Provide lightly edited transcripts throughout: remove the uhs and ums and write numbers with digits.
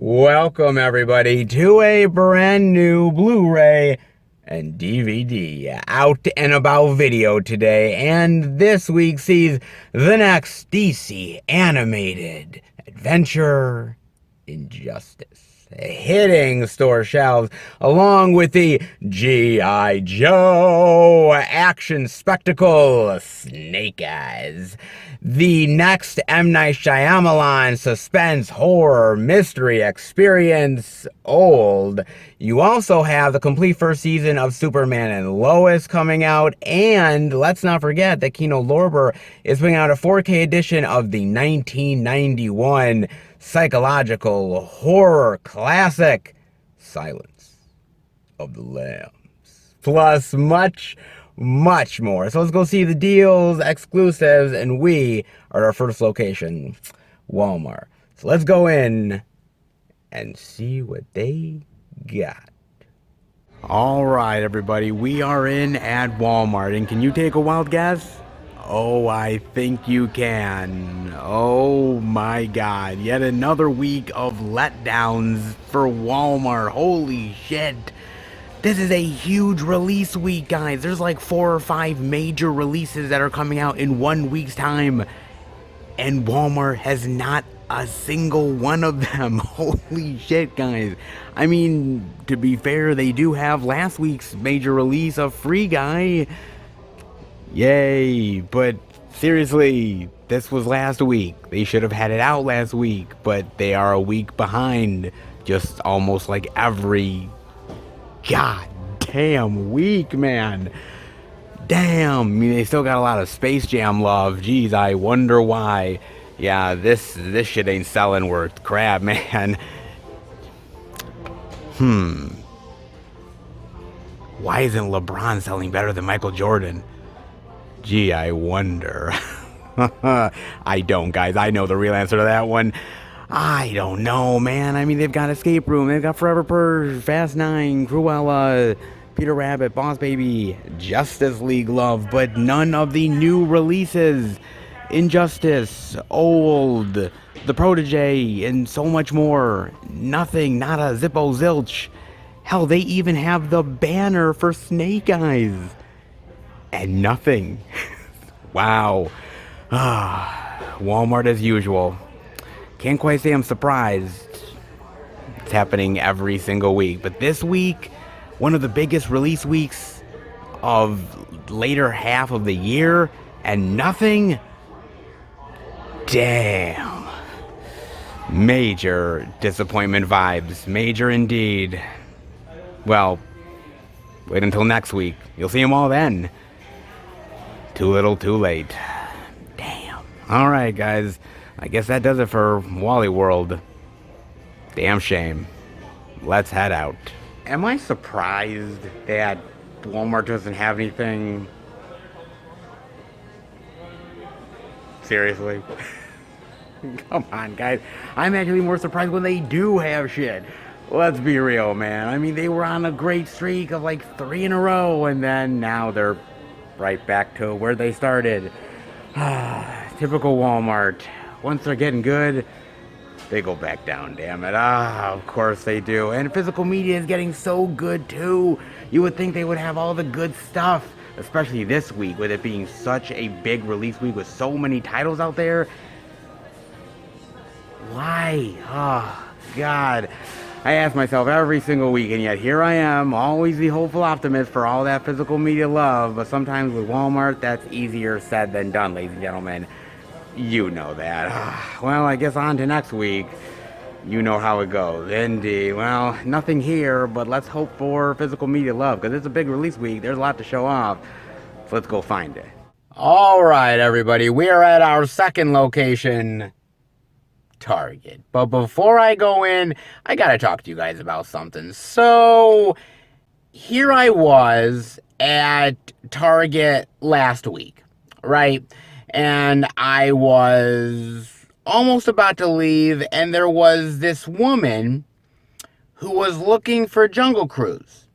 Welcome, everybody, to a brand new Blu-ray and DVD out and about video today. And this week sees the next DC animated adventure, Injustice, hitting store shelves along with the G.I. Joe action spectacle Snake Eyes. The next M. Night Shyamalan suspense horror mystery experience, Old. You also have the complete first season of Superman and Lois coming out, and let's not forget that Kino Lorber is putting out a 4K edition of the 1991 psychological horror classic, Silence of the Lambs. Plus much more. So let's go see the deals, exclusives, and we are at our first location, Walmart. So let's go in and see what they got. All right, everybody, we are in at Walmart, and can you take a wild guess? Oh, I think you can. Oh my God, yet another week of letdowns for Walmart. Holy shit. This is a huge release week, guys. There's like 4 or 5 major releases that are coming out in 1 week's time, and Walmart has not a single one of them. Holy shit, guys. I mean, to be fair, they do have last week's major release of Free Guy. Yay, but seriously, this was last week. They should have had it out last week, but they are a week behind, just almost like every goddamn week, man. Damn, I mean, they still got a lot of Space Jam love. Jeez, I wonder why. Yeah, this shit ain't selling worth crap, man. Why isn't LeBron selling better than Michael Jordan? Gee, I wonder. I don't, guys. I know the real answer to that one. I don't know, man. I mean, they've got Escape Room, they've got Forever Purge, Fast 9, Cruella, Peter Rabbit, Boss Baby, Justice League love, but none of the new releases. Injustice, Old, The Protege, and so much more. Nothing, not a zippo zilch. Hell, they even have the banner for Snake Eyes. And nothing. Wow. Walmart as usual. Can't quite say I'm surprised. It's happening every single week. But this week, one of the biggest release weeks of later half of the year, and nothing? Damn. Major disappointment vibes. Major indeed. Well, wait until next week. You'll see them all then. Too little, too late. Damn. Alright, guys. I guess that does it for Wally World. Damn shame. Let's head out. Am I surprised that Walmart doesn't have anything? Seriously? Come on, guys. I'm actually more surprised when they do have shit. Let's be real, man. I mean, they were on a great streak of like 3 in a row, and then now they're right back to where they started. Typical Walmart. Once they're getting good, they go back down, damn it. Of course they do. And physical media is getting so good, too. You would think they would have all the good stuff, especially this week, with it being such a big release week with so many titles out there. Why? Oh, God. I ask myself every single week, and yet here I am, always the hopeful optimist for all that physical media love, but sometimes with Walmart, that's easier said than done, ladies and gentlemen. You know that. Well, I guess on to next week. You know how it goes. Indeed. Well, nothing here, but let's hope for physical media love, because it's a big release week. There's a lot to show off. So let's go find it. All right, everybody. We are at our second location, Target. But before I go in, I gotta talk to you guys about something. So, here I was at Target last week, right? And I was almost about to leave, and there was this woman who was looking for Jungle Cruise.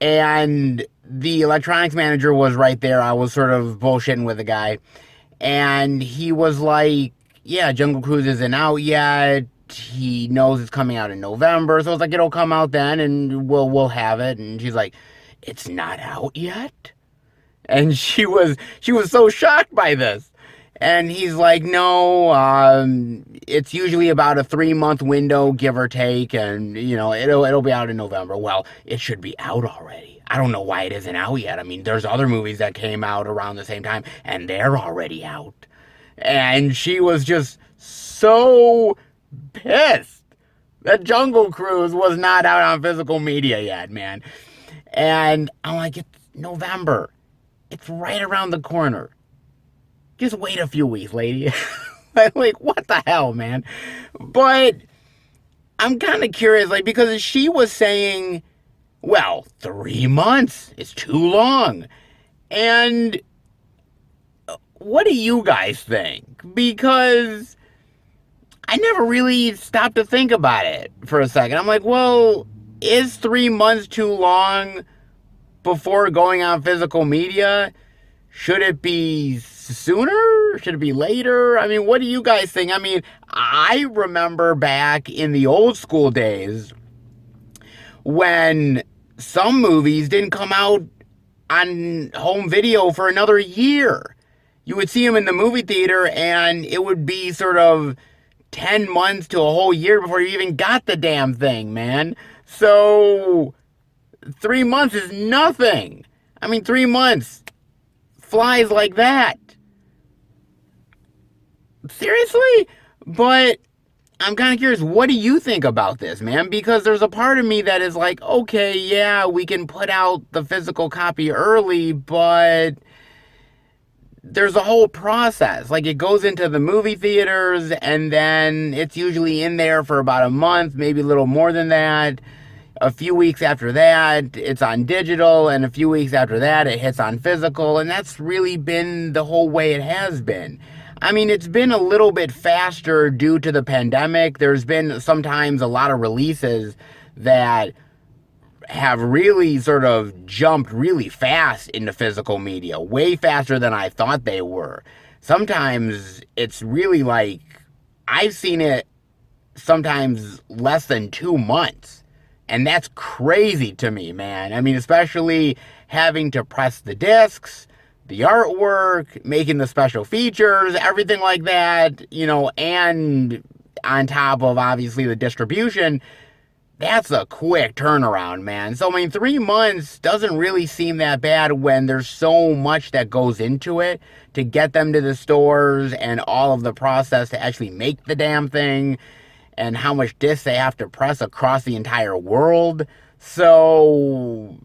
And the electronics manager was right there. I was sort of bullshitting with the guy. And he was like, yeah, Jungle Cruise isn't out yet. he knows it's coming out in November, so it's like it'll come out then, and we'll have it. And she's like, "It's not out yet," and she was so shocked by this. And he's like, "No, it's usually about a 3-month window, give or take, and it'll be out in November." Well, it should be out already. I don't know why it isn't out yet. I mean, there's other movies that came out around the same time, and they're already out. And she was just so pissed that Jungle Cruise was not out on physical media yet, man. And I'm like, it's November. It's right around the corner. Just wait a few weeks, lady. Like, what the hell, man? But I'm kind of curious, like, because she was saying, well, 3 months is too long. And what do you guys think? Because I never really stopped to think about it for a second. I'm like, well, is 3 months too long before going on physical media? Should it be sooner? Should it be later? I mean, what do you guys think? I mean, I remember back in the old school days when some movies didn't come out on home video for another year. You would see them in the movie theater, and it would be sort of 10 months to a whole year before you even got the damn thing, man. So 3 months is nothing. I mean, 3 months flies like that. Seriously? But I'm kind of curious, what do you think about this, man? Because there's a part of me that is like, okay, yeah, we can put out the physical copy early, but there's a whole process. Like, it goes into the movie theaters, and then it's usually in there for about a month, maybe a little more than that. A few weeks after that, it's on digital, and a few weeks after that, it hits on physical, and that's really been the whole way it has been. I mean, it's been a little bit faster due to the pandemic. There's been sometimes a lot of releases that have really sort of jumped really fast into physical media, way faster than I thought they were. Sometimes it's really like, I've seen it sometimes less than 2 months. And that's crazy to me, man. I mean, especially having to press the discs, the artwork, making the special features, everything like that, and on top of, obviously, the distribution. That's a quick turnaround, man. So, I mean, 3 months doesn't really seem that bad when there's so much that goes into it to get them to the stores and all of the process to actually make the damn thing and how much discs they have to press across the entire world. So,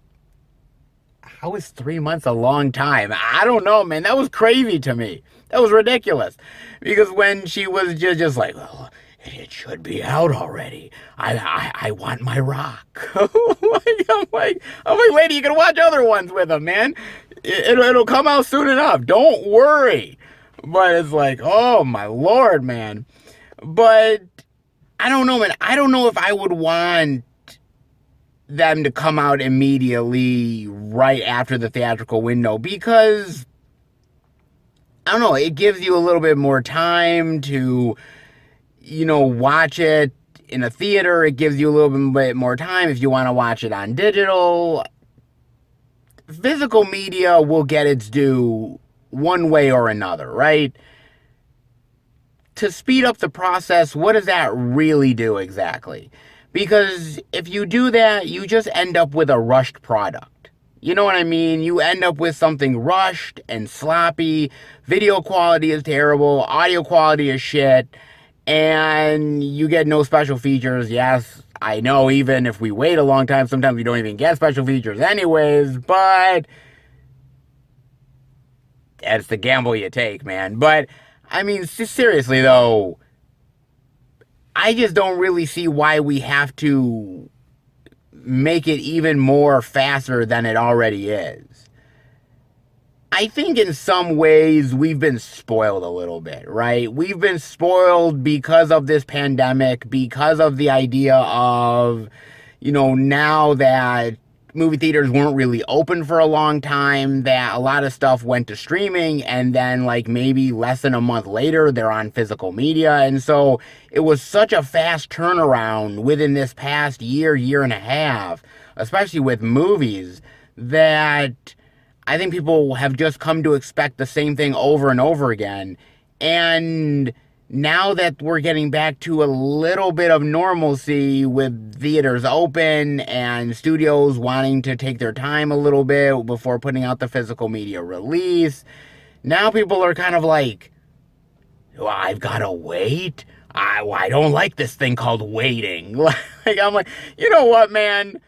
how is 3 months a long time? I don't know, man. That was crazy to me. That was ridiculous. Because when she was just like, oh, it should be out already. I want my rock. I'm like, lady, you can watch other ones with them, man. It'll come out soon enough. Don't worry. But it's like, oh my Lord, man. But I don't know, man. I don't know if I would want them to come out immediately right after the theatrical window, because I don't know, it gives you a little bit more time to watch it in a theater. It gives you a little bit more time if you want to watch it on digital. Physical media will get its due one way or another, right? To speed up the process, what does that really do exactly? Because if you do that, you just end up with a rushed product. You know what I mean? You end up with something rushed and sloppy. Video quality is terrible. Audio quality is shit. And you get no special features. Yes, I know, even if we wait a long time, sometimes we don't even get special features anyways, but that's the gamble you take, man. But, I mean, seriously, though, I just don't really see why we have to make it even more faster than it already is. I think in some ways we've been spoiled a little bit, right? We've been spoiled because of this pandemic, because of the idea of, now that movie theaters weren't really open for a long time, that a lot of stuff went to streaming, and then like maybe less than a month later they're on physical media. And so it was such a fast turnaround within this past year and a half, especially with movies, that I think people have just come to expect the same thing over and over again. And now that we're getting back to a little bit of normalcy with theaters open and studios wanting to take their time a little bit before putting out the physical media release, now people are kind of like, well, I've got to wait. I don't like this thing called waiting. I'm like, you know what, man?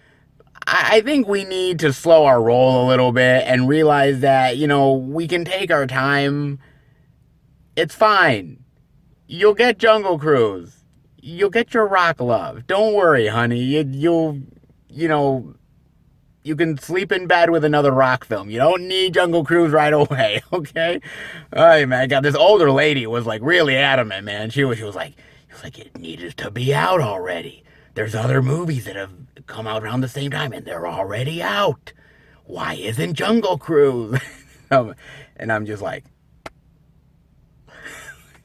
I think we need to slow our roll a little bit and realize that, we can take our time. It's fine. You'll get Jungle Cruise. You'll get your rock love. Don't worry, honey. You can sleep in bed with another rock film. You don't need Jungle Cruise right away, okay? Hey, man, God, this older lady was like really adamant, man. She was like, it needed to be out already. There's other movies that have come out around the same time and they're already out. Why isn't Jungle Cruise? And I'm just like,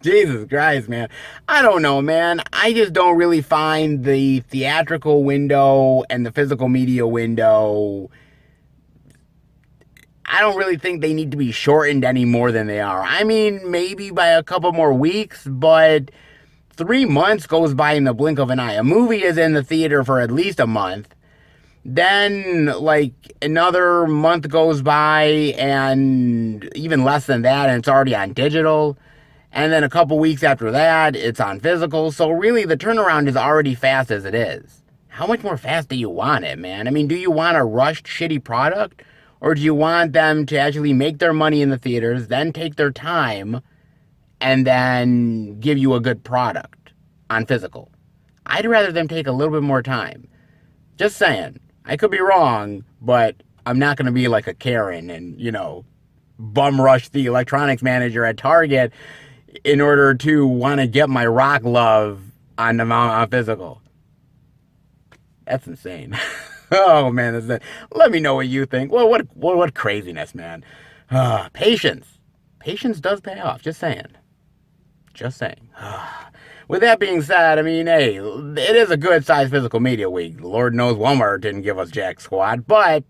Jesus Christ, man. I don't know, man. I just don't really find the theatrical window and the physical media window, I don't really think they need to be shortened any more than they are. I mean, maybe by a couple more weeks, but 3 months goes by in the blink of an eye. A movie is in the theater for at least a month. Then, like, another month goes by, and even less than that, and it's already on digital. And then a couple weeks after that, it's on physical. So really, the turnaround is already fast as it is. How much more fast do you want it, man? I mean, do you want a rushed, shitty product? Or do you want them to actually make their money in the theaters, then take their time, and then give you a good product on physical? I'd rather them take a little bit more time. Just saying. I could be wrong, but I'm not going to be like a Karen and, bum rush the electronics manager at Target in order to want to get my rock love on physical. That's insane. Oh, man. That's it. Let me know what you think. Well, what craziness, man. Patience. Patience does pay off. Just saying. With that being said, I mean, hey, it is a good-sized physical media week. Lord knows Walmart didn't give us jack squat, but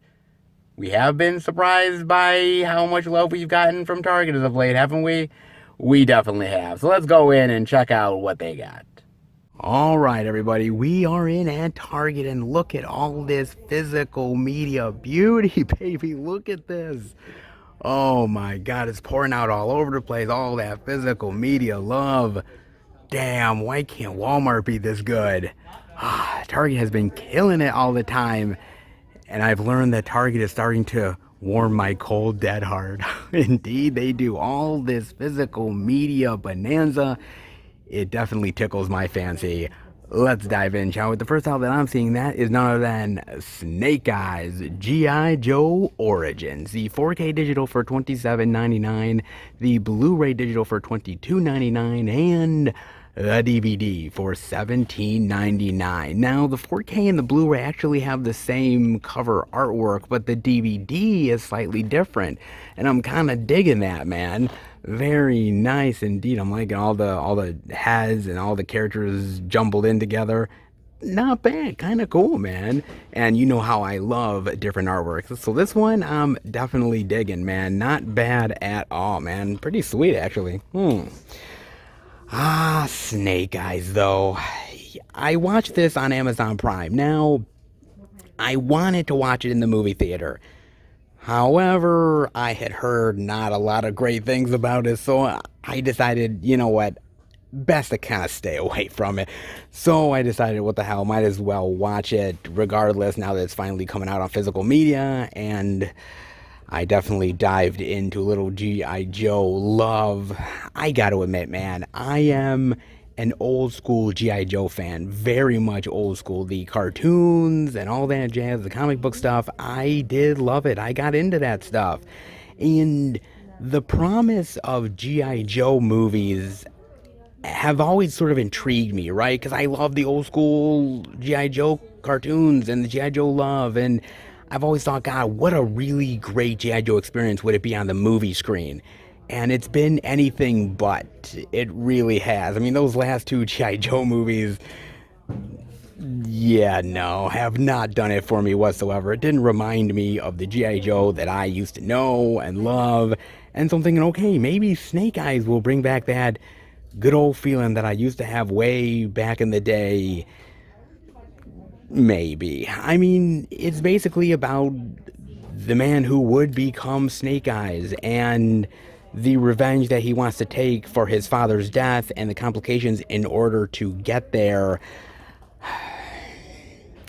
we have been surprised by how much love we've gotten from Target as of late, haven't we? We definitely have. So let's go in and check out what they got. All right, everybody, we are in at Target, and look at all this physical media beauty, baby. Look at this. Oh, my God, it's pouring out all over the place, all that physical media love. Damn, why can't Walmart be this good? Target has been killing it all the time, and I've learned that Target is starting to warm my cold, dead heart. Indeed, they do all this physical media bonanza. It definitely tickles my fancy. Let's dive in, shall we? The first title that I'm seeing that is none other than Snake Eyes G.I. Joe Origins. The 4K digital for $27.99, the Blu-ray digital for $22.99, and the DVD for $17.99. Now, the 4K and the Blu-ray actually have the same cover artwork, but the DVD is slightly different, and I'm kind of digging that, man. Very nice indeed. I'm liking all the heads and all the characters jumbled in together. Not bad, kind of cool, man. And you know how I love different artworks. So this one I'm definitely digging, man. Not bad at all, man. Pretty sweet, actually. Snake Eyes, though. I watched this on Amazon Prime. Now, I wanted to watch it in the movie theater. However, I had heard not a lot of great things about it, so I decided, you know what, best to kind of stay away from it. So I decided, what the hell, might as well watch it regardless now that it's finally coming out on physical media, and I definitely dived into little G.I. Joe love. I gotta admit, man, I am an old school G.I. Joe fan, very much old school. The cartoons and all that jazz, the comic book stuff, I did love it. I got into that stuff. And the promise of G.I. Joe movies have always sort of intrigued me, right? Because I love the old school G.I. Joe cartoons and the G.I. Joe love, and I've always thought, God, what a really great G.I. Joe experience would it be on the movie screen? And it's been anything but. It really has. I mean, those last two G.I. Joe movies, yeah, no, have not done it for me whatsoever. It didn't remind me of the G.I. Joe that I used to know and love. And so I'm thinking, okay, maybe Snake Eyes will bring back that good old feeling that I used to have way back in the day. Maybe. I mean, it's basically about the man who would become Snake Eyes and the revenge that he wants to take for his father's death and the complications in order to get there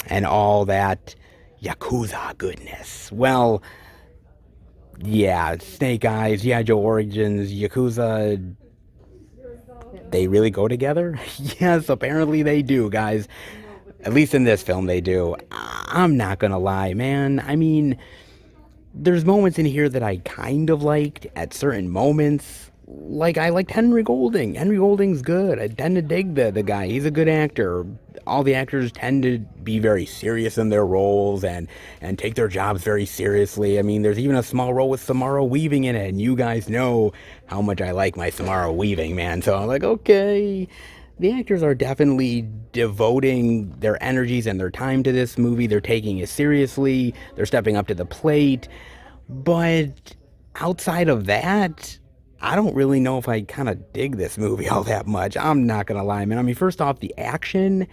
and all that Yakuza goodness. Well, yeah, Snake Eyes, G.I. Joe Origins, Yakuza, they really go together? Yes, apparently they do, guys. At least in this film, they do. I'm not gonna lie, man. I mean, there's moments in here that I kind of liked at certain moments. Like, I liked Henry Golding. Henry Golding's good. I tend to dig the guy. He's a good actor. All the actors tend to be very serious in their roles and take their jobs very seriously. I mean, there's even a small role with Samara Weaving in it, and you guys know how much I like my Samara Weaving, man. So I'm like, okay, the actors are definitely devoting their energies and their time to this movie. They're taking it seriously. They're stepping up to the plate. But outside of that, I don't really know if I kind of dig this movie all that much. I'm not going to lie, man. I mean, first off, the action,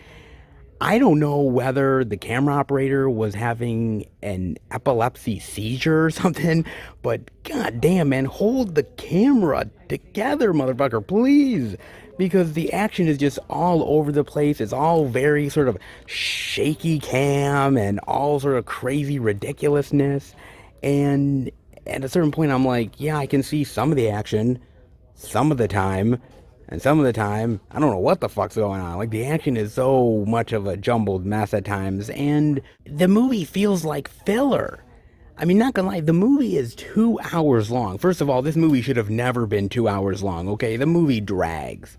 I don't know whether the camera operator was having an epilepsy seizure or something, but god damn, man, hold the camera together, motherfucker, please. Because the action is just all over the place. It's all very sort of shaky cam and all sort of crazy ridiculousness. And at a certain point, I'm like, yeah, I can see some of the action some of the time. And some of the time, I don't know what the fuck's going on. Like, the action is so much of a jumbled mess at times. And the movie feels like filler. I mean, not gonna lie, the movie is 2 hours long. First of all, this movie should have never been 2 hours long, okay? The movie drags.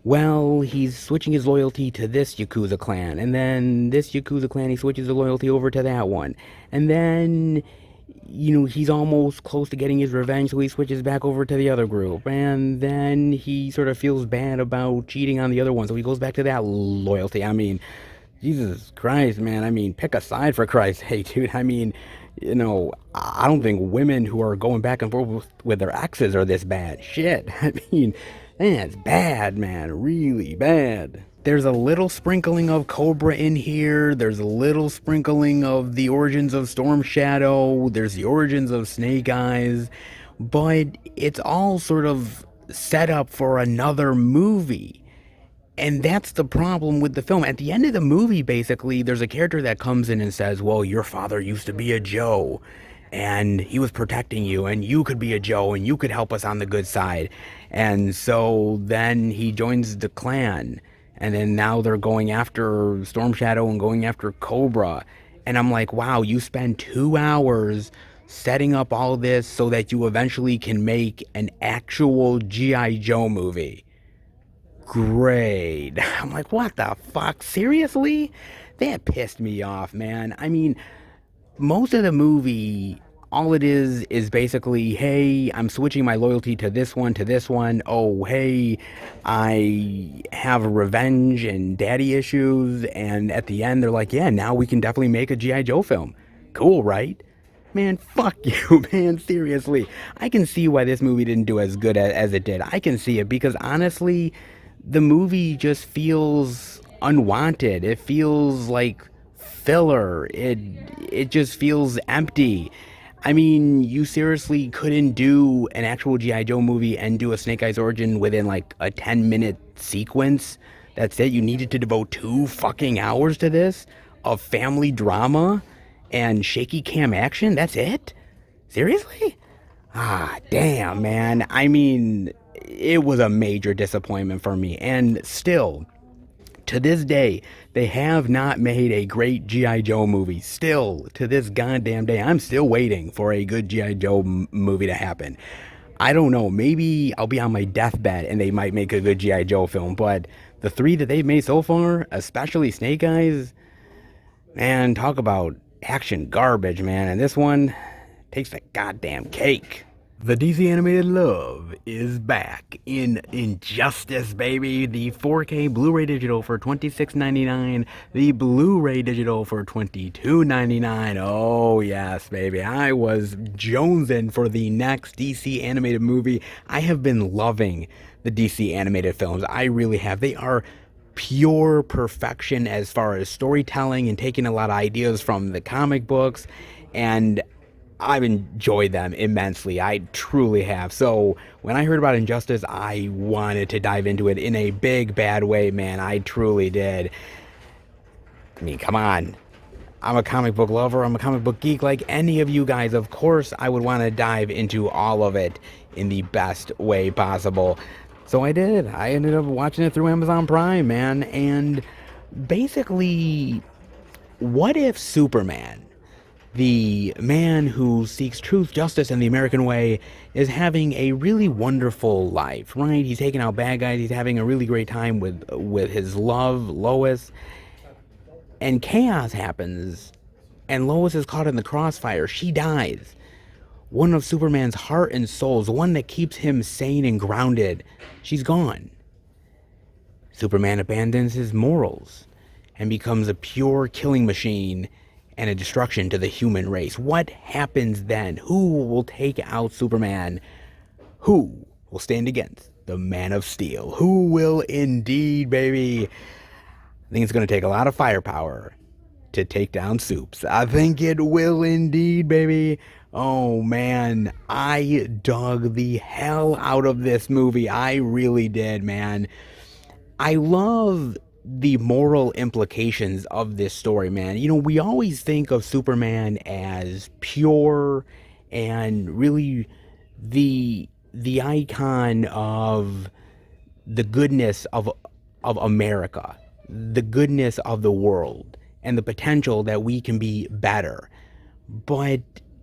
Well, he's switching his loyalty to this Yakuza clan, and then this Yakuza clan, he switches the loyalty over to that one. And then, he's almost close to getting his revenge, so he switches back over to the other group. And then he sort of feels bad about cheating on the other one, so he goes back to that loyalty. I mean, Jesus Christ, man. I mean, pick a side for Christ's sake, dude. I mean, I don't think women who are going back and forth with their exes are this bad. Shit. I mean, man, it's bad, man. Really bad. There's a little sprinkling of Cobra in here. There's a little sprinkling of the origins of Storm Shadow. There's the origins of Snake Eyes. But it's all sort of set up for another movie. And that's the problem with the film. At the end of the movie, basically, there's a character that comes in and says, well, your father used to be a Joe, and he was protecting you, and you could be a Joe, and you could help us on the good side. And so then he joins the clan, and then now they're going after Storm Shadow and going after Cobra. And I'm like, wow, you spend 2 hours setting up all this so that you eventually can make an actual G.I. Joe movie. Great. I'm like, what the fuck? Seriously? That pissed me off, man. I mean, most of the movie, all it is basically, hey, I'm switching my loyalty to this one, to this one. Oh, hey, I have revenge and daddy issues. And at the end, they're like, yeah, now we can definitely make a G.I. Joe film. Cool, right? Man, fuck you, man. Seriously. I can see why this movie didn't do as good as it did. I can see it because honestly, the movie just feels unwanted. It feels like filler. It just feels empty. I mean, you seriously couldn't do an actual G.I. Joe movie and do a Snake Eyes origin within like a 10-minute sequence. That's it. You needed to devote 2 fucking hours to this of family drama and shaky cam action. That's it? Seriously? Ah, damn, man. I mean, it was a major disappointment for me. And still, to this day, they have not made a great G.I. Joe movie. Still, to this goddamn day, I'm still waiting for a good G.I. Joe movie to happen. I don't know. Maybe I'll be on my deathbed and they might make a good G.I. Joe film. But the 3 that they've made so far, especially Snake Eyes, man, talk about action garbage, man, and this one takes the goddamn cake. The DC animated love is back in Injustice, baby. The 4K Blu-ray digital for $26.99. The Blu-ray digital for $22.99. Oh, yes, baby. I was jonesing for the next DC animated movie. I have been loving the DC animated films. I really have. They are pure perfection as far as storytelling and taking a lot of ideas from the comic books, and I've enjoyed them immensely. I truly have. So when I heard about Injustice, I wanted to dive into it in a big bad way, man. I truly did. I mean, come on. I'm a comic book lover. I'm a comic book geek like any of you guys. Of course, I would want to dive into all of it in the best way possible. So I did. I ended up watching it through Amazon Prime, man. And basically, what if Superman, the man who seeks truth, justice, and the American way, is having a really wonderful life, right? He's taking out bad guys. He's having a really great time with his love, Lois. And chaos happens, and Lois is caught in the crossfire. She dies. One of Superman's heart and soul, the one that keeps him sane and grounded, she's gone. Superman abandons his morals and becomes a pure killing machine and a destruction to the human race. What happens then? Who will take out Superman? Who will stand against the Man of Steel? Who will indeed, baby? I think it's going to take a lot of firepower to take down Supes. I think it will indeed, baby. Oh, man. I dug the hell out of this movie. I really did, man. I love the moral implications of this story, man. You know, we always think of Superman as pure and really the icon of the goodness of America, the goodness of the world, and the potential that we can be better. But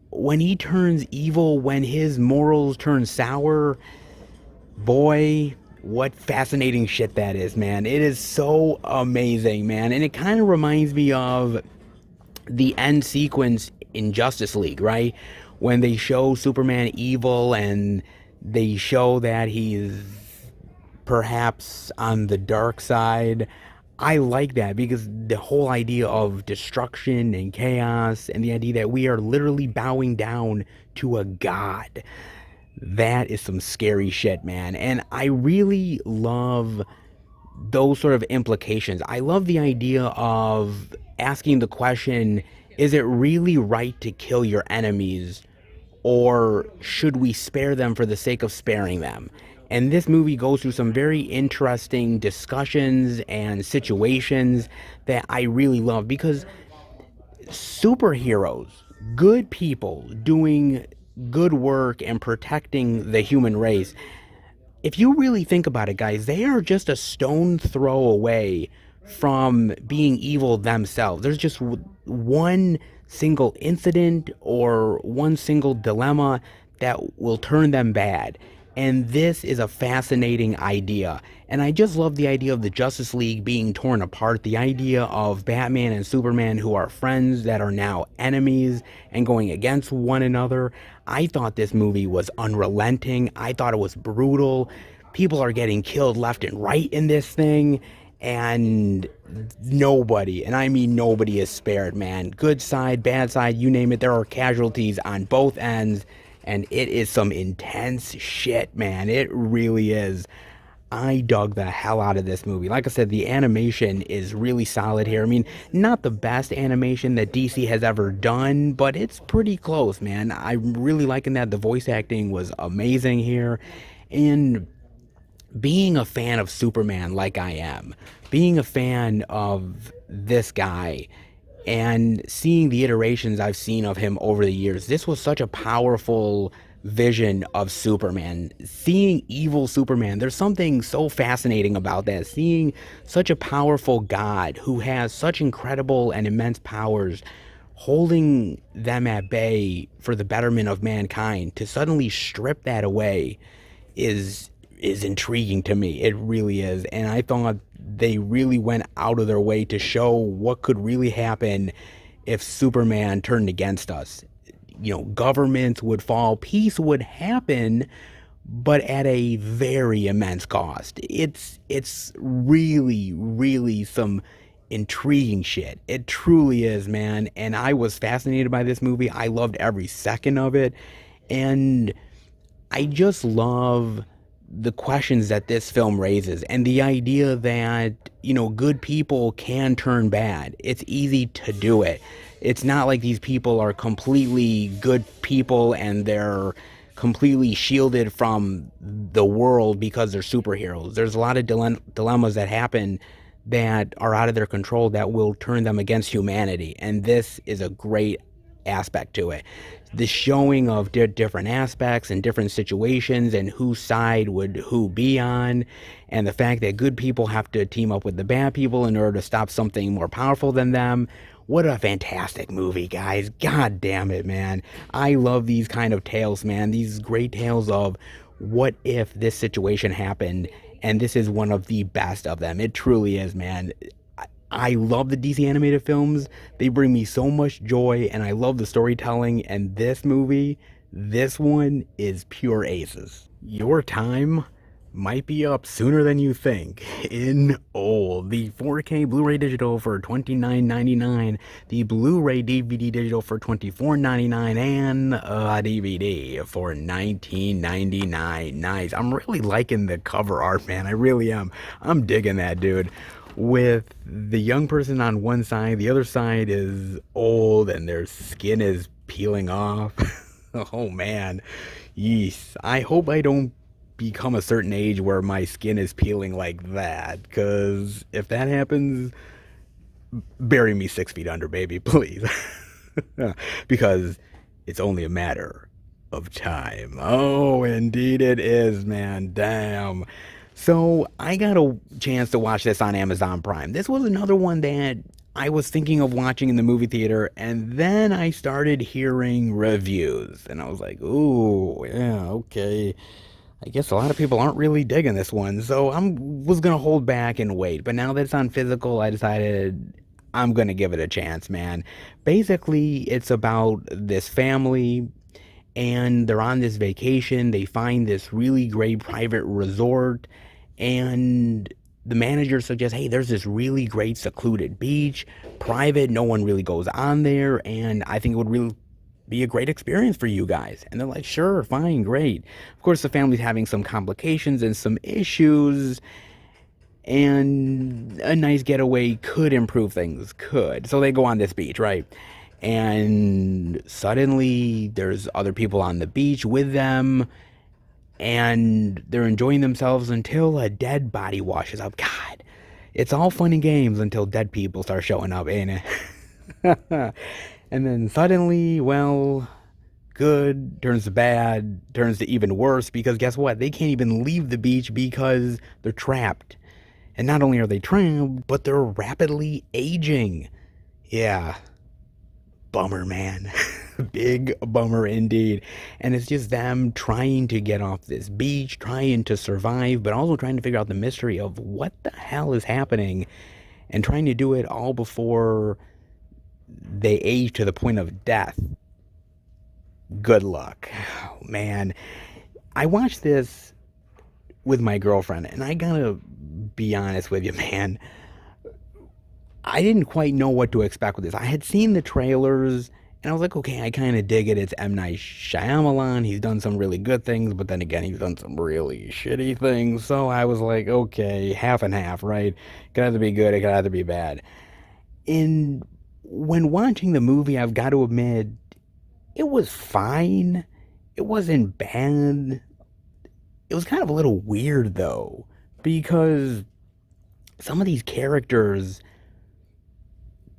when he turns evil, when his morals turn sour, boy, what fascinating shit that is, man. It is so amazing, man. And it kind of reminds me of the end sequence in Justice League, right? When they show Superman evil and they show that he's perhaps on the dark side. I like that because the whole idea of destruction and chaos and the idea that we are literally bowing down to a god. That is some scary shit, man. And I really love those sort of implications. I love the idea of asking the question, is it really right to kill your enemies, or should we spare them for the sake of sparing them? And this movie goes through some very interesting discussions and situations that I really love, because superheroes, good people doing good work and protecting the human race, if you really think about it, guys, they are just a stone throw away from being evil themselves. There's just one single incident or one single dilemma that will turn them bad. And this is a fascinating idea. And I just love the idea of the Justice League being torn apart. The idea of Batman and Superman, who are friends that are now enemies and going against one another. I thought this movie was unrelenting. I thought it was brutal. People are getting killed left and right in this thing. And nobody, and I mean nobody, is spared, man. Good side, bad side, you name it. There are casualties on both ends. And it is some intense shit, man. It really is. I dug the hell out of this movie. Like I said, the animation is really solid here. I mean, not the best animation that DC has ever done, but it's pretty close, man. I'm really liking that. The voice acting was amazing here. And being a fan of Superman like I am, being a fan of this guy, and seeing the iterations I've seen of him over the years, this was such a powerful vision of Superman. Seeing evil Superman, there's something so fascinating about that. Seeing such a powerful God who has such incredible and immense powers, holding them at bay for the betterment of mankind, to suddenly strip that away is intriguing to me. It really is. And I thought they really went out of their way to show what could really happen if Superman turned against us. Governments would fall, peace would happen, but at a very immense cost. It's really, really some intriguing shit. It truly is, man. And I was fascinated by this movie. I loved every second of it. And I just love the questions that this film raises and the idea that, good people can turn bad. It's easy to do it. It's not like these people are completely good people and they're completely shielded from the world because they're superheroes. There's a lot of dilemmas that happen that are out of their control that will turn them against humanity. And this is a great aspect to it. The showing of different aspects and different situations and whose side would who be on, and the fact that good people have to team up with the bad people in order to stop something more powerful than them. What a fantastic movie, guys. God damn it, man. I love these kind of tales, man. These great tales of what if this situation happened, and this is one of the best of them. It truly is, man. I love the DC animated films. They bring me so much joy, and I love the storytelling. And this movie, this one is pure aces. Your time might be up sooner than you think. In the 4K Blu-ray digital for $29.99, the Blu-ray DVD digital for $24.99, and a DVD for $19.99. Nice. I'm really liking the cover art, man. I really am. I'm digging that, dude. With the young person on one side, the other side is old and their skin is peeling off. Oh man, yeesh. I hope I don't become a certain age where my skin is peeling like that, because if that happens, bury me 6 feet under, baby, please. Because it's only a matter of time. Oh, indeed it is, man. Damn. So I got a chance to watch this on Amazon Prime. This was another one that I was thinking of watching in the movie theater, and then I started hearing reviews, and I was like, ooh, yeah, okay. I guess a lot of people aren't really digging this one, so I was gonna hold back and wait. But now that it's on physical, I decided I'm gonna give it a chance, man. Basically, it's about this family, and they're on this vacation. They find this really great private resort, and the manager suggests, hey, there's this really great secluded beach, private, no one really goes on there, and I think it would really be a great experience for you guys. And they're like, sure, fine, great. Of course, the family's having some complications and some issues, and a nice getaway could improve things, could. So they go on this beach, right? And suddenly there's other people on the beach with them, and they're enjoying themselves until a dead body washes up. God, it's all fun and games until dead people start showing up, ain't it? And then suddenly, well, good turns to bad, turns to even worse, because guess what? They can't even leave the beach because they're trapped. And not only are they trapped, but they're rapidly aging. Yeah. Bummer, man. Big bummer indeed. And it's just them trying to get off this beach, trying to survive, but also trying to figure out the mystery of what the hell is happening, and trying to do it all before they age to the point of death. Good luck. Oh, man. I watched this with my girlfriend, and I gotta be honest with you, man. I didn't quite know what to expect with this. I had seen the trailers, and I was like, okay, I kind of dig it. It's M. Night Shyamalan. He's done some really good things, but then again, he's done some really shitty things. So I was like, okay, half and half, right? It could either be good, it could either be bad. And when watching the movie, I've got to admit, it was fine. It wasn't bad. It was kind of a little weird, though, because some of these characters,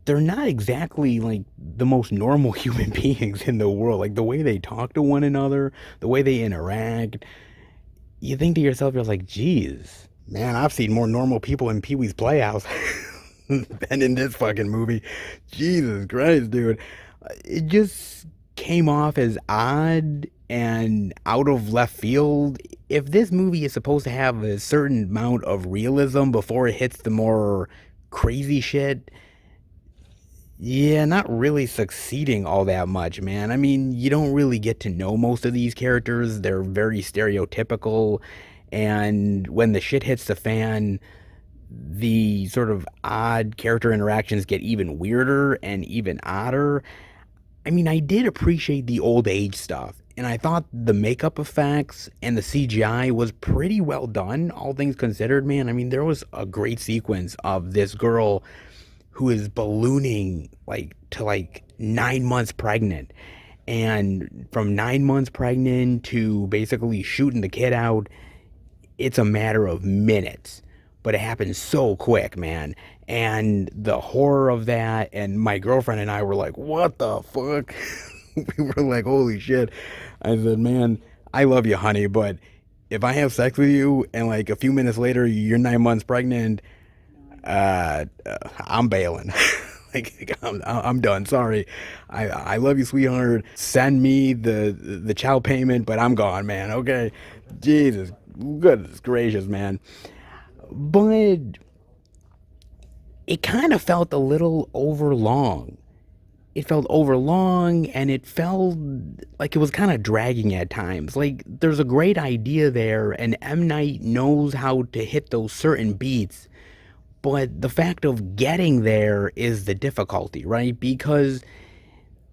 they're not exactly like the most normal human beings in the world. Like the way they talk to one another, the way they interact, you think to yourself, you're like, geez, man, I've seen more normal people in Pee-wee's Playhouse than in this fucking movie. Jesus Christ, dude. It just came off as odd and out of left field. If this movie is supposed to have a certain amount of realism before it hits the more crazy shit, Yeah, not really succeeding all that much, man. I mean, you don't really get to know most of these characters. They're very stereotypical. And when the shit hits the fan, the sort of odd character interactions get even weirder and even odder. I mean, I did appreciate the old age stuff, and I thought the makeup effects and the CGI was pretty well done, all things considered, man. I mean, there was a great sequence of this girl who is ballooning like to like 9 months pregnant. And from 9 months pregnant to basically shooting the kid out, it's a matter of minutes. But it happens so quick, man. And the horror of that, and my girlfriend and I were like, what the fuck? We were like, holy shit. I said, man, I love you, honey, but if I have sex with you and like a few minutes later you're 9 months pregnant, I'm bailing. I'm done. Sorry. I love you, sweetheart. Send me the child payment, but I'm gone, man. Okay. Jesus, goodness gracious, man. But it kind of felt a little overlong. It felt overlong, and it felt like it was kind of dragging at times. Like there's a great idea there, and M. Night knows how to hit those certain beats, but the fact of getting there is the difficulty, right? Because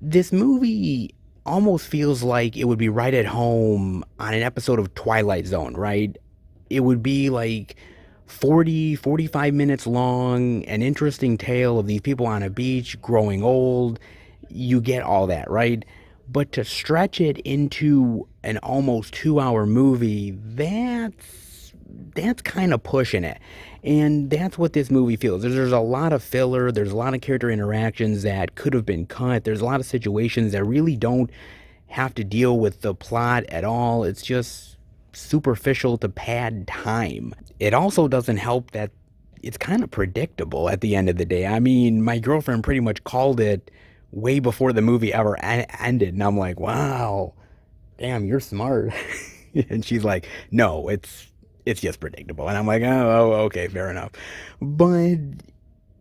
this movie almost feels like it would be right at home on an episode of Twilight Zone, right? It would be like 45 minutes long, an interesting tale of these people on a beach growing old. You get all that, right? But to stretch it into an almost 2 hour movie, that's kind of pushing it. And that's what this movie feels. There's a lot of filler, there's a lot of character interactions that could have been cut. There's a lot of situations that really don't have to deal with the plot at all. It's just superficial to pad time. It also doesn't help that it's kind of predictable at the end of the day. I mean, my girlfriend pretty much called it way before the movie ever ended, and I'm like, wow, damn, you're smart. And she's like, no, it's just predictable. And I'm like, oh, okay, fair enough. But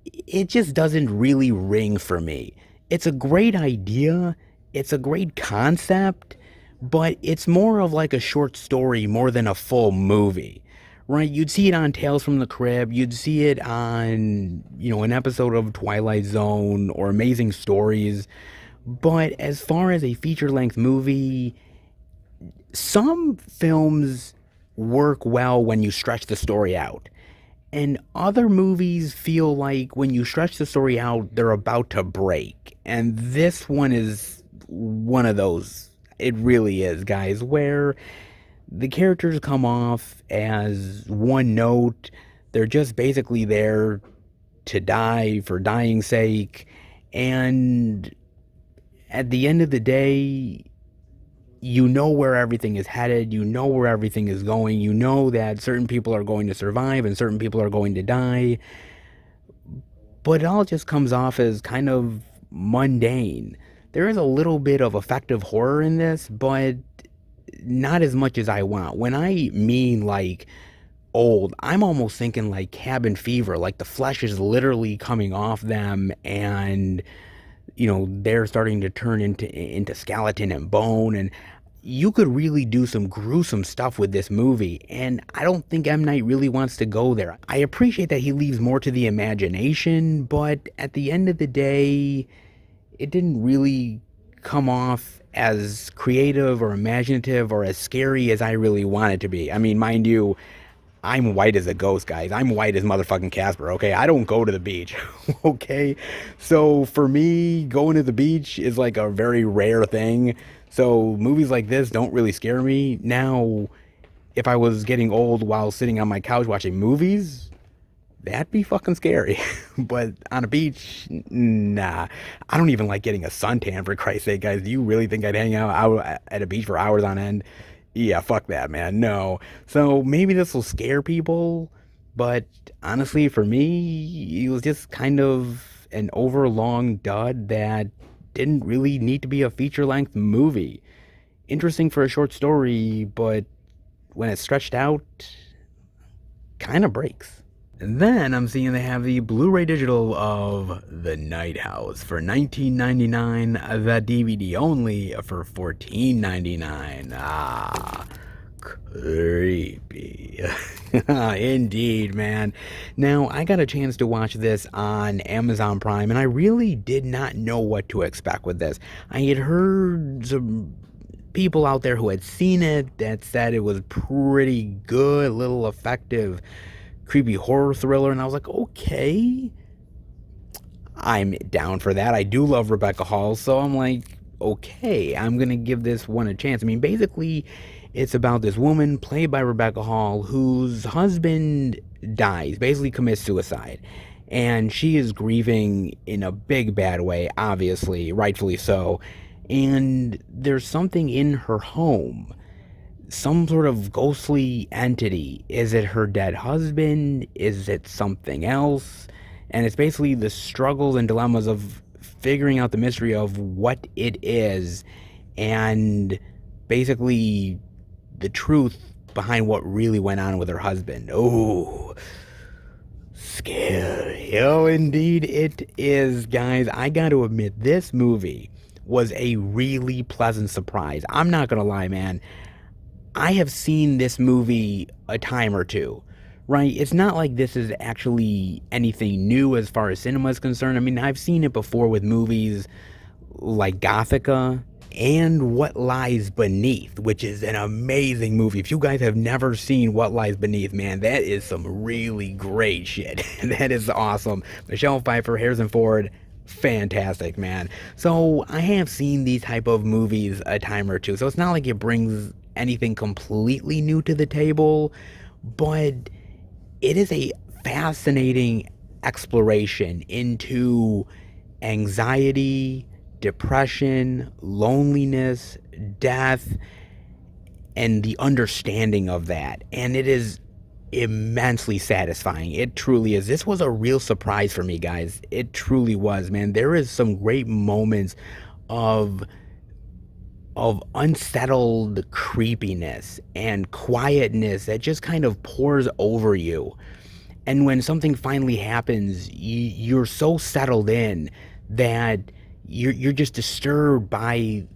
it just doesn't really ring for me. It's a great idea, it's a great concept, but it's more of like a short story more than a full movie. Right? You'd see it on Tales from the Crypt, you'd see it on, an episode of Twilight Zone or Amazing Stories. But as far as a feature length movie, some films work well when you stretch the story out. And other movies feel like when you stretch the story out, they're about to break. And this one is one of those. It really is, guys, where the characters come off as one note. They're just basically there to die for dying's sake. And at the end of the day, you know where everything is headed, you know where everything is going, you know that certain people are going to survive and certain people are going to die, but it all just comes off as kind of mundane. There is a little bit of effective horror in this, but not as much as I want. When I mean like old, I'm almost thinking like cabin fever, like the flesh is literally coming off them, and they're starting to turn into skeleton and bone. And you could really do some gruesome stuff with this movie, and I don't think M. Night really wants to go there. I appreciate that he leaves more to the imagination, but at the end of the day, it didn't really come off as creative or imaginative or as scary as I really want it to be. I mean, mind you, I'm white as a ghost, guys. I'm white as motherfucking Casper, okay? I don't go to the beach, okay? So for me, going to the beach is like a very rare thing. So movies like this don't really scare me. Now, if I was getting old while sitting on my couch watching movies, that'd be fucking scary. But on a beach, nah. I don't even like getting a suntan, for Christ's sake, guys. Do you really think I'd hang out at a beach for hours on end? Yeah, fuck that, man. No. So maybe this will scare people, but honestly, for me, it was just kind of an overlong dud that didn't really need to be a feature length movie. Interesting for a short story, but when it's stretched out, kind of breaks. And then I'm seeing they have the Blu-ray digital of The Night House for $19.99, the DVD only for $14.99. Ah, creepy. Indeed, man. Now, I got a chance to watch this on Amazon Prime, and I really did not know what to expect with this. I had heard some people out there who had seen it that said it was pretty good, little effective, creepy horror thriller, and I was like, okay, I'm down for that. I do love Rebecca Hall, so I'm like, okay, I'm gonna give this one a chance. I mean, basically, it's about this woman played by Rebecca Hall whose husband dies, basically commits suicide, and she is grieving in a big bad way, obviously, rightfully so. And there's something in her home, some sort of ghostly entity. Is it her dead husband? Is it something else? And it's basically the struggles and dilemmas of figuring out the mystery of what it is, and basically the truth behind what really went on with her husband. Oh, scary. Oh, indeed it is, guys. I got to admit, this movie was a really pleasant surprise. I'm not gonna lie, man. I have seen this movie a time or two, right? It's not like this is actually anything new as far as cinema is concerned. I mean, I've seen it before with movies like Gothica and What Lies Beneath, which is an amazing movie. If you guys have never seen What Lies Beneath, man, that is some really great shit. That is awesome. Michelle Pfeiffer, Harrison Ford, fantastic, man. So I have seen these type of movies a time or two, so it's not like it brings anything completely new to the table, but it is a fascinating exploration into anxiety, depression, loneliness, death, and the understanding of that. And it is immensely satisfying. It truly is. This was a real surprise for me, guys. It truly was, man. There is some great moments of unsettled creepiness and quietness that just kind of pours over you. And when something finally happens, you're so settled in that you're just disturbed by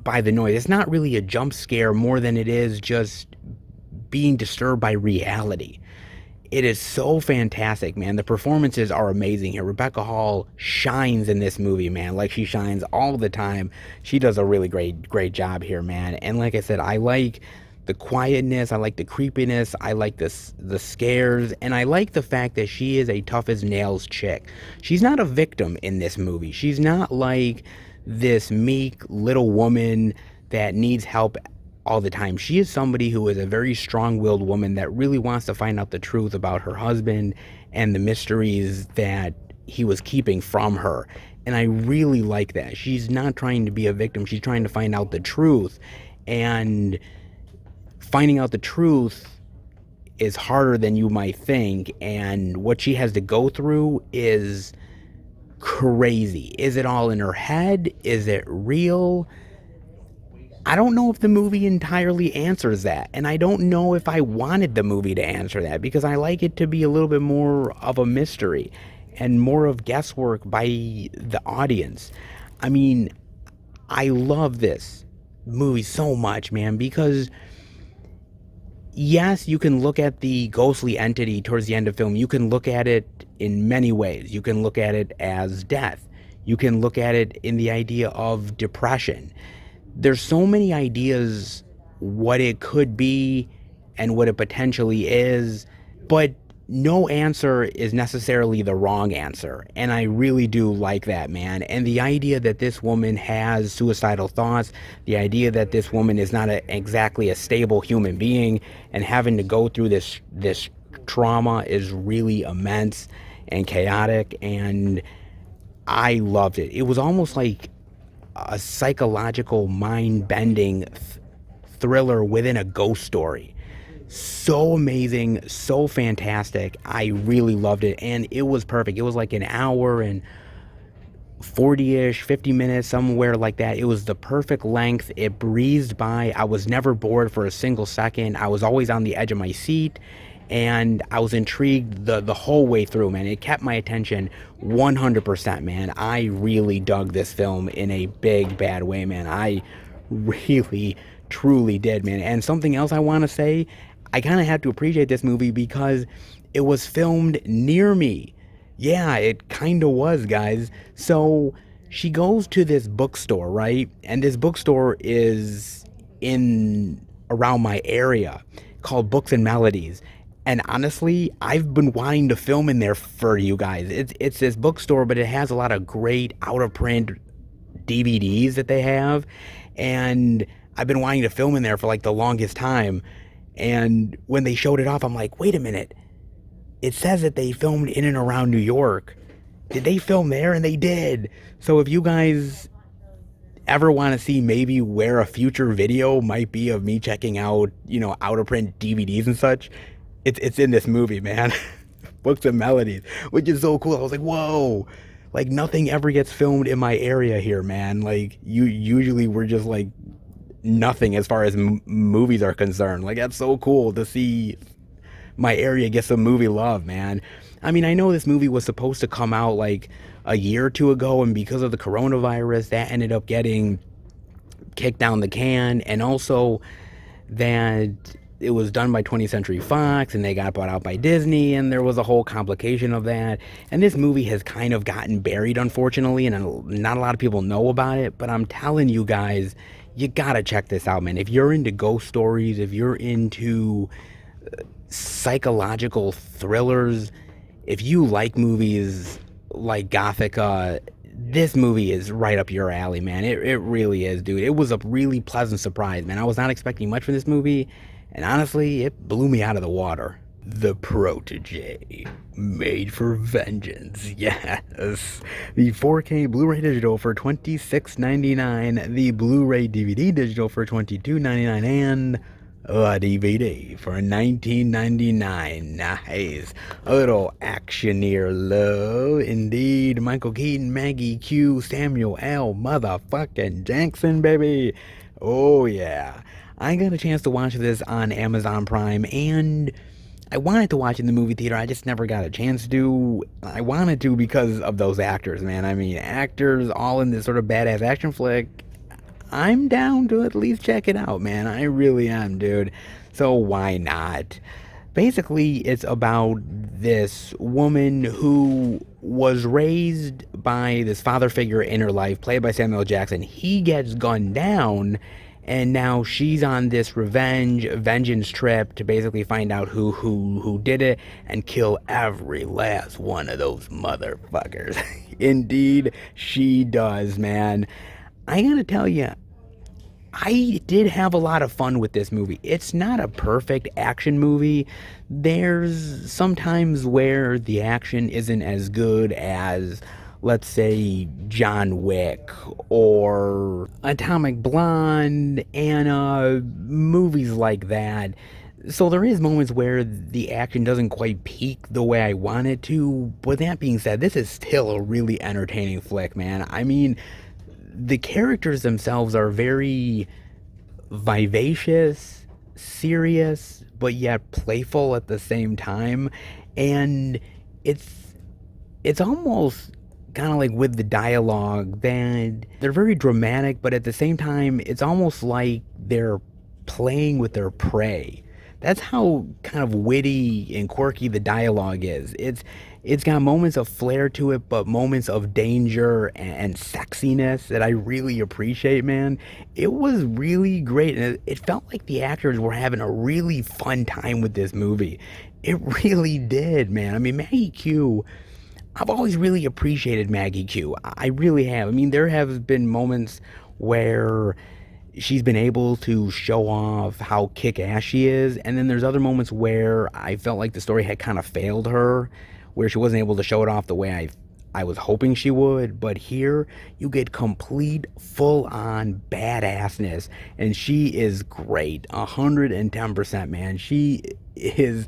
the noise. It's not really a jump scare more than it is just being disturbed by reality. It is so fantastic, man. The performances are amazing here. Rebecca Hall shines in this movie, man, like she shines all the time. She does a really great job here, man. And like I said, I like the quietness, I like the creepiness, I like the scares, and I like the fact that she is a tough as nails chick. She's not a victim in this movie. She's not like this meek little woman that needs help all the time. She is somebody who is a very strong-willed woman that really wants to find out the truth about her husband and the mysteries that he was keeping from her. And I really like that. She's not trying to be a victim. She's trying to find out the truth. And finding out the truth is harder than you might think. And what she has to go through is crazy. Is it all in her head? Is it real? I don't know if the movie entirely answers that, and I don't know if I wanted the movie to answer that, because I like it to be a little bit more of a mystery and more of guesswork by the audience. I mean, I love this movie so much, man, because yes, you can look at the ghostly entity towards the end of the film. You can look at it in many ways. You can look at it as death. You can look at it in the idea of depression. There's so many ideas what it could be and what it potentially is, but no answer is necessarily the wrong answer. And I really do like that, man. And the idea that this woman has suicidal thoughts, the idea that this woman is not exactly a stable human being and having to go through this trauma is really immense and chaotic, and I loved it. It was almost like a psychological, mind-bending thriller within a ghost story. So amazing, so fantastic. I really loved it, and it was perfect. It was like an hour and 40-ish, 50 minutes, somewhere like that. It was the perfect length. It breezed by. I was never bored for a single second. I was always on the edge of my seat, and I was intrigued the whole way through, man. It kept my attention 100%, man. I really dug this film in a big, bad way, man. I really, truly did, man. And something else I want to say, I kind of had to appreciate this movie because it was filmed near me. Yeah, it kind of was, guys. So she goes to this bookstore, right? And this bookstore is in around my area called Books and Melodies. And honestly, I've been wanting to film in there for you guys. It's this bookstore, but it has a lot of great out of print DVDs that they have, and I've been wanting to film in there for like the longest time. And when they showed it off, I'm like, wait a minute. It says that they filmed in and around New York. Did they film there? And they did. So if you guys ever want to see maybe where a future video might be of me checking out, out of print DVDs and such, it's in this movie, man. Books and Melodies, which is so cool. I was like, whoa, like nothing ever gets filmed in my area here, man. Like usually we're just like nothing as far as movies are concerned. Like that's so cool to see my area get some movie love, man. I mean, I know this movie was supposed to come out like a year or two ago, and because of the coronavirus, that ended up getting kicked down the can, and also that it was done by 20th Century Fox and they got bought out by Disney, and there was a whole complication of that. And this movie has kind of gotten buried, unfortunately, and not a lot of people know about it. But I'm telling you guys, you gotta check this out, man. If you're into ghost stories, if you're into psychological thrillers, if you like movies like Gothica, this movie is right up your alley, man. It really is, dude. It was a really pleasant surprise, man. I was not expecting much from this movie, and honestly, it blew me out of the water. The Protege, made for vengeance. Yes. The 4K Blu-ray digital for $26.99, the Blu-ray DVD digital for $22.99, and a DVD for $19.99. Nice. A little actioneer love. Indeed. Michael Keaton, Maggie Q, Samuel L. motherfucking Jackson, baby. Oh, yeah. I got a chance to watch this on Amazon Prime, and I wanted to watch it in the movie theater. I just never got a chance to. I wanted to because of those actors, man. I mean, actors all in this sort of badass action flick. I'm down to at least check it out, man. I really am, dude. So why not? Basically, it's about this woman who was raised by this father figure in her life, played by Samuel L. Jackson. He gets gunned down, and now she's on this vengeance trip to basically find out who did it and kill every last one of those motherfuckers. Indeed, she does, man. I gotta tell you, I did have a lot of fun with this movie. It's not a perfect action movie. There's sometimes where the action isn't as good as, let's say, John Wick or Atomic Blonde and movies like that. So there is moments where the action doesn't quite peak the way I want it to. But that being said, this is still a really entertaining flick, man. I mean, the characters themselves are very vivacious, serious, but yet playful at the same time. And it's almost kind of like with the dialogue that they're very dramatic, but at the same time, it's almost like they're playing with their prey. That's how kind of witty and quirky the dialogue is. It's got moments of flair to it, but moments of danger and sexiness that I really appreciate, man. It was really great, and it felt like the actors were having a really fun time with this movie. It really did, man. I mean, Maggie Q, I've always really appreciated Maggie Q. I really have. I mean, there have been moments where she's been able to show off how kick-ass she is, and then there's other moments where I felt like the story had kind of failed her, where she wasn't able to show it off the way I was hoping she would. But here you get complete full-on badassness, and she is great. 110%, man. She is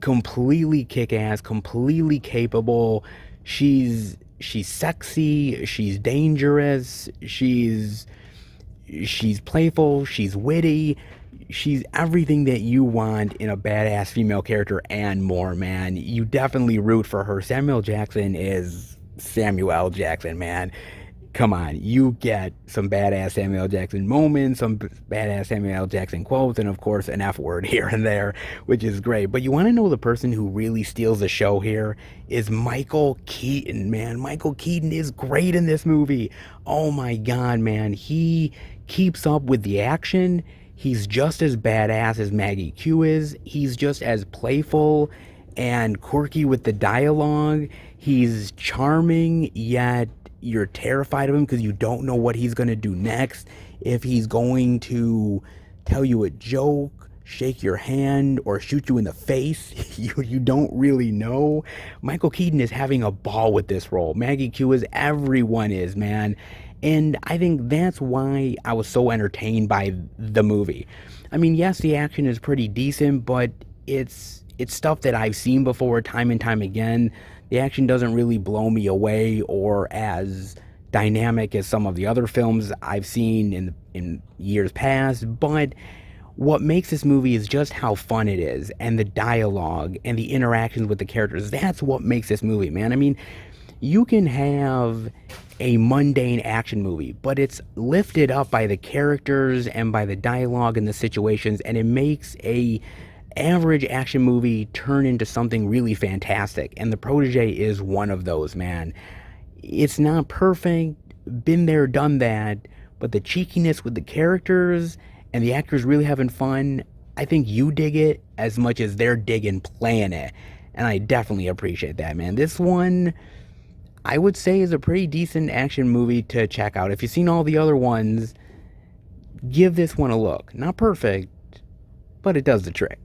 completely kick-ass, completely capable. She's sexy, she's dangerous, she's playful, she's witty, she's everything that you want in a badass female character and more, man. You definitely root for her. Samuel Jackson is Samuel L. Jackson, man. Come on, you get some badass Samuel L. Jackson moments, some badass Samuel L. Jackson quotes, and of course an F word here and there, which is great. But you want to know the person who really steals the show here is Michael Keaton, man. Michael Keaton is great in this movie. Oh my God, man. He keeps up with the action. He's just as badass as Maggie Q is. He's just as playful and quirky with the dialogue. He's charming, yet you're terrified of him because you don't know what he's going to do next. If he's going to tell you a joke, shake your hand, or shoot you in the face, you don't really know. Michael Keaton is having a ball with this role. Maggie Q is, everyone is, man. And I think that's why I was so entertained by the movie. I mean, yes, the action is pretty decent, but it's stuff that I've seen before time and time again. The action doesn't really blow me away or as dynamic as some of the other films I've seen in years past, but what makes this movie is just how fun it is, and the dialogue and the interactions with the characters. That's what makes this movie, man. I mean, you can have a mundane action movie, but it's lifted up by the characters and by the dialogue and the situations, and it makes a average action movie turn into something really fantastic. And The Protege is one of those, man. It's not perfect, been there, done that, but the cheekiness with the characters and the actors really having fun, I think you dig it as much as they're digging playing it. And I definitely appreciate that, man. This one, I would say, is a pretty decent action movie to check out. If you've seen all the other ones, give this one a look. Not perfect, but it does the trick.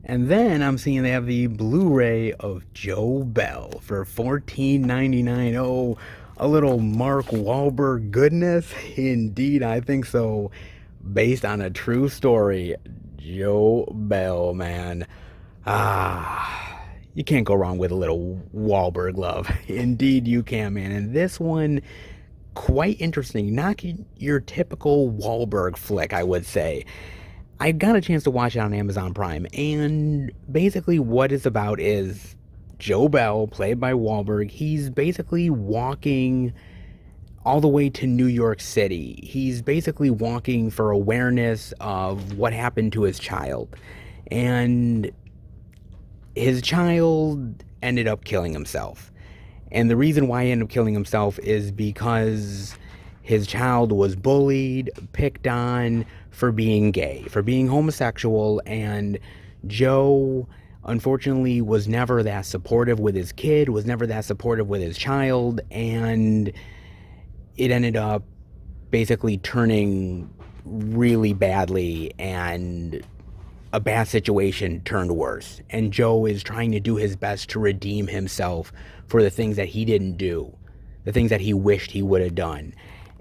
And then I'm seeing they have the Blu-ray of Joe Bell for $14.99. Oh, a little Mark Wahlberg goodness? Indeed, I think so. Based on a true story. Joe Bell, man. You can't go wrong with a little Wahlberg love. Indeed, you can, man. And this one, quite interesting. Not your typical Wahlberg flick, I would say. I got a chance to watch it on Amazon Prime, and basically what it's about is Joe Bell, played by Wahlberg. He's basically walking all the way to New York City. He's basically walking for awareness of what happened to his child. And his child ended up killing himself. And the reason why he ended up killing himself is because his child was bullied, picked on for being gay, for being homosexual, and Joe, unfortunately, was never that supportive with his kid, was never that supportive with his child, and it ended up basically turning really badly, and a bad situation turned worse. And Joe is trying to do his best to redeem himself for the things that he didn't do, the things that he wished he would have done.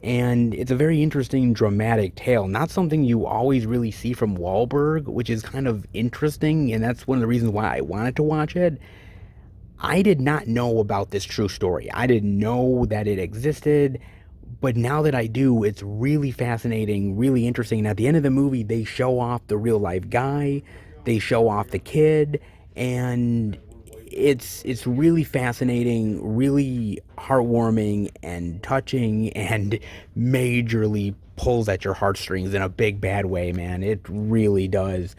And it's a very interesting, dramatic tale. Not something you always really see from Wahlberg, which is kind of interesting, and that's one of the reasons why I wanted to watch it. I did not know about this true story. I didn't know that it existed, but now that I do, it's really fascinating, really interesting. And at the end of the movie, they show off the real-life guy, they show off the kid, and it's really fascinating, really heartwarming and touching, and majorly pulls at your heartstrings in a big bad way, man. It really does.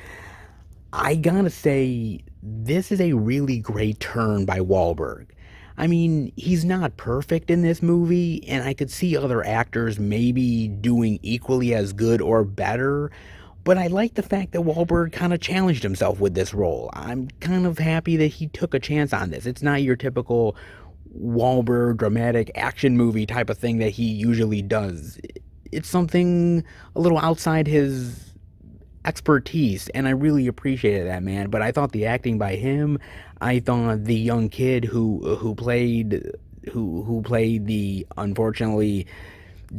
I gotta say, this is a really great turn by Wahlberg. I mean, he's not perfect in this movie, and I could see other actors maybe doing equally as good or better, but I like the fact that Wahlberg kind of challenged himself with this role. I'm kind of happy that he took a chance on this. It's not your typical Wahlberg dramatic action movie type of thing that he usually does. It's something a little outside his expertise, and I really appreciated that, man. But I thought the acting by him, I thought the young kid who played the unfortunately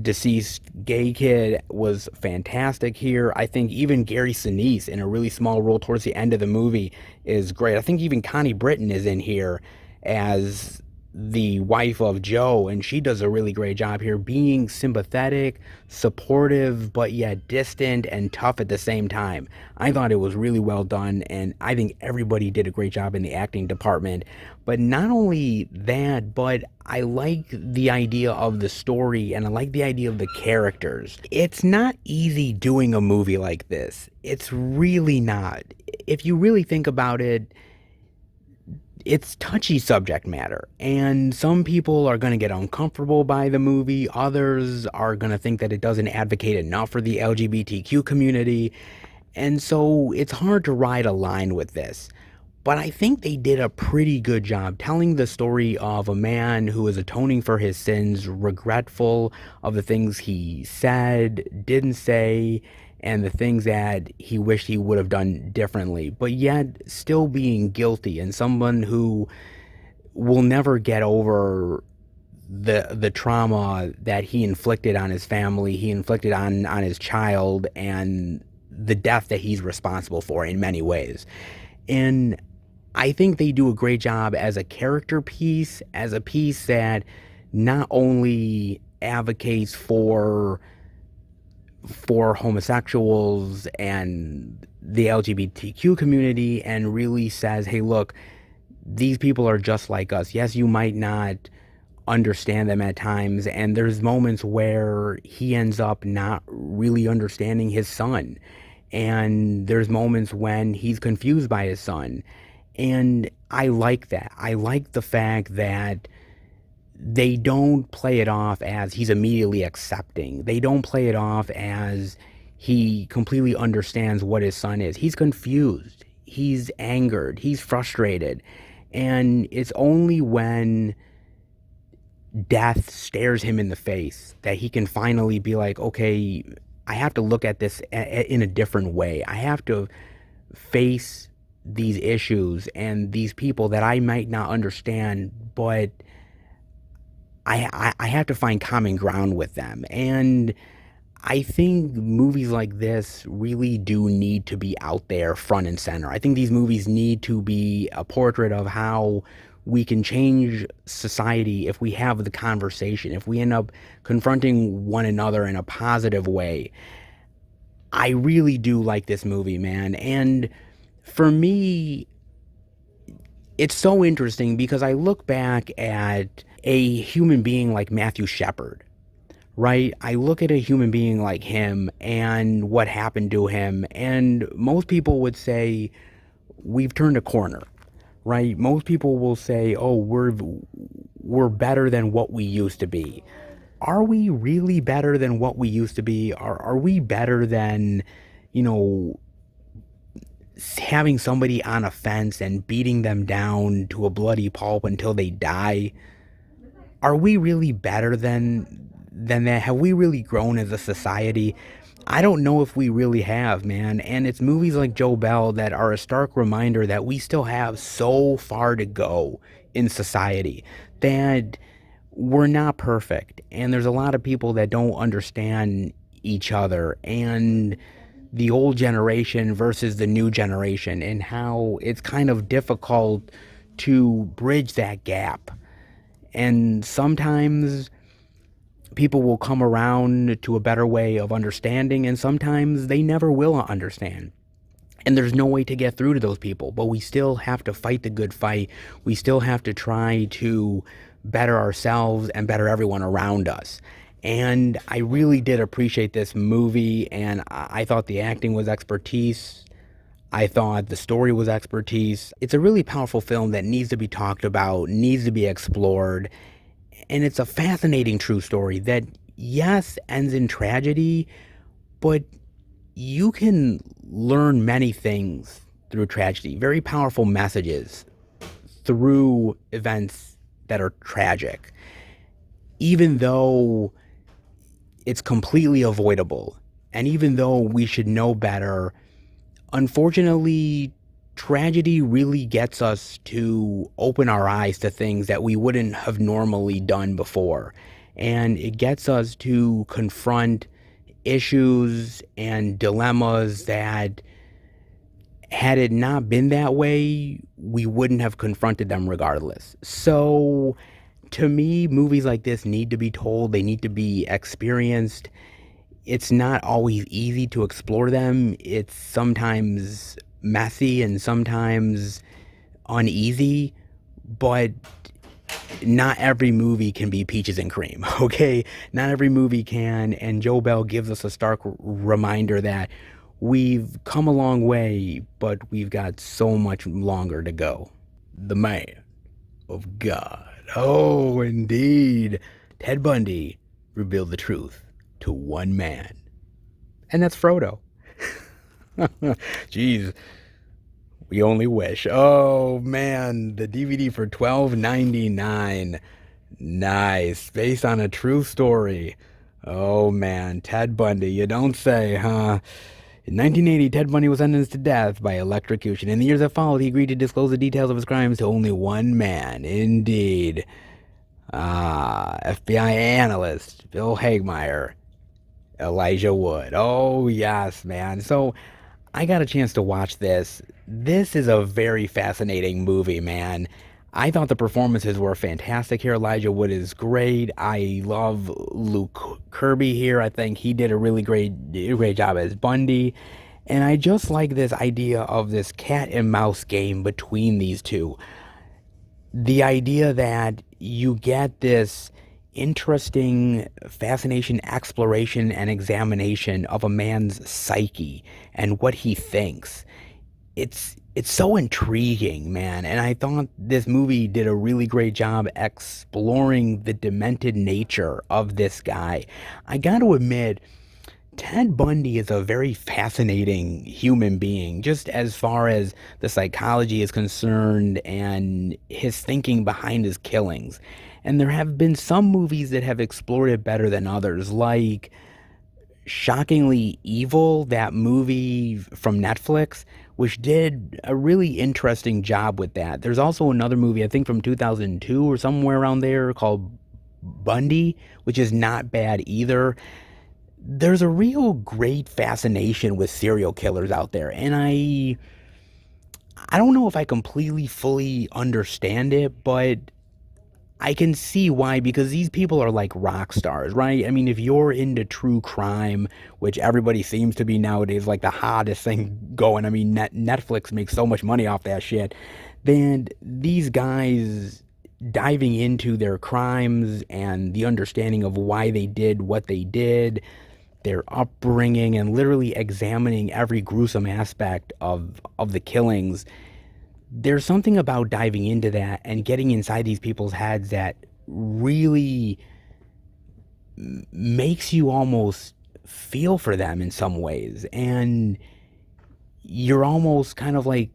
deceased gay kid was fantastic here. I think even Gary Sinise in a really small role towards the end of the movie is great. I think even Connie Britton is in here as the wife of Joe, and she does a really great job here being sympathetic, supportive, but yet distant and tough at the same time. I thought it was really well done, and I think everybody did a great job in the acting department. But not only that, but I like the idea of the story, and I like the idea of the characters. It's not easy doing a movie like this. It's really not. If you really think about it, it's touchy subject matter, and some people are going to get uncomfortable by the movie. Others are going to think that it doesn't advocate enough for the LGBTQ community, and so it's hard to ride a line with this. But I think they did a pretty good job telling the story of a man who is atoning for his sins, regretful of the things he said, didn't say, and the things that he wished he would have done differently, but yet still being guilty, and someone who will never get over the trauma that he inflicted on his family, he inflicted on his child, and the death that he's responsible for in many ways. And I think they do a great job as a character piece, as a piece that not only advocates for homosexuals and the LGBTQ community, and really says, hey, look, these people are just like us. Yes, you might not understand them at times, and there's moments where he ends up not really understanding his son, and there's moments when he's confused by his son. And I like that. I like the fact that they don't play it off as he's immediately accepting. They don't play it off as he completely understands what his son is. He's confused. He's angered. He's frustrated. And it's only when death stares him in the face that he can finally be like, okay, I have to look at this in a different way. I have to face these issues and these people that I might not understand, but I have to find common ground with them. And I think movies like this really do need to be out there front and center. I think these movies need to be a portrait of how we can change society if we have the conversation, if we end up confronting one another in a positive way. I really do like this movie, man. And for me, it's so interesting because I look back at a human being like Matthew Shepard, right? I look at a human being like him and what happened to him, and most people would say we've turned a corner, right? Most people will say, oh, we're better than what we used to be. Are we really better than what we used to be? Are we better than, you know, having somebody on a fence and beating them down to a bloody pulp until they die? Are we really better than that? Have we really grown as a society? I don't know if we really have, man. And it's movies like Joe Bell that are a stark reminder that we still have so far to go in society, that we're not perfect, and there's a lot of people that don't understand each other, and the old generation versus the new generation, and how it's kind of difficult to bridge that gap. And sometimes people will come around to a better way of understanding, and sometimes they never will understand. And there's no way to get through to those people, but we still have to fight the good fight. We still have to try to better ourselves and better everyone around us. And I really did appreciate this movie, and I thought the acting was expertise. I thought the story was expertise. It's a really powerful film that needs to be talked about, needs to be explored, and it's a fascinating true story that, yes, ends in tragedy, but you can learn many things through tragedy, very powerful messages through events that are tragic. Even though it's completely avoidable, and even though we should know better, unfortunately, tragedy really gets us to open our eyes to things that we wouldn't have normally done before. And it gets us to confront issues and dilemmas that, had it not been that way, we wouldn't have confronted them regardless. So To me, movies like this need to be told, they need to be experienced. It's not always easy to explore them. It's sometimes messy and sometimes uneasy, but not every movie can be peaches and cream, okay? Not every movie can, and Joe Bell gives us a stark reminder that we've come a long way, but we've got so much longer to go. The Man of God. Oh, indeed. Ted Bundy revealed the truth to one man, and that's Frodo. Jeez, we only wish. Oh man, the DVD for $12.99. Nice. Based on a true story. Oh man, Ted Bundy, you don't say, huh? In 1980, Ted Bundy was sentenced to death by electrocution. In the years that followed, he agreed to disclose the details of his crimes to only one man. Indeed. FBI analyst Bill Hagmaier, Elijah Wood. Oh, yes, man. So, I got a chance to watch this. This is a very fascinating movie, man. I thought the performances were fantastic here. Elijah Wood is great. I love Luke Kirby here. I think he did a really great job as Bundy. And I just like this idea of this cat and mouse game between these two. The idea that you get this interesting fascination, exploration, and examination of a man's psyche and what he thinks. It's so intriguing, man, and I thought this movie did a really great job exploring the demented nature of this guy. I got to admit, Ted Bundy is a very fascinating human being, just as far as the psychology is concerned and his thinking behind his killings. And there have been some movies that have explored it better than others, like Shockingly Evil, that movie from Netflix, which did a really interesting job with that. There's also another movie, I think from 2002 or somewhere around there, called Bundy, which is not bad either. There's a real great fascination with serial killers out there, and I don't know if I completely fully understand it, but I can see why, because these people are like rock stars, right? I mean, if you're into true crime, which everybody seems to be nowadays, like the hottest thing going, I mean, Netflix makes so much money off that shit, then these guys diving into their crimes and the understanding of why they did what they did, their upbringing, and literally examining every gruesome aspect of the killings. There's something about diving into that and getting inside these people's heads that really makes you almost feel for them in some ways. And you're almost kind of like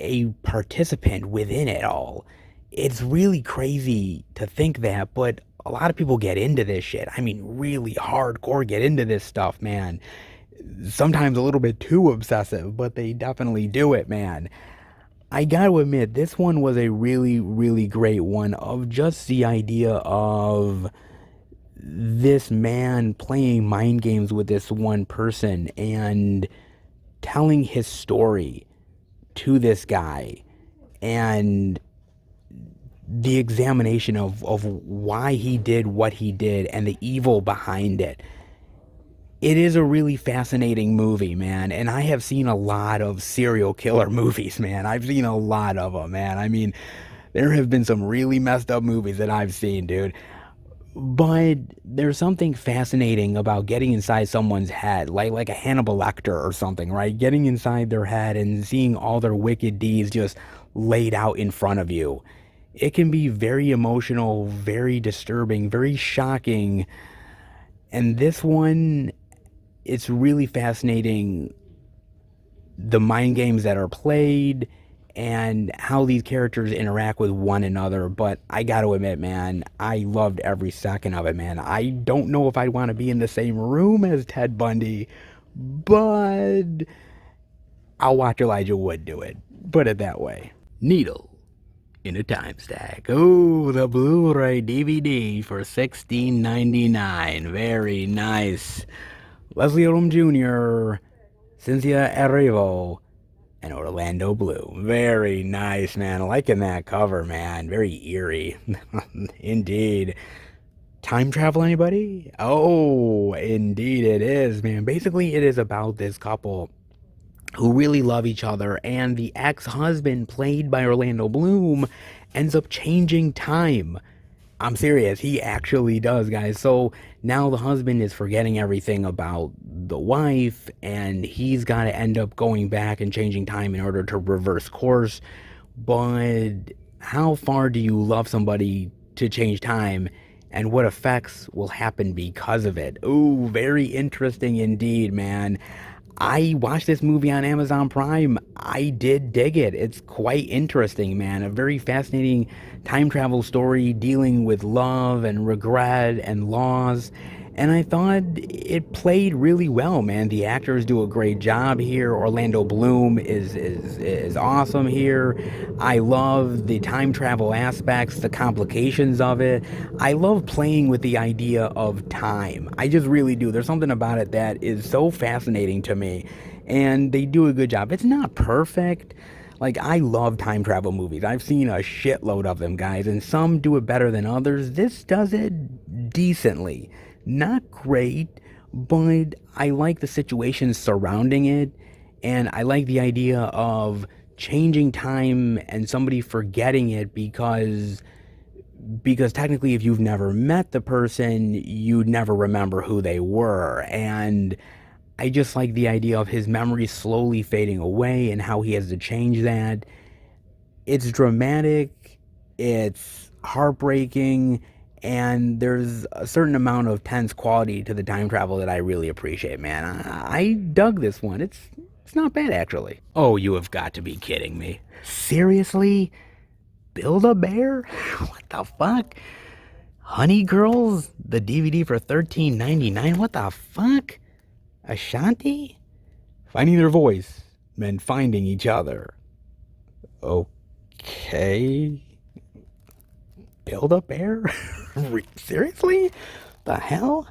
a participant within it all. It's really crazy to think that, but a lot of people get into this shit. I mean, really hardcore get into this stuff, man. Sometimes a little bit too obsessive, but they definitely do it, man. I gotta admit, this one was a really, really great one, of just the idea of this man playing mind games with this one person and telling his story to this guy, and the examination of why he did what he did and the evil behind it. It is a really fascinating movie, man, and I have seen a lot of serial killer movies, man. I've seen a lot of them, man. I mean, there have been some really messed up movies that I've seen, dude. But there's something fascinating about getting inside someone's head, like a Hannibal Lecter or something, right? Getting inside their head and seeing all their wicked deeds just laid out in front of you. It can be very emotional, very disturbing, very shocking. And this one, it's really fascinating, the mind games that are played and how these characters interact with one another. But I gotta admit, man, I loved every second of it, man. I don't know if I'd want to be in the same room as Ted Bundy, but I'll watch Elijah Wood do it. Put it that way. Needle in a Timestack. Oh, the Blu-ray DVD for $16.99. Very nice. Leslie Odom Jr., Cynthia Erivo, and Orlando Bloom. Very nice, man. Liking that cover, man. Very eerie. Indeed. Time travel, anybody? Oh, indeed it is, man. Basically, it is about this couple who really love each other, and the ex-husband, played by Orlando Bloom, ends up changing time. I'm serious, he actually does, guys. So now the husband is forgetting everything about the wife, and he's got to end up going back and changing time in order to reverse course. But how far do you love somebody to change time, and what effects will happen because of it? Ooh, very interesting indeed, man. I watched this movie on Amazon Prime. I did dig it. It's quite interesting, man. A very fascinating time travel story dealing with love and regret and loss. And I thought it played really well, man. The actors do a great job here. Orlando Bloom is awesome here. I love the time travel aspects, the complications of it. I love playing with the idea of time. I just really do. There's something about it that is so fascinating to me. And they do a good job. It's not perfect. Like, I love time travel movies. I've seen a shitload of them, guys, and some do it better than others. This does it decently. Not great, but I like the situations surrounding it, and I like the idea of changing time and somebody forgetting it because technically if you've never met the person, you'd never remember who they were. And I just like the idea of his memory slowly fading away and how he has to change that. It's dramatic, it's heartbreaking, and there's a certain amount of tense quality to the time travel that I really appreciate, man. I dug this one. It's not bad, actually. Oh, you have got to be kidding me. Seriously? Build-A-Bear? What the fuck? Honey Girls? The DVD for $13.99? What the fuck? Ashanti? Finding their voice meant finding each other. Okay. Build-A-Bear? Seriously? The hell?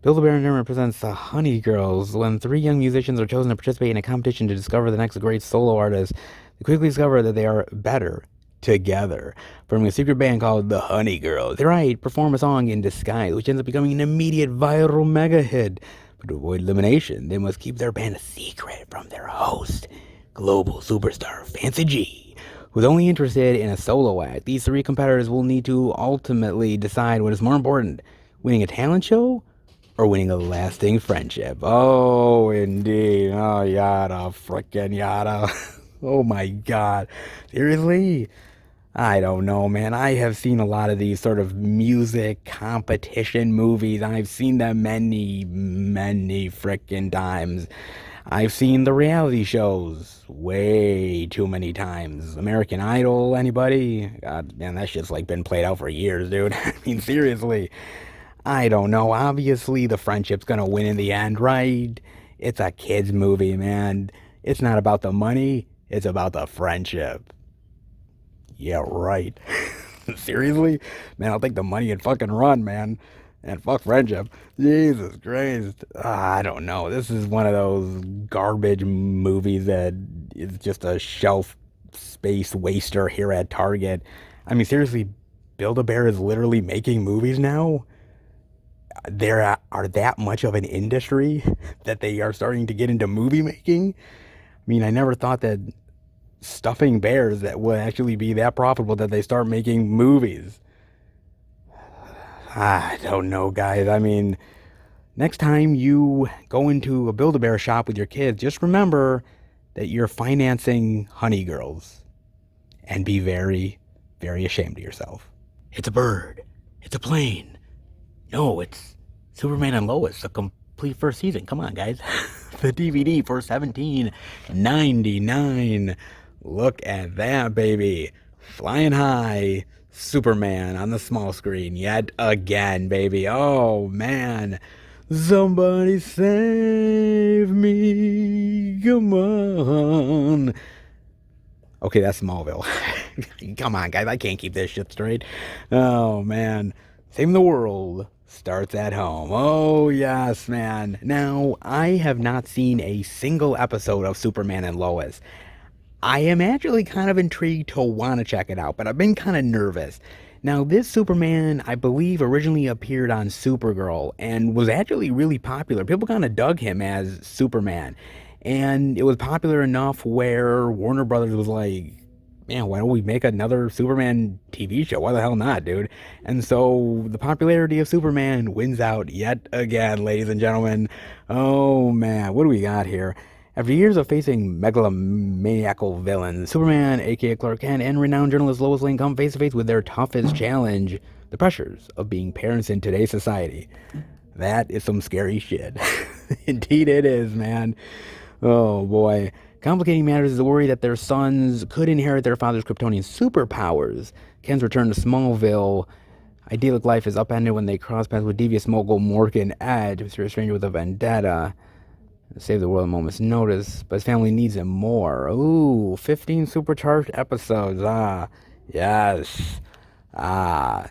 Build-A-Bear represents the Honey Girls. When three young musicians are chosen to participate in a competition to discover the next great solo artist, they quickly discover that they are better together, forming a secret band called the Honey Girls. They write, perform a song in disguise, which ends up becoming an immediate viral mega hit. But to avoid elimination, they must keep their band a secret from their host, global superstar Fancy G, who's only interested in a solo act. These three competitors will need to ultimately decide what is more important, winning a talent show or winning a lasting friendship. Oh, indeed. Oh, yada, frickin' yada. Oh my god. Seriously? I don't know, man. I have seen a lot of these sort of music competition movies. I've seen them many, many frickin' times. I've seen the reality shows way too many times. American Idol, anybody? God, man, that shit's like been played out for years, dude. I mean, seriously. I don't know. Obviously, the friendship's gonna win in the end, right? It's a kid's movie, man. It's not about the money. It's about the friendship. Yeah, right. Seriously? Man, I'll take the money and fucking run, man. And fuck friendship. Jesus Christ. I don't know. This is one of those garbage movies that is just a shelf space waster here at Target. I mean, seriously, Build-A-Bear is literally making movies now? There are that much of an industry that they are starting to get into movie making? I mean, I never thought that stuffing bears that would actually be that profitable that they start making movies. I don't know, guys. I mean, next time you go into a Build-A-Bear shop with your kids, just remember that you're financing Honey Girls. And be very, very ashamed of yourself. It's a bird. It's a plane. No, it's Superman and Lois, a complete first season. Come on, guys. The DVD for $17.99. Look at that, baby. Flying high. Superman on the small screen yet again, baby. Oh, man. Somebody save me. Come on. Okay, that's Smallville. Come on, guys. I can't keep this shit straight. Oh, man. Saving the world. starts at home. Oh, yes, man. Now, I have not seen a single episode of Superman and Lois. I am actually kind of intrigued to want to check it out, but I've been kind of nervous. Now, this Superman, I believe, originally appeared on Supergirl and was actually really popular. People kind of dug him as Superman. And it was popular enough where Warner Brothers was like, man, why don't we make another Superman TV show? Why the hell not, dude? And so the popularity of Superman wins out yet again, ladies and gentlemen. Oh, man, what do we got here? After years of facing megalomaniacal villains, Superman, aka Clark Kent, and renowned journalist Lois Lane come face to face with their toughest challenge, the pressures of being parents in today's society. That is some scary shit. Indeed it is, man. Oh boy. Complicating matters is the worry that their sons could inherit their father's Kryptonian superpowers. Ken's return to Smallville. Idyllic life is upended when they cross paths with devious mogul Morgan Edge, mysterious stranger with a vendetta. Save the world at a moment's notice, but his family needs him more. Ooh, 15 supercharged episodes. Ah, yes. Ah,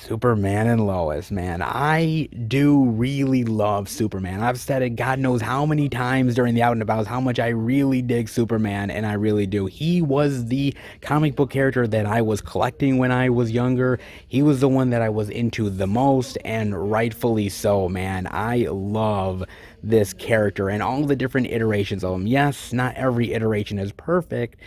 Superman and Lois, man. I do really love Superman. I've said it God knows how many times during the out and abouts how much I really dig Superman, and I really do. He was the comic book character that I was collecting when I was younger. He was the one that I was into the most, and rightfully so, man. I love this character and all the different iterations of him. Yes, not every iteration is perfect,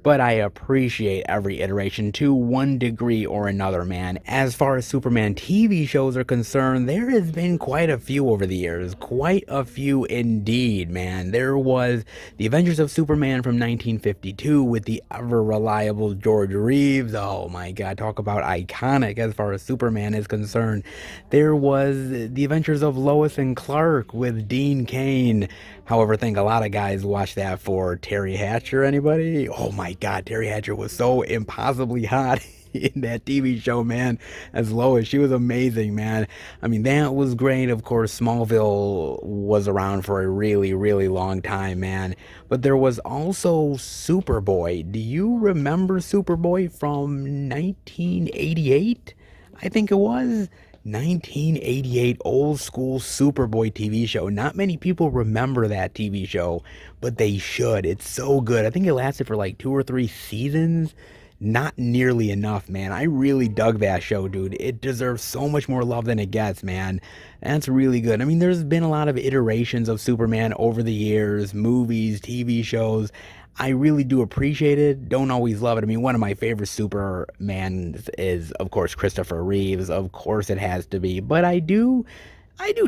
but I appreciate every iteration to one degree or another, man. As far as Superman TV shows are concerned, there has been quite a few over the years. Quite a few indeed, man. There was The Adventures of Superman from 1952 with the ever-reliable George Reeves. Oh my god, talk about iconic as far as Superman is concerned. There was The Adventures of Lois and Clark with Dean Cain. However, I think a lot of guys watch that for Terry Hatcher. Anybody? Oh my god, Terry Hatcher was so impossibly hot in that TV show, man, as Lois. She was amazing, man. I mean, that was great. Of course, Smallville was around for a really, really long time, man. But there was also Superboy. Do you remember Superboy from 1988? I think it was. 1988 old school Superboy TV show. Not many people remember that TV show, but they should. It's so good. I think it lasted for like 2 or 3 seasons. Not nearly enough, man. I really dug that show, dude. It deserves so much more love than it gets, man. That's really good. I mean, there's been a lot of iterations of Superman over the years, movies, TV shows. I really do appreciate it. Don't always love it. I mean, one of my favorite Supermans is, of course, Christopher Reeves. Of course, it has to be. But I do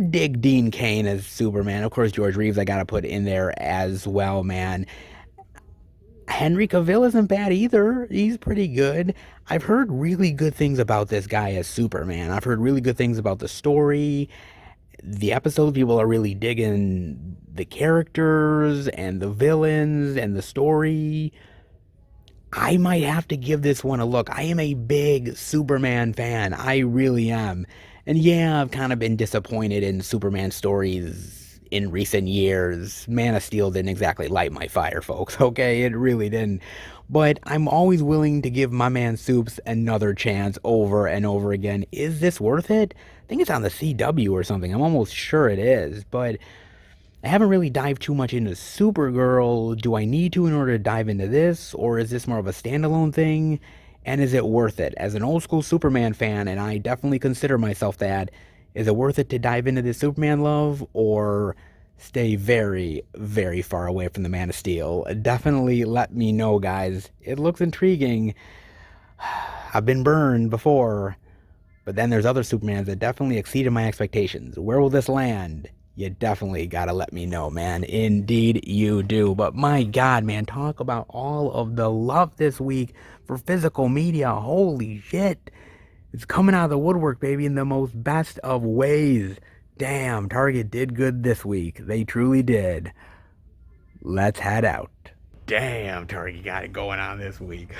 dig Dean Cain as Superman. Of course, George Reeves I gotta put in there as well, man. Henry Cavill isn't bad either. He's pretty good. I've heard really good things about this guy as Superman. I've heard really good things about the story. The episodes, people are really digging the characters and the villains and the story. I might have to give this one a look. I am a big Superman fan. I really am. And yeah, I've kind of been disappointed in Superman stories in recent years. Man of Steel didn't exactly light my fire, folks. Okay, it really didn't. But I'm always willing to give my man Supes another chance over and over again. Is this worth it? I think it's on the CW or something. I'm almost sure it is. But I haven't really dived too much into Supergirl. Do I need to in order to dive into this? Or is this more of a standalone thing? And is it worth it? As an old school Superman fan, and I definitely consider myself that, is it worth it to dive into this Superman love? Or stay very, very far away from the Man of Steel? Definitely let me know, guys. It looks intriguing. I've been burned before. But then there's other Supermans that definitely exceeded my expectations. Where will this land? You definitely gotta let me know, man. Indeed you do. But my god, man, talk about all of the love this week for physical media. Holy shit. It's coming out of the woodwork, baby, in the most best of ways. Damn, Target did good this week. They truly did. Let's head out. Damn, Target got it going on this week.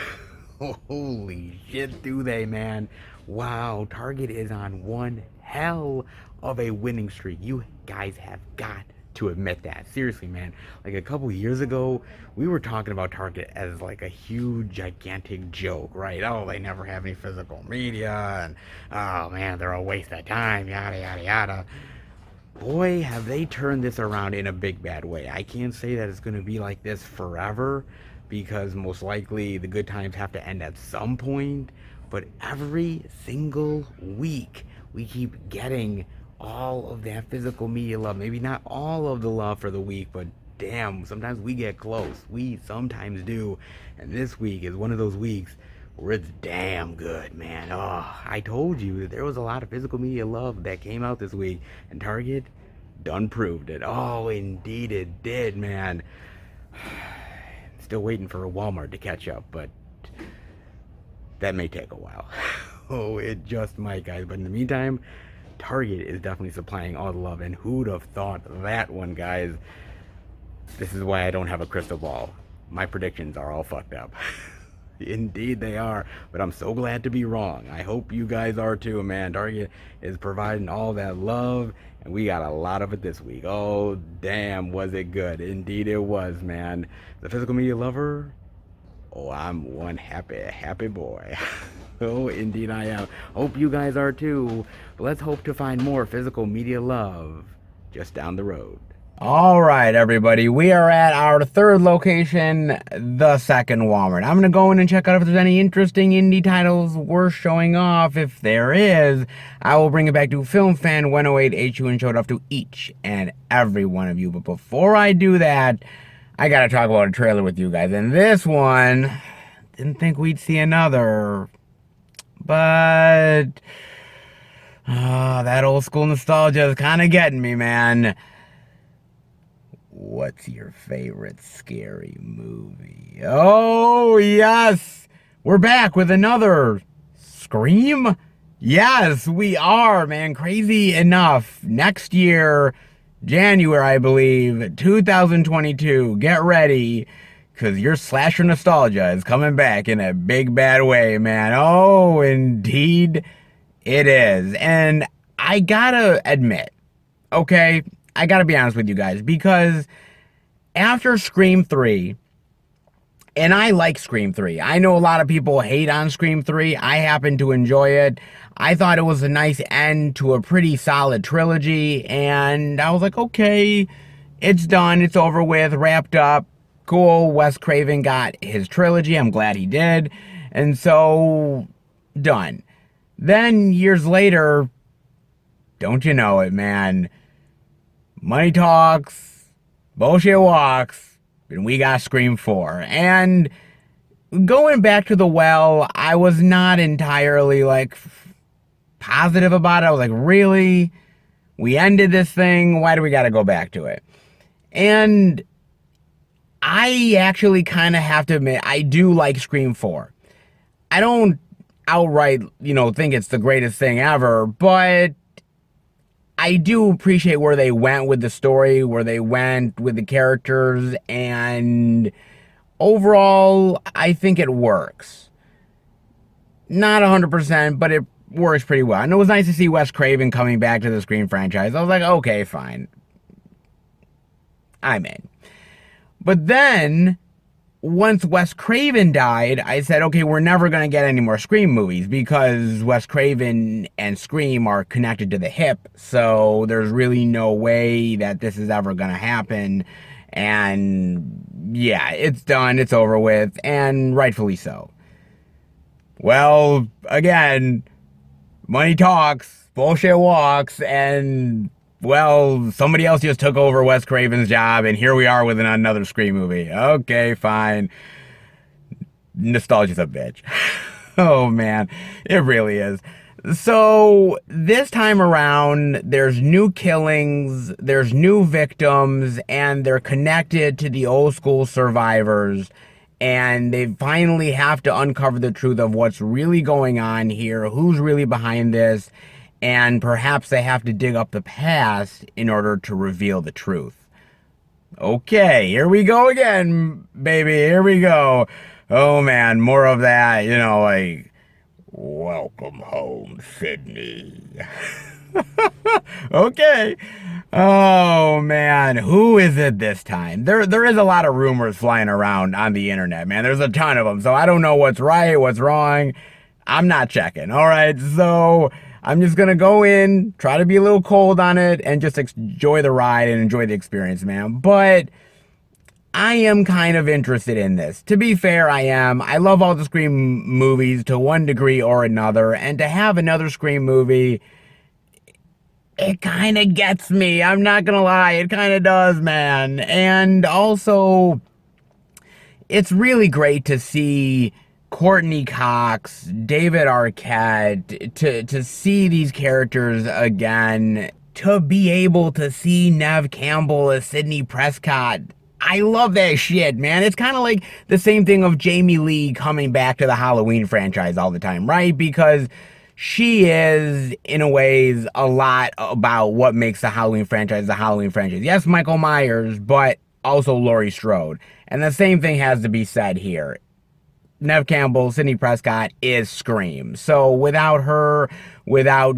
Holy shit, do they, man. Wow, Target is on one hell of a winning streak. You guys have got to admit that. Seriously, man. Like a couple years ago, we were talking about Target as like a huge, gigantic joke, right? Oh, they never have any physical media, and oh man, they're a waste of time, yada yada yada. Boy, have they turned this around in a big bad way. I can't say that it's going to be like this forever, because most likely the good times have to end at some point, but every single week we keep getting all of that physical media love. Maybe not all of the love for the week, but damn, sometimes we get close. We sometimes do. And this week is one of those weeks where it's damn good, man. Oh, I told you that there was a lot of physical media love that came out this week, and Target done proved it. Oh, indeed it did, man. Still waiting for a Walmart to catch up, but that may take a while. Oh, it just might, guys. But in the meantime, Target is definitely supplying all the love, and who'd have thought that one, guys? This is why I don't have a crystal ball. My predictions are all fucked up. Indeed they are, but I'm so glad to be wrong. I hope you guys are too, man. Target is providing all that love, and we got a lot of it this week. Oh, damn, was it good. Indeed it was, man. The physical media lover? Oh, I'm one happy boy. Oh, indeed I am. Hope you guys are too. But let's hope to find more physical media love just down the road. All right, everybody. We are at our third location, the second Walmart. I'm going to go in and check out if there's any interesting indie titles worth showing off. If there is, I will bring it back to Film Fan 108HU and show it off to each and every one of you. But before I do that, I got to talk about a trailer with you guys. And this one, didn't think we'd see another. But that old school nostalgia is kind of getting me, man. What's your favorite scary movie? Oh, yes! We're back with another Scream? Yes, we are, man. Crazy enough. Next year, January, I believe, 2022. Get ready, because your slasher nostalgia is coming back in a big bad way, man. Oh, indeed it is. And I gotta admit, okay, I gotta be honest with you guys, because after Scream 3, and I like Scream 3. I know a lot of people hate on Scream 3. I happen to enjoy it. I thought it was a nice end to a pretty solid trilogy, and I was like, okay, it's done, it's over with, wrapped up. Cool, Wes Craven got his trilogy. I'm glad he did. And so, done. Then, years later, don't you know it, man? Money talks, bullshit walks, and we got Scream 4. And going back to the well, I was not entirely, like, positive about it. I was like, really? We ended this thing? Why do we gotta go back to it? And I actually kind of have to admit, I do like Scream 4. I don't outright, think it's the greatest thing ever, but I do appreciate where they went with the story, where they went with the characters, and overall, I think it works. Not 100%, but it works pretty well. And it was nice to see Wes Craven coming back to the Scream franchise. I was like, okay, fine. I'm in. But then, once Wes Craven died, I said, okay, we're never going to get any more Scream movies, because Wes Craven and Scream are connected to the hip, so there's really no way that this is ever going to happen. And yeah, it's done, it's over with, and rightfully so. Well, again, money talks, bullshit walks, and well, somebody else just took over Wes Craven's job, and here we are with another Scream movie. Okay, fine. Nostalgia's a bitch. Oh, man. It really is. So, this time around, there's new killings, there's new victims, and they're connected to the old school survivors, and they finally have to uncover the truth of what's really going on here, who's really behind this, and perhaps they have to dig up the past in order to reveal the truth. Okay, here we go again, baby, here we go. Oh man, more of that, like, welcome home, Sydney. Okay. Oh man, who is it this time? There is a lot of rumors flying around on the internet, man. There's a ton of them, so I don't know what's right, what's wrong. I'm not checking. All right, so I'm just gonna go in, try to be a little cold on it, and just enjoy the ride and enjoy the experience, man. But I am kind of interested in this. To be fair, I am. I love all the Scream movies to one degree or another, and to have another Scream movie, it kind of gets me. I'm not gonna lie, it kind of does, man. And also, it's really great to see Courtney Cox, David Arquette, to see these characters again, to be able to see Neve Campbell as Sidney Prescott. I love that shit, man. It's kind of like the same thing of Jamie Lee coming back to the Halloween franchise all the time, right? Because she is, in a ways, a lot about what makes the Halloween franchise the Halloween franchise. Yes, Michael Myers, but also Laurie Strode. And the same thing has to be said here. Neve Campbell, Sidney Prescott is Scream. So without her, without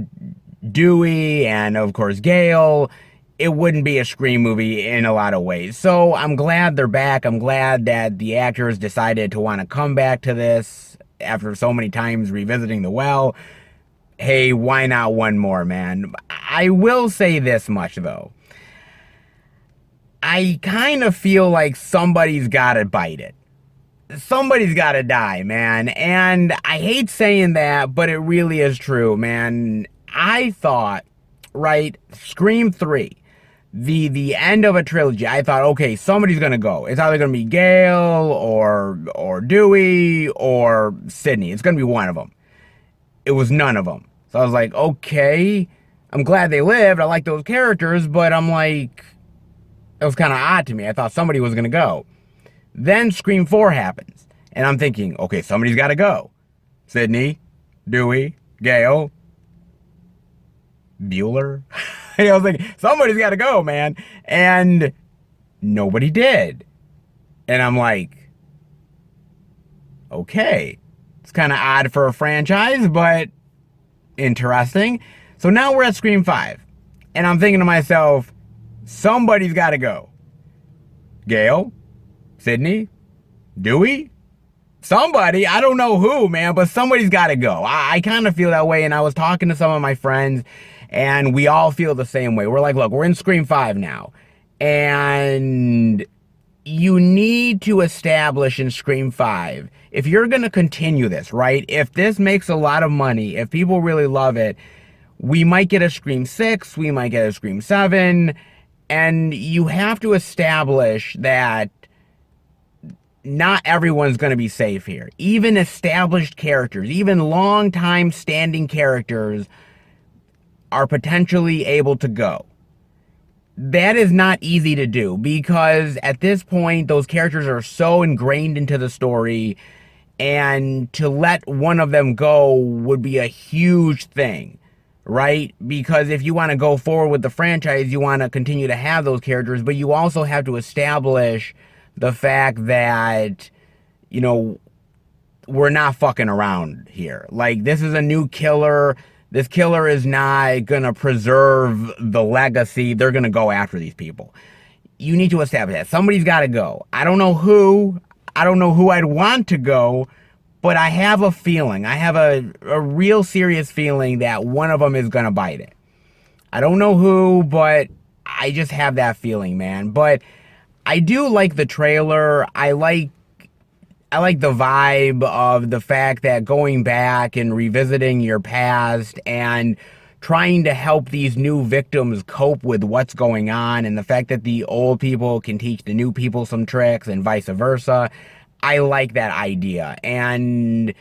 Dewey, and of course Gale, it wouldn't be a Scream movie in a lot of ways. So I'm glad they're back. I'm glad that the actors decided to want to come back to this after so many times revisiting the well. Hey, why not one more, man? I will say this much, though. I kind of feel like somebody's got to bite it. Somebody's got to die, man. And I hate saying that, but it really is true, man. I thought, right, Scream 3, the end of a trilogy, I thought, okay, somebody's going to go. It's either going to be Gale or Dewey or Sidney. It's going to be one of them. It was none of them. So I was like, okay, I'm glad they lived. I like those characters, but I'm like, it was kind of odd to me. I thought somebody was going to go. Then Scream 4 happens, and I'm thinking, okay, somebody's got to go. Sidney, Dewey, Gale, Bueller. I was like, somebody's got to go, man. And nobody did. And I'm like, okay, it's kind of odd for a franchise, but interesting. So now we're at Scream 5, and I'm thinking to myself, somebody's got to go. Gale, Sidney, Dewey, somebody, I don't know who, man, but somebody's got to go. I kind of feel that way, and I was talking to some of my friends, and we all feel the same way. We're like, look, we're in Scream 5 now, and you need to establish in Scream 5, if you're going to continue this, right, if this makes a lot of money, if people really love it, we might get a Scream 6, we might get a Scream 7, and you have to establish that not everyone's going to be safe here. Even established characters, even long-time standing characters are potentially able to go. That is not easy to do because at this point, those characters are so ingrained into the story, and to let one of them go would be a huge thing, right? Because if you want to go forward with the franchise, you want to continue to have those characters, but you also have to establish the fact that, you know, we're not fucking around here. Like, this is a new killer. This killer is not going to preserve the legacy. They're going to go after these people. You need to establish that. Somebody's got to go. I don't know who. I don't know who I'd want to go, but I have a feeling. I have a real serious feeling that one of them is going to bite it. I don't know who, but I just have that feeling, man. But I do like the trailer. I like the vibe of the fact that going back and revisiting your past and trying to help these new victims cope with what's going on, and the fact that the old people can teach the new people some tricks and vice versa. I like that idea. And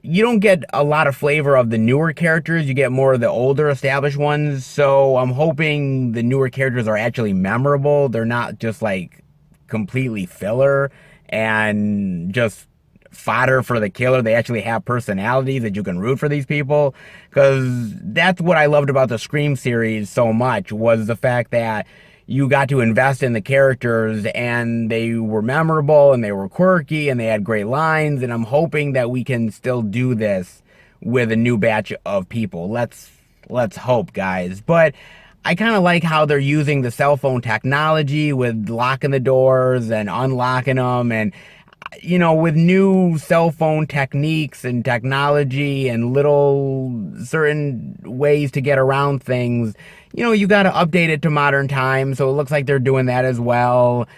you don't get a lot of flavor of the newer characters. You get more of the older established ones. So I'm hoping the newer characters are actually memorable. They're not just like completely filler and just fodder for the killer. They actually have personalities that you can root for these people, because that's what I loved about the Scream series so much, was the fact that you got to invest in the characters and they were memorable and they were quirky and they had great lines. And I'm hoping that we can still do this with a new batch of people. Let's hope, guys. But I kind of like how they're using the cell phone technology with locking the doors and unlocking them, and with new cell phone techniques and technology and little certain ways to get around things, you got to update it to modern times. So it looks like they're doing that as well.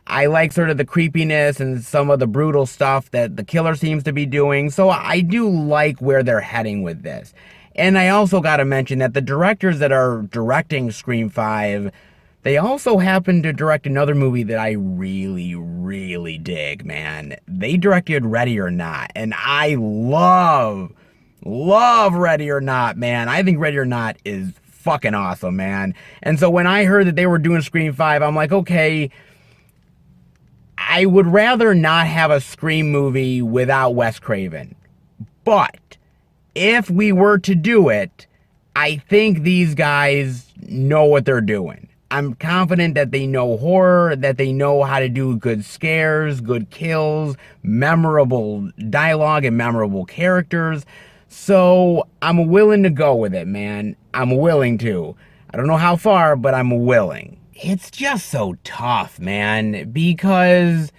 I like sort of the creepiness and some of the brutal stuff that the killer seems to be doing. So I do like where they're heading with this. And I also got to mention that the directors that are directing Scream 5, they also happen to direct another movie that I really, really dig, man. They directed Ready or Not, and I love Ready or Not, man. I think Ready or Not is fucking awesome, man. And so when I heard that they were doing Scream 5, I'm like, okay, I would rather not have a Scream movie without Wes Craven. But if we were to do it, I think these guys know what they're doing. I'm confident that they know horror, that they know how to do good scares, good kills, memorable dialogue, and memorable characters. So I'm willing to go with it, man. I'm willing to. I don't know how far, but I'm willing. It's just so tough, man, because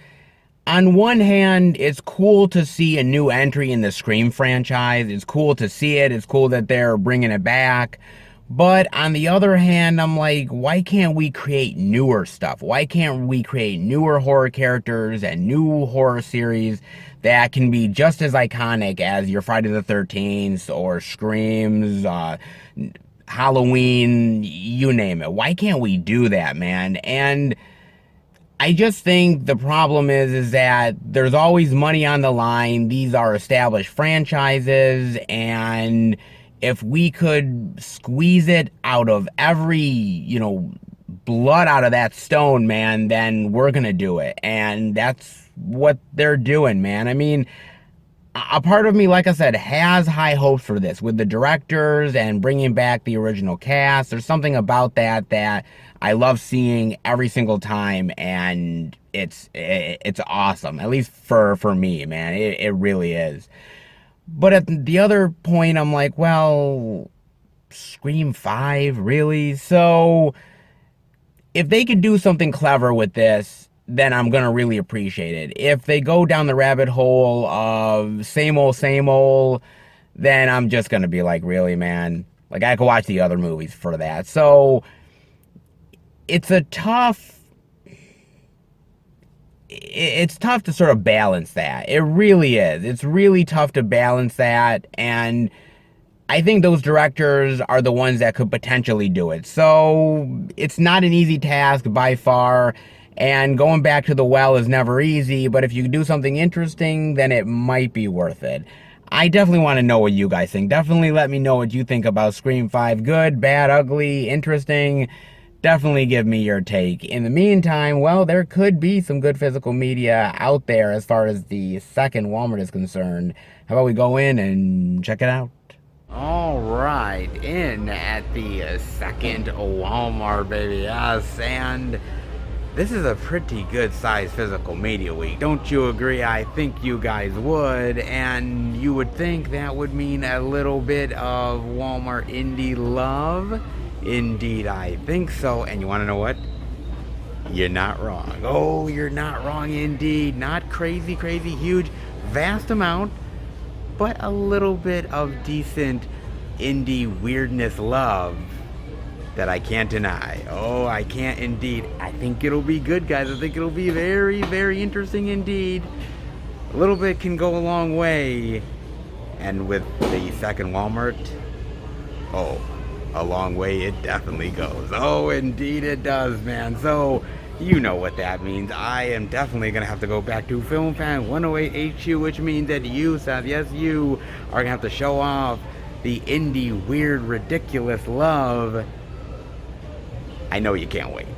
on one hand, it's cool to see a new entry in the Scream franchise. It's cool to see it. It's cool that they're bringing it back. But on the other hand, I'm like, why can't we create newer stuff? Why can't we create newer horror characters and new horror series that can be just as iconic as your Friday the 13th or Screams, Halloween, you name it? Why can't we do that, man? And I just think the problem is that there's always money on the line. These are established franchises, and if we could squeeze it out of every, blood out of that stone, man, then we're gonna do it. And that's what they're doing, man. I mean, a part of me, like I said, has high hopes for this with the directors and bringing back the original cast. There's something about that I love seeing every single time, and it's awesome. At least for me, man, it really is. But at the other point, I'm like, well, Scream 5, really? So if they could do something clever with this, then I'm going to really appreciate it. If they go down the rabbit hole of same old, then I'm just going to be like, really, man? Like, I could watch the other movies for that. So it's tough to sort of balance that. It really is. It's really tough to balance that, and I think those directors are the ones that could potentially do it. So it's not an easy task by far, and going back to the well is never easy, but if you do something interesting, then it might be worth it. I definitely want to know what you guys think. Definitely let me know what you think about Scream 5. Good, bad, ugly, interesting. Definitely give me your take. In the meantime, well, there could be some good physical media out there as far as the second Walmart is concerned. How about we go in and check it out? All right, in at the second Walmart, baby. Yes, and this is a pretty good sized physical media week. Don't you agree? I think you guys would, and you would think that would mean a little bit of Walmart indie love. Indeed, I think so. And you want to know what? You're not wrong. Oh, you're not wrong indeed. Not crazy, huge, vast amount, but a little bit of decent indie weirdness love that I can't deny. Oh, I can't indeed. I think it'll be good, guys. I think it'll be very, very interesting indeed. A little bit can go a long way. And with the second Walmart, oh, a long way it definitely goes. Oh, indeed it does, man. So, you know what that means. I am definitely going to have to go back to Film Fan 108 HQ, which means that you, Seth, yes, you are going to have to show off the indie, weird, ridiculous love. I know you can't wait.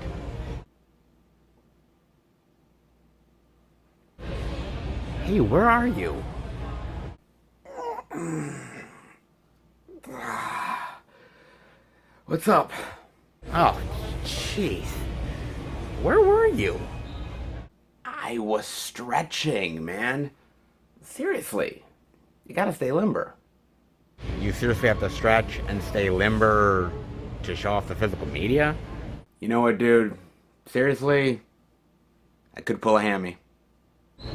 Hey, where are you? What's up? Oh, jeez. Where were you? I was stretching, man. Seriously. You gotta stay limber. You seriously have to stretch and stay limber to show off the physical media? You know what, dude? Seriously, I could pull a hammy.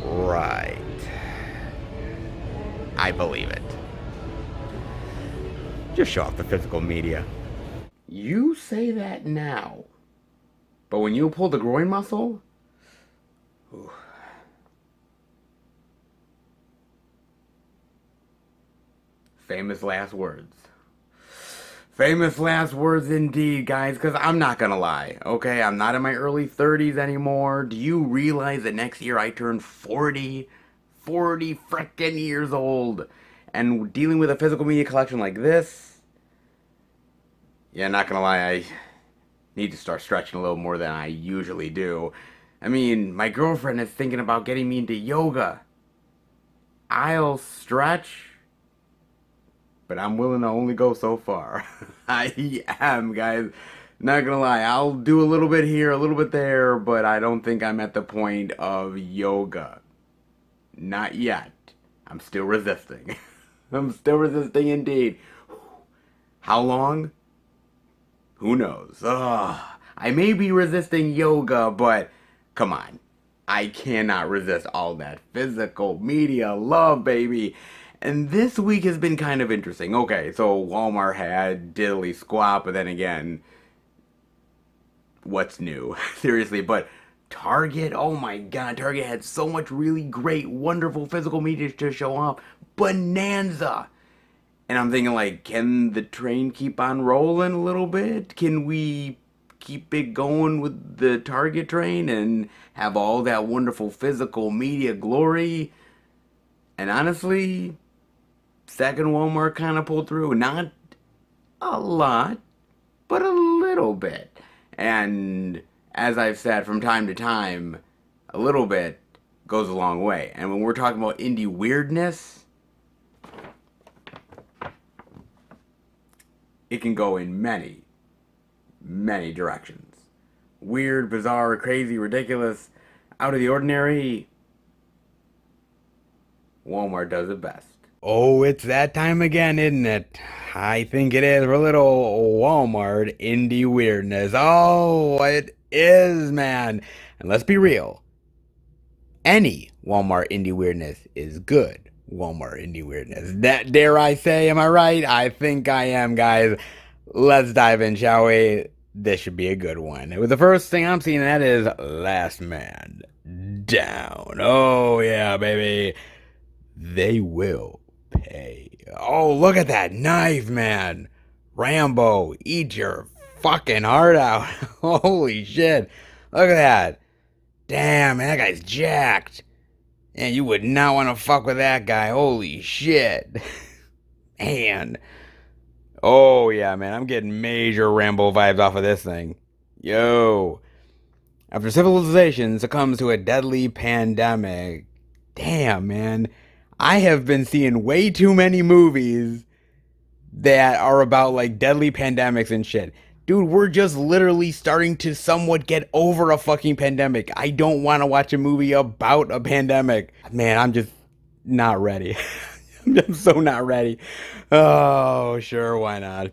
Right. I believe it. Just show off the physical media. You say that now, but when you pull the groin muscle, ooh. Famous last words. Famous last words indeed, guys, because I'm not going to lie, okay? I'm not in my early 30s anymore. Do you realize that next year I turn 40? 40 frickin' years old. And dealing with a physical media collection like this, yeah, not going to lie, I need to start stretching a little more than I usually do. I mean, my girlfriend is thinking about getting me into yoga. I'll stretch, but I'm willing to only go so far. I am, guys. Not gonna lie, I'll do a little bit here, a little bit there, but I don't think I'm at the point of yoga. Not yet. I'm still resisting. I'm still resisting indeed. How long? Who knows? I may be resisting yoga, but come on. I cannot resist all that physical media love, baby. And this week has been kind of interesting. Okay, so Walmart had diddly squat, but then again, what's new? Seriously, but Target, oh my god, Target had so much really great, wonderful physical media to show off. Bonanza! And I'm thinking, like, can the train keep on rolling a little bit? Can we keep it going with the Target train and have all that wonderful physical media glory? And honestly, second Walmart kind of pulled through. Not a lot, but a little bit. And as I've said from time to time, a little bit goes a long way. And when we're talking about indie weirdness, it can go in many, many directions. Weird, bizarre, crazy, ridiculous, out of the ordinary. Walmart does it best. Oh, it's that time again, isn't it? I think it is for little Walmart indie weirdness. Oh, it is, man. And let's be real. Any Walmart indie weirdness is good Walmart indie weirdness. That dare I say, am I right? I think I am, guys. Let's dive in, shall we? This should be a good one. With the first thing I'm seeing, that is Last Man Down. Oh, yeah, baby. They will pay. Oh, look at that knife, man. Rambo, eat your fucking heart out. Holy shit. Look at that. Damn, man, that guy's jacked. And you would not want to fuck with that guy. Holy shit. Man. Oh, yeah, man. I'm getting major Rambo vibes off of this thing. Yo. After civilization succumbs to a deadly pandemic. Damn, man. I have been seeing way too many movies that are about, like, deadly pandemics and shit. Dude, we're just literally starting to somewhat get over a fucking pandemic. I don't want to watch a movie about a pandemic. Man, I'm just not ready. I'm so not ready. Oh, sure, why not?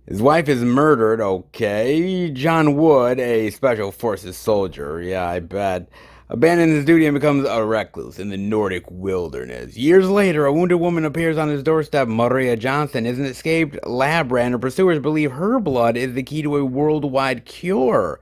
His wife is murdered, okay. John Wood, a special forces soldier, yeah, I bet, abandons his duty and becomes a recluse in the Nordic wilderness. Years later, a wounded woman appears on his doorstep. Maria Johnson is an escaped lab rat, and her pursuers believe her blood is the key to a worldwide cure.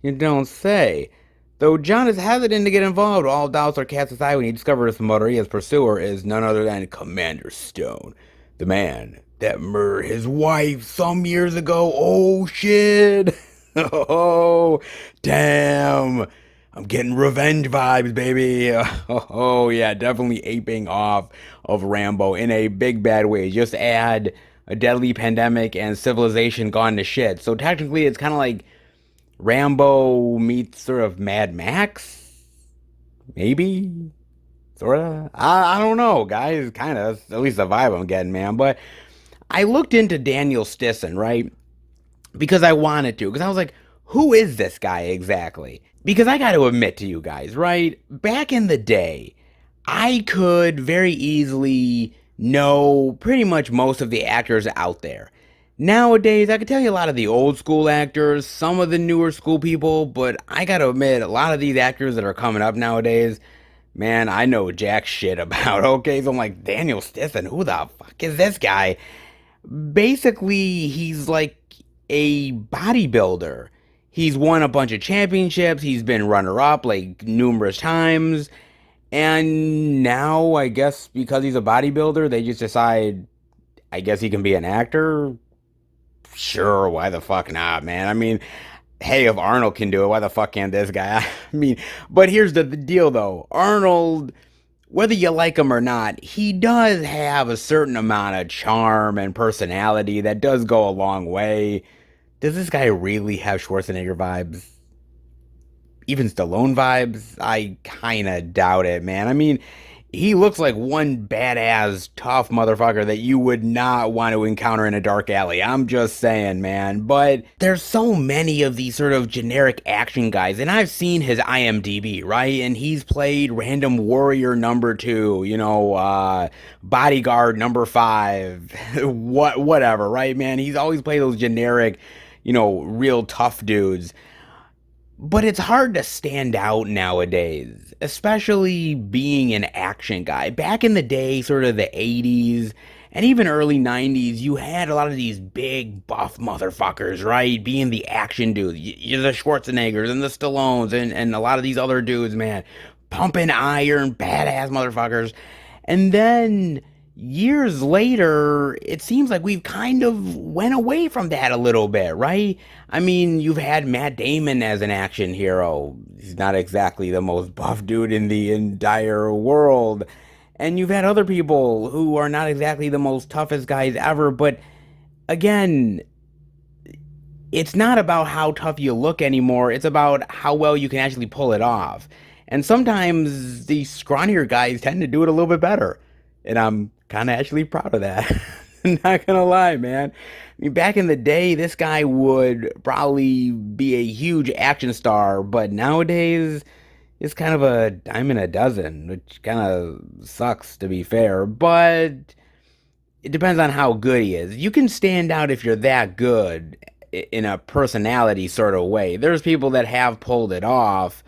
You don't say. Though John is hesitant to get involved, all doubts are cast aside when he discovers Maria's pursuer is none other than Commander Stone, the man that murdered his wife some years ago. Oh, shit. Oh, damn. I'm getting revenge vibes, baby. Oh, yeah, definitely aping off of Rambo in a big bad way. Just add a deadly pandemic and civilization gone to shit. So technically, it's kind of like Rambo meets sort of Mad Max? Maybe? Sorta? I don't know, guys. Kind of. At least the vibe I'm getting, man. But I looked into Daniel Stisson, right? Because I wanted to. Because I was like, who is this guy exactly? Because I got to admit to you guys, right? Back in the day, I could very easily know pretty much most of the actors out there. Nowadays, I could tell you a lot of the old school actors, some of the newer school people, but I gotta admit, a lot of these actors that are coming up nowadays, man, I know jack shit about. Okay, so I'm like, Daniel Stithen, who the fuck is this guy? Basically, he's like a bodybuilder. He's won a bunch of championships, he's been runner up like numerous times, and now I guess because he's a bodybuilder, they just decide, I guess he can be an actor. Sure, why the fuck not, man? I mean, hey, if Arnold can do it, why the fuck can't this guy? I mean, but here's the deal though. Arnold, whether you like him or not, he does have a certain amount of charm and personality that does go a long way. Does this guy really have Schwarzenegger vibes? Even Stallone vibes? I kinda doubt it, man. I mean, he looks like one badass, tough motherfucker that you would not want to encounter in a dark alley. I'm just saying, man. But there's so many of these sort of generic action guys, and I've seen his IMDb, right? And he's played Random Warrior number 2, Bodyguard number 5, whatever, right, man? He's always played those generic, real tough dudes. But it's hard to stand out nowadays, especially being an action guy. Back in the day, sort of the 80s and even early 90s, you had a lot of these big buff motherfuckers, right? Being the action dudes. You're the Schwarzeneggers and the Stallones and a lot of these other dudes, man. Pumping iron, badass motherfuckers. And then years later, it seems like we've kind of went away from that a little bit, right? I mean, you've had Matt Damon as an action hero. He's not exactly the most buff dude in the entire world. And you've had other people who are not exactly the most toughest guys ever, but again, it's not about how tough you look anymore. It's about how well you can actually pull it off. And sometimes these scrawnier guys tend to do it a little bit better. And I'm kind of actually proud of that. Not gonna lie, man. I mean, back in the day, this guy would probably be a huge action star, but nowadays, it's kind of a dime in a dozen, which kind of sucks to be fair, but it depends on how good he is. You can stand out if you're that good in a personality sort of way. There's people that have pulled it off.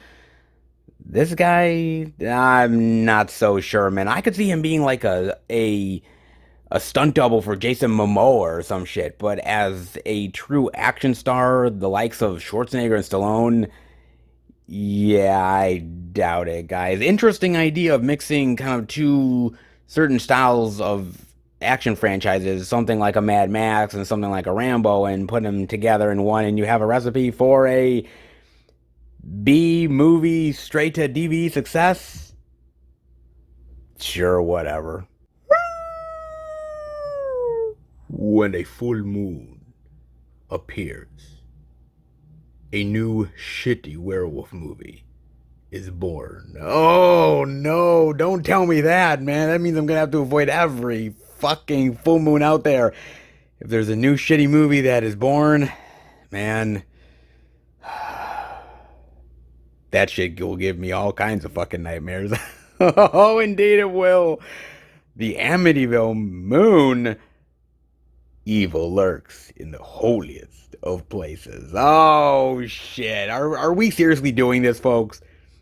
This guy, I'm not so sure, man. I could see him being like a stunt double for Jason Momoa or some shit, but as a true action star, the likes of Schwarzenegger and Stallone, yeah, I doubt it, guys. Interesting idea of mixing kind of two certain styles of action franchises, something like a Mad Max and something like a Rambo, and putting them together in one, and you have a recipe for a B movie straight to DVD success? Sure, whatever. When a full moon appears, a new shitty werewolf movie is born. Oh no, don't tell me that, man. That means I'm gonna have to avoid every fucking full moon out there. If there's a new shitty movie that is born, man, that shit will give me all kinds of fucking nightmares. Oh, indeed it will. The Amityville Moon. Evil lurks in the holiest of places. Oh, shit. Are we seriously doing this, folks?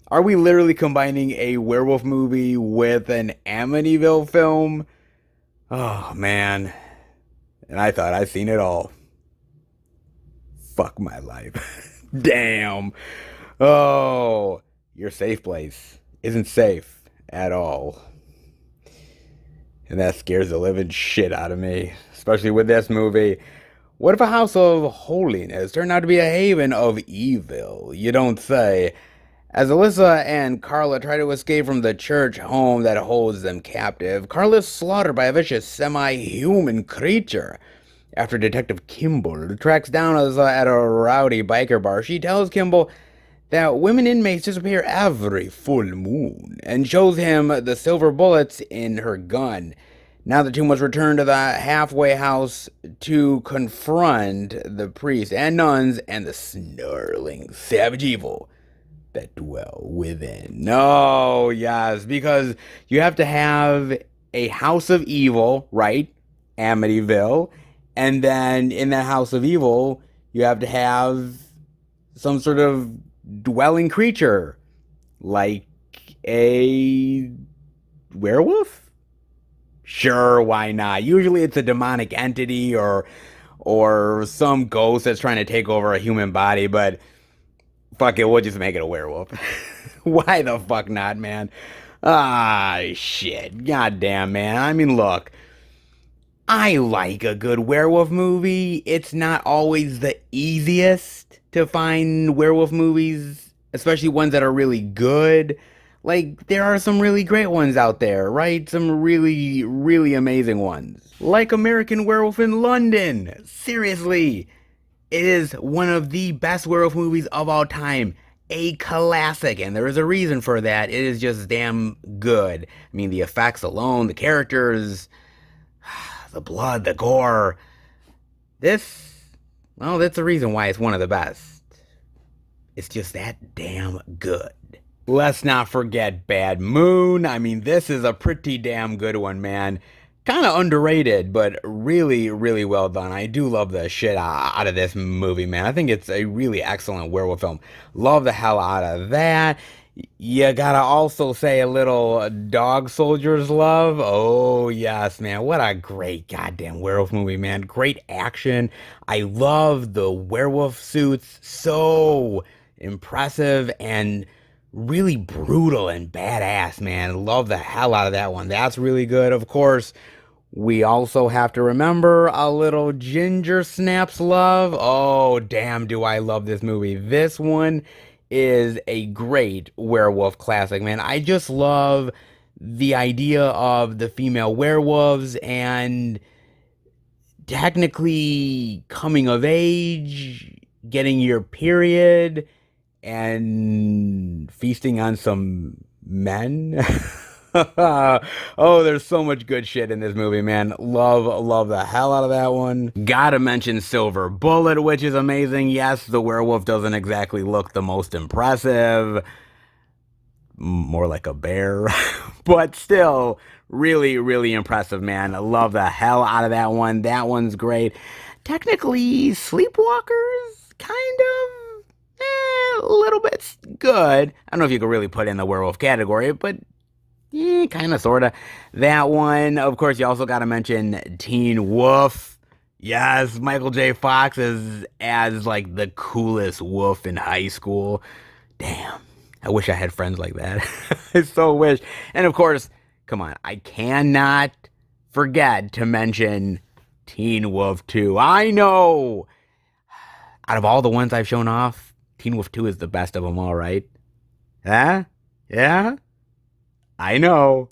Are we literally combining a werewolf movie with an Amityville film? Oh, man. And I thought I'd seen it all. Fuck my life. Damn. Oh, your safe place isn't safe at all. And that scares the living shit out of me, especially with this movie. What if a house of holiness turned out to be a haven of evil? You don't say. As Alyssa and Carla try to escape from the church home that holds them captive, Carla is slaughtered by a vicious semi-human creature. After Detective Kimball tracks down Alyssa at a rowdy biker bar, she tells Kimball that women inmates disappear every full moon and shows him the silver bullets in her gun. Now the two must return to the halfway house to confront the priests and nuns and the snarling savage evil that dwell within. No, yes, because you have to have a house of evil, right? Amityville. And then in that house of evil, you have to have some sort of dwelling creature, like a werewolf? Sure, why not? Usually it's a demonic entity or some ghost that's trying to take over a human body, but fuck it, we'll just make it a werewolf. Why the fuck not, man? Ah, shit. Goddamn, man. I mean, look, I like a good werewolf movie. It's not always the easiest to find werewolf movies, especially ones that are really good. Like, there are some really great ones out there, right? Some really, really amazing ones. Like American Werewolf in London. Seriously, it is one of the best werewolf movies of all time. A classic, and there is a reason for that. It is just damn good. I mean, the effects alone, the characters, the blood, the gore. Well, that's the reason why it's one of the best. It's just that damn good. Let's not forget Bad Moon. I mean, this is a pretty damn good one, man. Kind of underrated, but really, really well done. I do love the shit out of this movie, man. I think it's a really excellent werewolf film. Love the hell out of that. You gotta also say a little Dog Soldiers love. Oh, yes, man. What a great goddamn werewolf movie, man. Great action. I love the werewolf suits. So impressive and really brutal and badass, man. Love the hell out of that one. That's really good. Of course, we also have to remember a little Ginger Snaps love. Oh, damn, do I love this movie. This one is a great werewolf classic, man. I just love the idea of the female werewolves and technically coming of age, getting your period, and feasting on some men. Oh, there's so much good shit in this movie, man. Love the hell out of that one. Gotta mention Silver Bullet, which is amazing. Yes, the werewolf doesn't exactly look the most impressive. More like a bear. But still, really, really impressive, man. Love the hell out of that one. That one's great. Technically, Sleepwalkers, kind of. A little bit good. I don't know if you could really put in the werewolf category, but kind of, sort of. That one, of course, you also got to mention Teen Wolf. Yes, Michael J. Fox is as like the coolest wolf in high school. Damn, I wish I had friends like that. I so wish. And of course, come on, I cannot forget to mention Teen Wolf 2. I know, out of all the ones I've shown off, Teen Wolf 2 is the best of them all, right? Huh? Yeah? I know.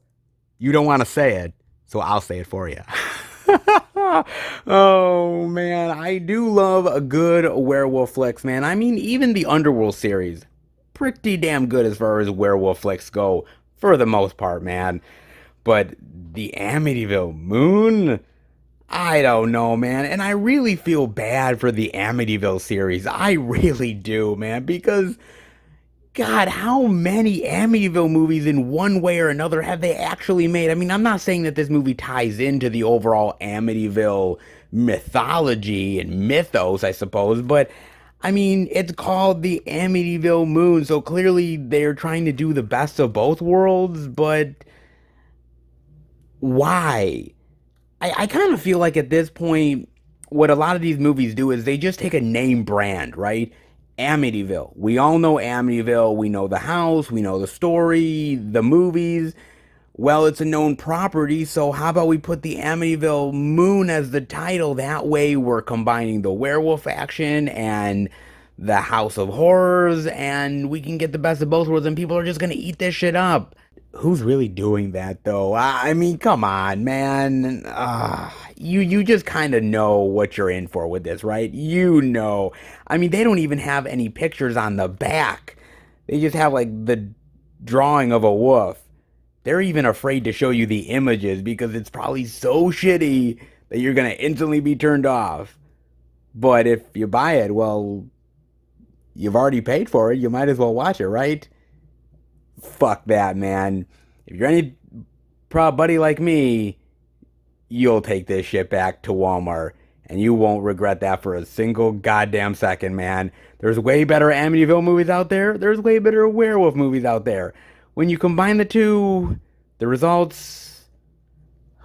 You don't want to say it, so I'll say it for you. Oh, man. I do love a good werewolf flicks, man. I mean, even the Underworld series, pretty damn good as far as werewolf flicks go, for the most part, man. But the Amityville Moon, I don't know, man. And I really feel bad for the Amityville series. I really do, man, because God, how many Amityville movies in one way or another have they actually made? I mean, I'm not saying that this movie ties into the overall Amityville mythology and mythos, I suppose, but I mean, it's called the Amityville Moon, so clearly they're trying to do the best of both worlds, but why? I kind of feel like at this point, what a lot of these movies do is they just take a name brand, right? Amityville. We all know Amityville. We know the house. We know the story, the movies. Well, it's a known property, so how about we put the Amityville Moon as the title? That way we're combining the werewolf action and the House of Horrors, and we can get the best of both worlds, and people are just gonna eat this shit up. Who's really doing that, though? I mean, come on, man. You just kind of know what you're in for with this, right? You know. I mean, they don't even have any pictures on the back. They just have, like, the drawing of a wolf. They're even afraid to show you the images because it's probably so shitty that you're going to instantly be turned off. But if you buy it, well, you've already paid for it. You might as well watch it, right? Fuck that, man. If you're any buddy like me, you'll take this shit back to Walmart And you won't regret that for a single goddamn second, man. There's way better Amityville movies out there. There's way better werewolf movies out there. When you combine the two, the results,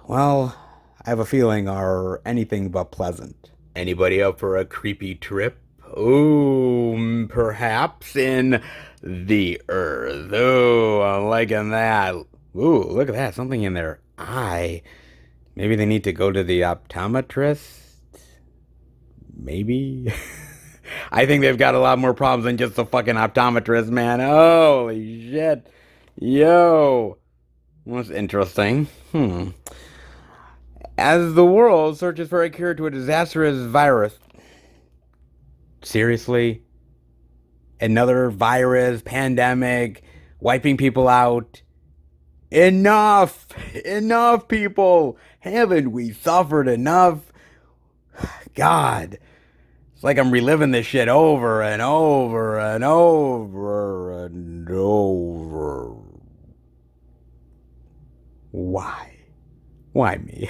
well, I have a feeling are anything but pleasant. Anybody up for a creepy trip? Ooh, perhaps in the earth. Ooh, I'm liking that. Ooh, look at that. Something in their eye. Maybe they need to go to the optometrist? Maybe? I think they've got a lot more problems than just a fucking optometrist, man. Holy shit. Yo. That's interesting. As the world searches for a cure to a disastrous virus. Seriously? Another virus, pandemic, wiping people out. Enough! Enough, people! Haven't we suffered enough? God. It's like I'm reliving this shit over and over and over and over. Why? Why me?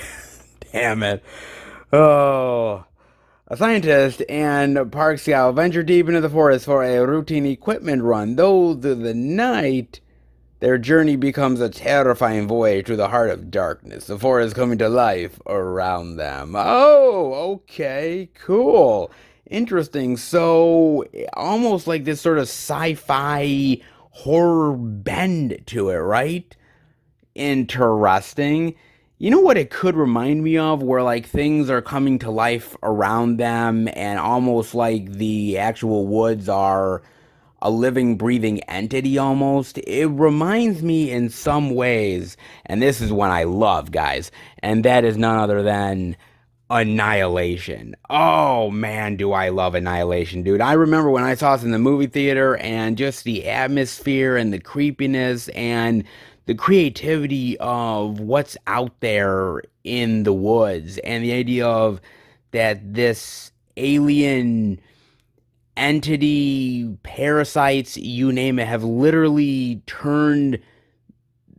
Damn it. Oh. A scientist and park scout venture deep into the forest for a routine equipment run. Though through the night, their journey becomes a terrifying voyage through the heart of darkness. The forest coming to life around them. Oh, okay, cool. Interesting. So, almost like this sort of sci-fi horror bend to it, right? Interesting. You know what it could remind me of? Where like things are coming to life around them and almost like the actual woods are a living, breathing entity almost. It reminds me in some ways, and this is one I love, guys, and that is none other than Annihilation. Oh man, do I love Annihilation, dude. I remember when I saw this in the movie theater and just the atmosphere and the creepiness and the creativity of what's out there in the woods and the idea of that this alien entity, parasites, you name it, have literally turned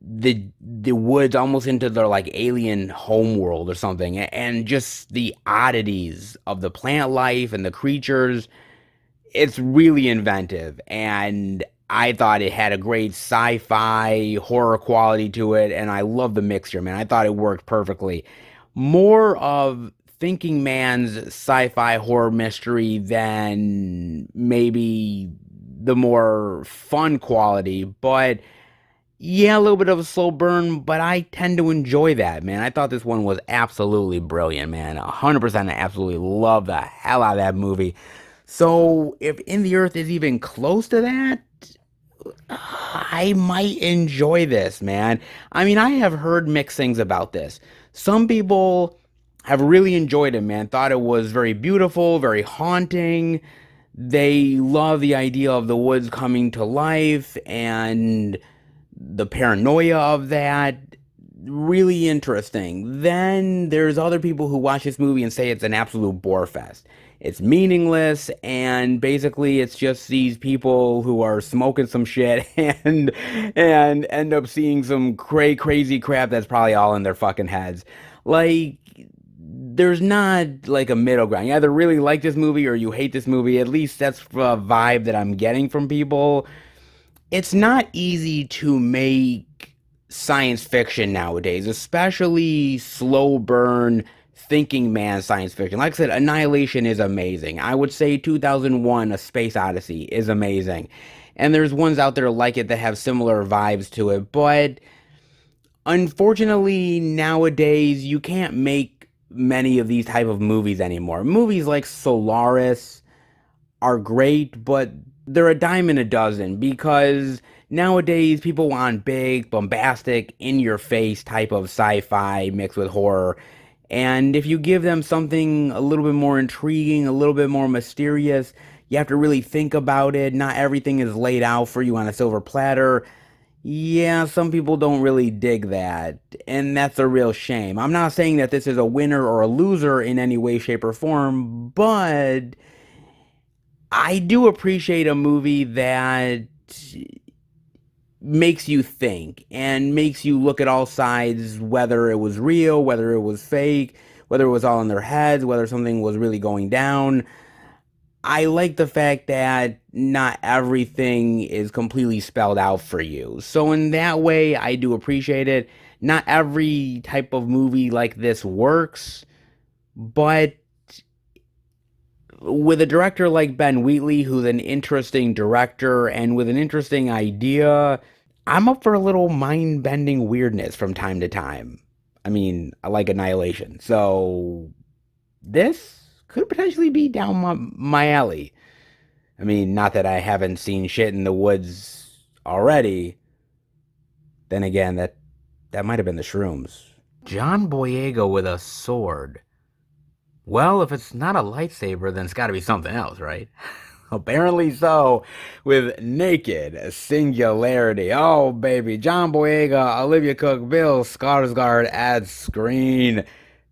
the woods almost into their like alien homeworld or something, and just the oddities of the plant life and the creatures. It's really inventive, and I thought it had a great sci-fi horror quality to it, and I love the mixture, man. I thought it worked perfectly. More of thinking man's sci-fi horror mystery than maybe the more fun quality, but yeah, a little bit of a slow burn, but I tend to enjoy that, man. I thought this one was absolutely brilliant, man. 100% I absolutely love the hell out of that movie. So, if In the Earth is even close to that, I might enjoy this, man. I mean, I have heard mixed things about this. Some people have really enjoyed it, man. Thought it was very beautiful, very haunting. They love the idea of the woods coming to life and the paranoia of that. Really interesting. Then there's other people who watch this movie and say it's an absolute bore fest. It's meaningless, and basically it's just these people who are smoking some shit and end up seeing some crazy crap that's probably all in their fucking heads. Like, there's not like a middle ground. You either really like this movie or you hate this movie. At least that's the vibe that I'm getting from people. It's not easy to make science fiction nowadays, especially slow burn thinking man science fiction. Like I said, Annihilation is amazing. I would say 2001 A Space Odyssey is amazing. And there's ones out there like it that have similar vibes to it, but unfortunately nowadays you can't make many of these type of movies anymore. Movies like Solaris are great, but they're a dime in a dozen because nowadays people want big, bombastic, in your face type of sci-fi mixed with horror. And if you give them something a little bit more intriguing, a little bit more mysterious, you have to really think about it. Not everything is laid out for you on a silver platter. Yeah, some people don't really dig that, and that's a real shame. I'm not saying that this is a winner or a loser in any way, shape, or form, but I do appreciate a movie that makes you think and makes you look at all sides, whether it was real, whether it was fake, whether it was all in their heads, whether something was really going down. I like the fact that not everything is completely spelled out for you. So in that way, I do appreciate it. Not every type of movie like this works, but with a director like Ben Wheatley, who's an interesting director and with an interesting idea, I'm up for a little mind-bending weirdness from time to time. I mean, I like Annihilation. So this could potentially be down my alley. I mean, not that I haven't seen shit in the woods already. Then again, that might have been the shrooms. John Boyega with a sword. Well, if it's not a lightsaber, then it's got to be something else, right? Apparently so, with Naked Singularity. Oh, baby. John Boyega, Olivia Cook, Bill Skarsgård at screen.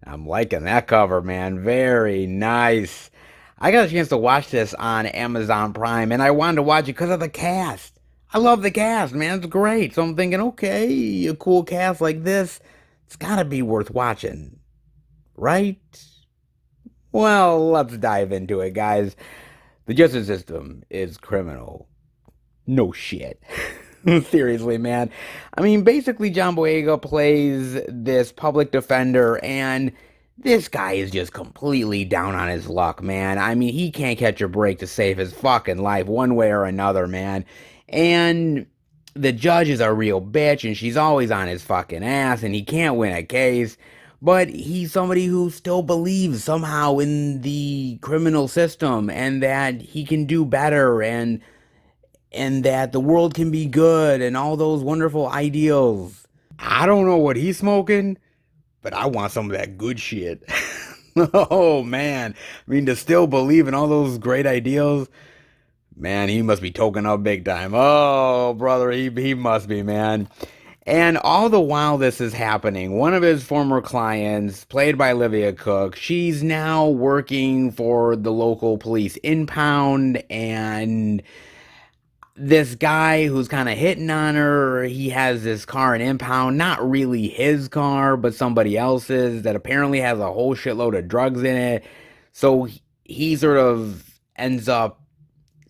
I'm liking that cover, man. Very nice. I got a chance to watch this on Amazon Prime, and I wanted to watch it because of the cast. I love the cast, man. It's great. So I'm thinking, okay, a cool cast like this, it's got to be worth watching, right? Well, let's dive into it, guys. The justice system is criminal. No shit. Seriously, man. I mean, basically, John Boyega plays this public defender, and this guy is just completely down on his luck, man. I mean, he can't catch a break to save his fucking life one way or another, man. And the judge is a real bitch, and she's always on his fucking ass, and he can't win a case. But he's somebody who still believes somehow in the criminal system and that he can do better and that the world can be good and all those wonderful ideals. I don't know what he's smoking, but I want some of that good shit. Oh man, I mean, to still believe in all those great ideals, man, he must be token up big time. Oh brother, he must be, man. And all the while this is happening, one of his former clients, played by Olivia Cook, she's now working for the local police impound, and this guy who's kind of hitting on her, he has this car in impound, not really his car, but somebody else's, that apparently has a whole shitload of drugs in it. So he sort of ends up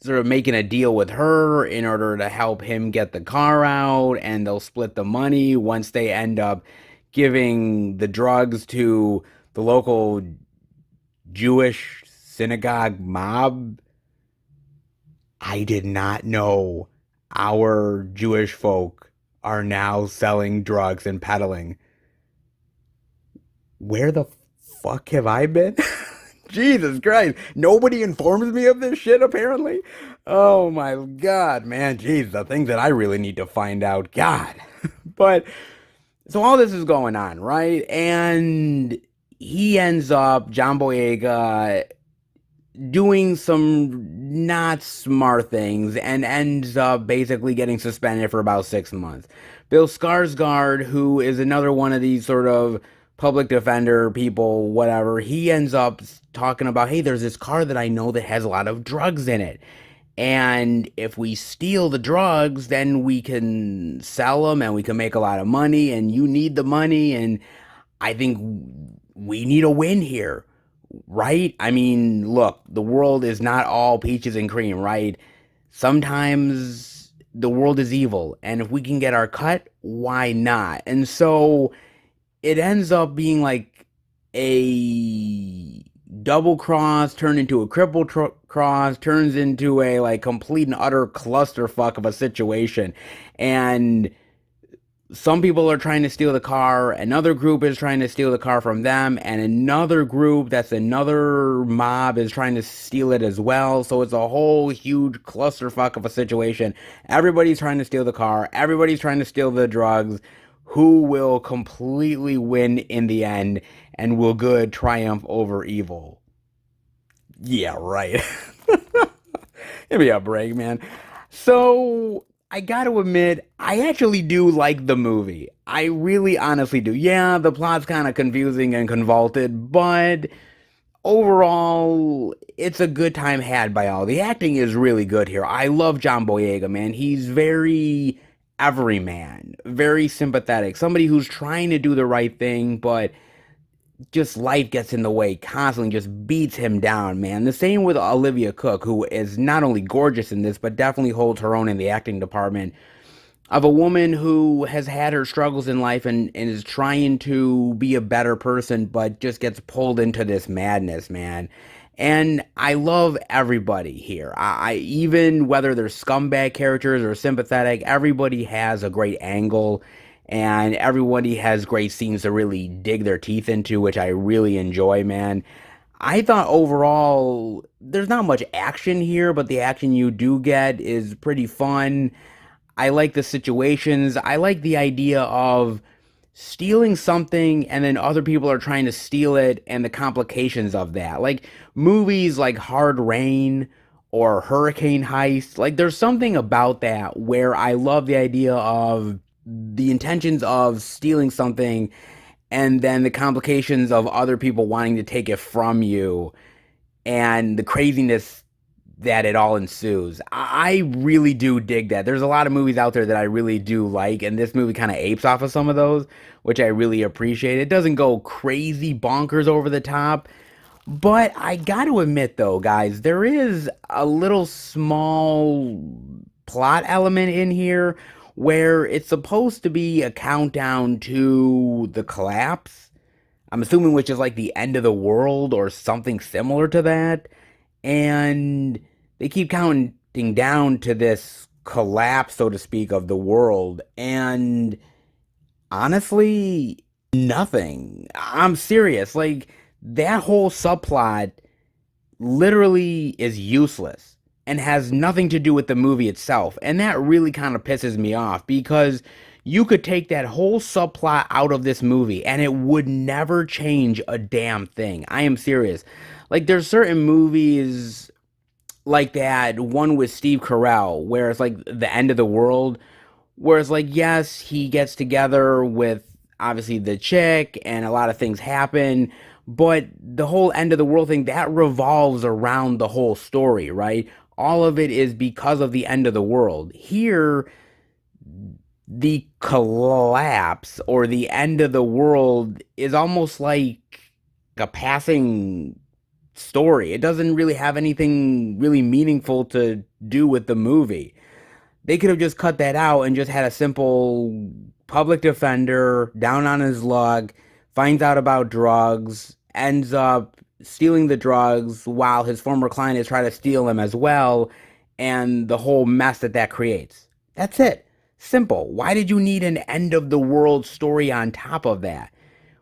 sort of making a deal with her in order to help him get the car out, and they'll split the money once they end up giving the drugs to the local Jewish synagogue mob. I did not know our Jewish folk are now selling drugs and peddling. Where the fuck have I been? Jesus Christ. Nobody informs me of this shit, apparently. Oh my God, man. Jeez, the things that I really need to find out. God. But, so all this is going on, right? And he ends up, John Boyega, doing some not smart things and ends up basically getting suspended for about 6 months. Bill Skarsgård, who is another one of these sort of public defender people, whatever, he ends up talking about, hey, there's this car that I know that has a lot of drugs in it. And if we steal the drugs, then we can sell them and we can make a lot of money, and you need the money, and I think we need a win here, right? I mean, look, the world is not all peaches and cream, right? Sometimes the world is evil, and if we can get our cut, why not? And so it ends up being like a double cross turned into a triple cross, turns into a like complete and utter clusterfuck of a situation. And some people are trying to steal the car, another group is trying to steal the car from them, and another group that's another mob is trying to steal it as well. So it's a whole huge clusterfuck of a situation. Everybody's trying to steal the car, everybody's trying to steal the drugs. Who will completely win in the end, and will good triumph over evil? Yeah, right. Give me a break, man. So, I gotta admit, I actually do like the movie. I really honestly do. Yeah, the plot's kind of confusing and convoluted, but overall, it's a good time had by all. The acting is really good here. I love John Boyega, man. He's very everyman, very sympathetic, somebody who's trying to do the right thing, but just life gets in the way constantly, just beats him down, man. The same with Olivia Cooke, who is not only gorgeous in this, but definitely holds her own in the acting department, of a woman who has had her struggles in life and is trying to be a better person, but just gets pulled into this madness, man. And I love everybody here. I even whether they're scumbag characters or sympathetic, everybody has a great angle, and everybody has great scenes to really dig their teeth into, which I really enjoy, man. I thought overall there's not much action here, but the action you do get is pretty fun. I like the situations. I like the idea of stealing something and then other people are trying to steal it and the complications of that. Like movies like Hard Rain or Hurricane Heist, like there's something about that where I love the idea of the intentions of stealing something and then the complications of other people wanting to take it from you and the craziness that it all ensues. I really do dig that. There's a lot of movies out there that I really do like, and this movie kind of apes off of some of those, which I really appreciate. It doesn't go crazy bonkers over the top, but I got to admit, though, guys, there is a little small plot element in here where it's supposed to be a countdown to the collapse. I'm assuming which is like the end of the world or something similar to that. And they keep counting down to this collapse, so to speak, of the world. And honestly, nothing. I'm serious. Like, that whole subplot literally is useless and has nothing to do with the movie itself. And that really kind of pisses me off because you could take that whole subplot out of this movie and it would never change a damn thing. I am serious. Like, there's certain movies like that one with Steve Carell where it's like the end of the world, where it's like, yes, he gets together with obviously the chick and a lot of things happen, but the whole end of the world thing that revolves around the whole story, right? All of it is because of the end of the world. Here, the collapse or the end of the world is almost like a passing story. It doesn't really have anything really meaningful to do with the movie. They could have just cut that out and just had a simple public defender down on his luck, finds out about drugs, ends up stealing the drugs while his former client is trying to steal him as well, and the whole mess that that creates. That's it. Simple. Why did you need an end of the world story on top of that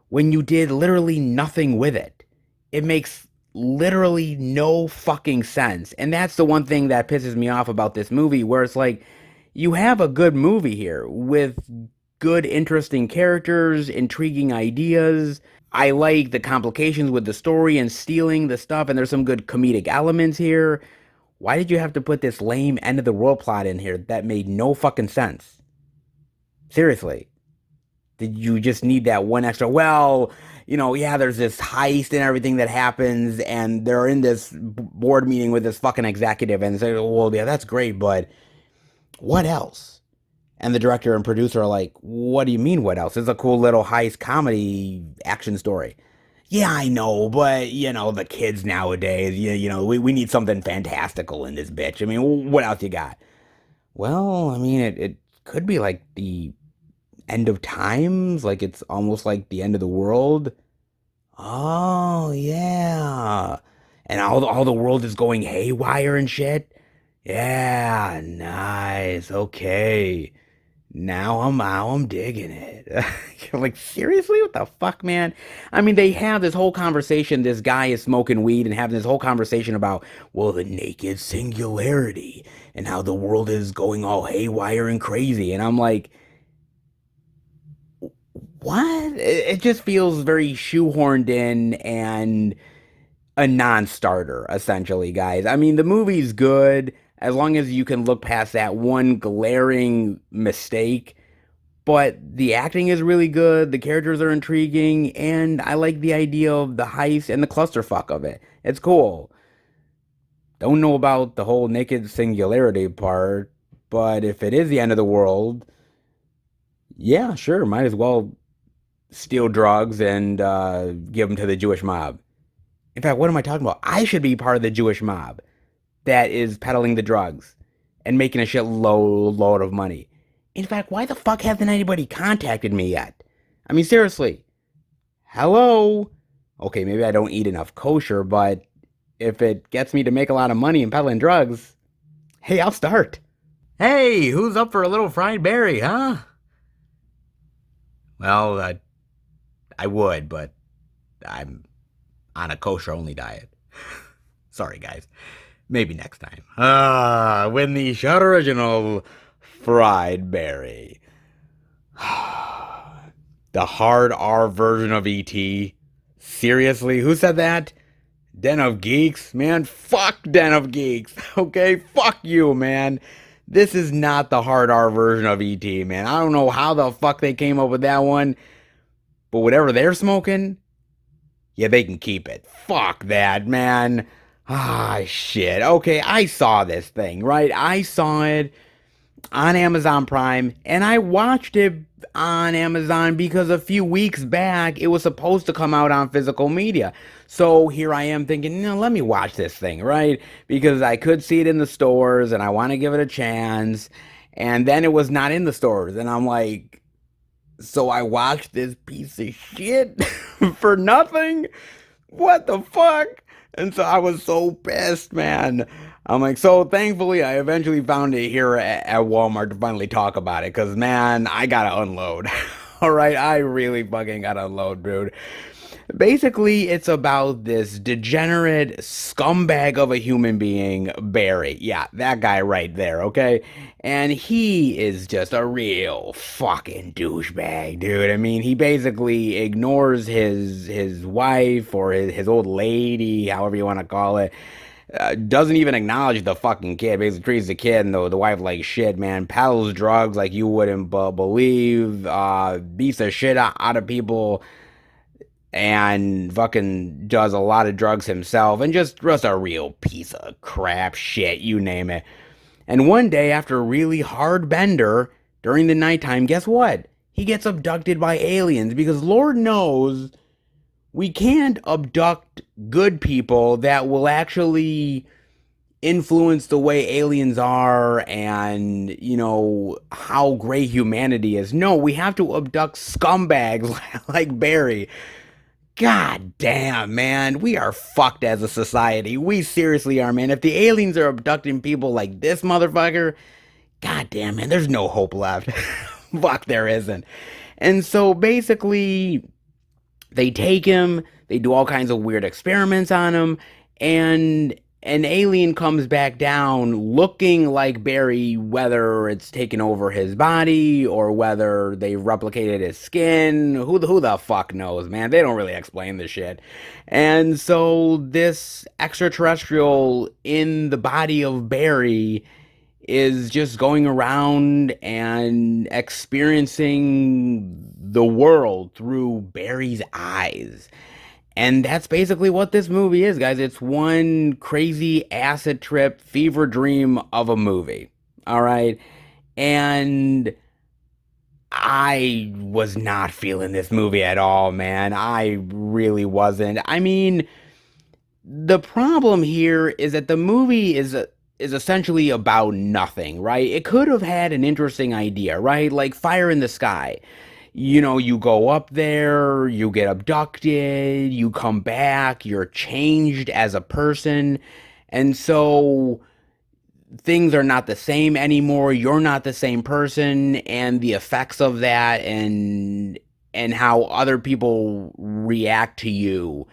when you did literally nothing with it? It makes literally no fucking sense. And that's the one thing that pisses me off about this movie, where it's like, you have a good movie here with good, interesting characters, intriguing ideas. I like the complications with the story and stealing the stuff, and there's some good comedic elements here. Why did you have to put this lame end of the world plot in here that made no fucking sense? Seriously. Did you just need that one extra? Well, yeah, there's this heist and everything that happens, and they're in this board meeting with this fucking executive, and say, well, yeah, that's great, but what else? And the director and producer are like, what do you mean, what else? It's a cool little heist comedy action story. Yeah, I know, but, the kids nowadays, we need something fantastical in this bitch. I mean, what else you got? Well, I mean, it could be like the end of times, like it's almost like the end of the world. Oh, yeah. And all the world is going haywire and shit. Yeah, nice. Okay. Now I'm digging it. Like, seriously? What the fuck, man? I mean, they have this whole conversation. This guy is smoking weed and having this whole conversation about, well, the naked singularity and how the world is going all haywire and crazy. And I'm like, what? It just feels very shoehorned in and a non-starter, essentially, guys. I mean, the movie's good as long as you can look past that one glaring mistake. But the acting is really good, the characters are intriguing, and I like the idea of the heist and the clusterfuck of it. It's cool. Don't know about the whole naked singularity part, but if it is the end of the world, yeah, sure, might as well steal drugs and give them to the Jewish mob. In fact, what am I talking about? I should be part of the Jewish mob that is peddling the drugs and making a shitload of money. In fact, why the fuck hasn't anybody contacted me yet? I mean, seriously. Hello? Okay, maybe I don't eat enough kosher, but if it gets me to make a lot of money in peddling drugs, hey, I'll start. Hey, who's up for a little fried berry, huh? Well, I would, but I'm on a kosher-only diet. Sorry, guys. Maybe next time. When the shot original fried berry. The hard R version of E.T. Seriously, who said that? Den of Geeks? Man, fuck Den of Geeks. Okay, fuck you, man. This is not the hard R version of E.T., man. I don't know how the fuck they came up with that one. But whatever they're smoking, yeah, they can keep it. Fuck that, man. Shit. Okay, I saw this thing, right? I saw it on Amazon Prime, and I watched it on Amazon because a few weeks back it was supposed to come out on physical media. So here I am thinking, let me watch this thing, right? Because I could see it in the stores and I want to give it a chance. And then it was not in the stores, and I'm like, so I watched this piece of shit for nothing? What the fuck? And so I was so pissed, man. I'm like, so thankfully I eventually found it here at Walmart to finally talk about it. Because, man, I gotta unload. Alright, I really fucking gotta unload, dude. Basically, it's about this degenerate scumbag of a human being, Barry. Yeah, that guy right there, okay? And he is just a real fucking douchebag, dude. I mean, he basically ignores his wife or his old lady, however you want to call it. Doesn't even acknowledge the fucking kid. Basically treats the kid and the wife like shit, man. Peddles drugs like you wouldn't believe. Beats the shit out of people. And fucking does a lot of drugs himself, and just a real piece of crap shit, you name it. And one day, after a really hard bender during the nighttime, guess what? He gets abducted by aliens, because Lord knows we can't abduct good people that will actually influence the way aliens are and, how great humanity is. No, we have to abduct scumbags like Barry. God damn, man. We are fucked as a society. We seriously are, man. If the aliens are abducting people like this motherfucker, god damn, man, there's no hope left. Fuck, there isn't. And so basically, they take him, they do all kinds of weird experiments on him, and an alien comes back down looking like Barry, whether it's taken over his body or whether they replicated his skin. Who the fuck knows, man? They don't really explain this shit. And so this extraterrestrial in the body of Barry is just going around and experiencing the world through Barry's eyes. And that's basically what this movie is, guys. It's one crazy acid trip fever dream of a movie. All right. And I was not feeling this movie at all, man. I really wasn't. I mean, the problem here is that the movie is essentially about nothing, right? It could have had an interesting idea, right? Like Fire in the Sky. You go up there, you get abducted, you come back, you're changed as a person, and so things are not the same anymore. You're not the same person, and the effects of that and how other people react to you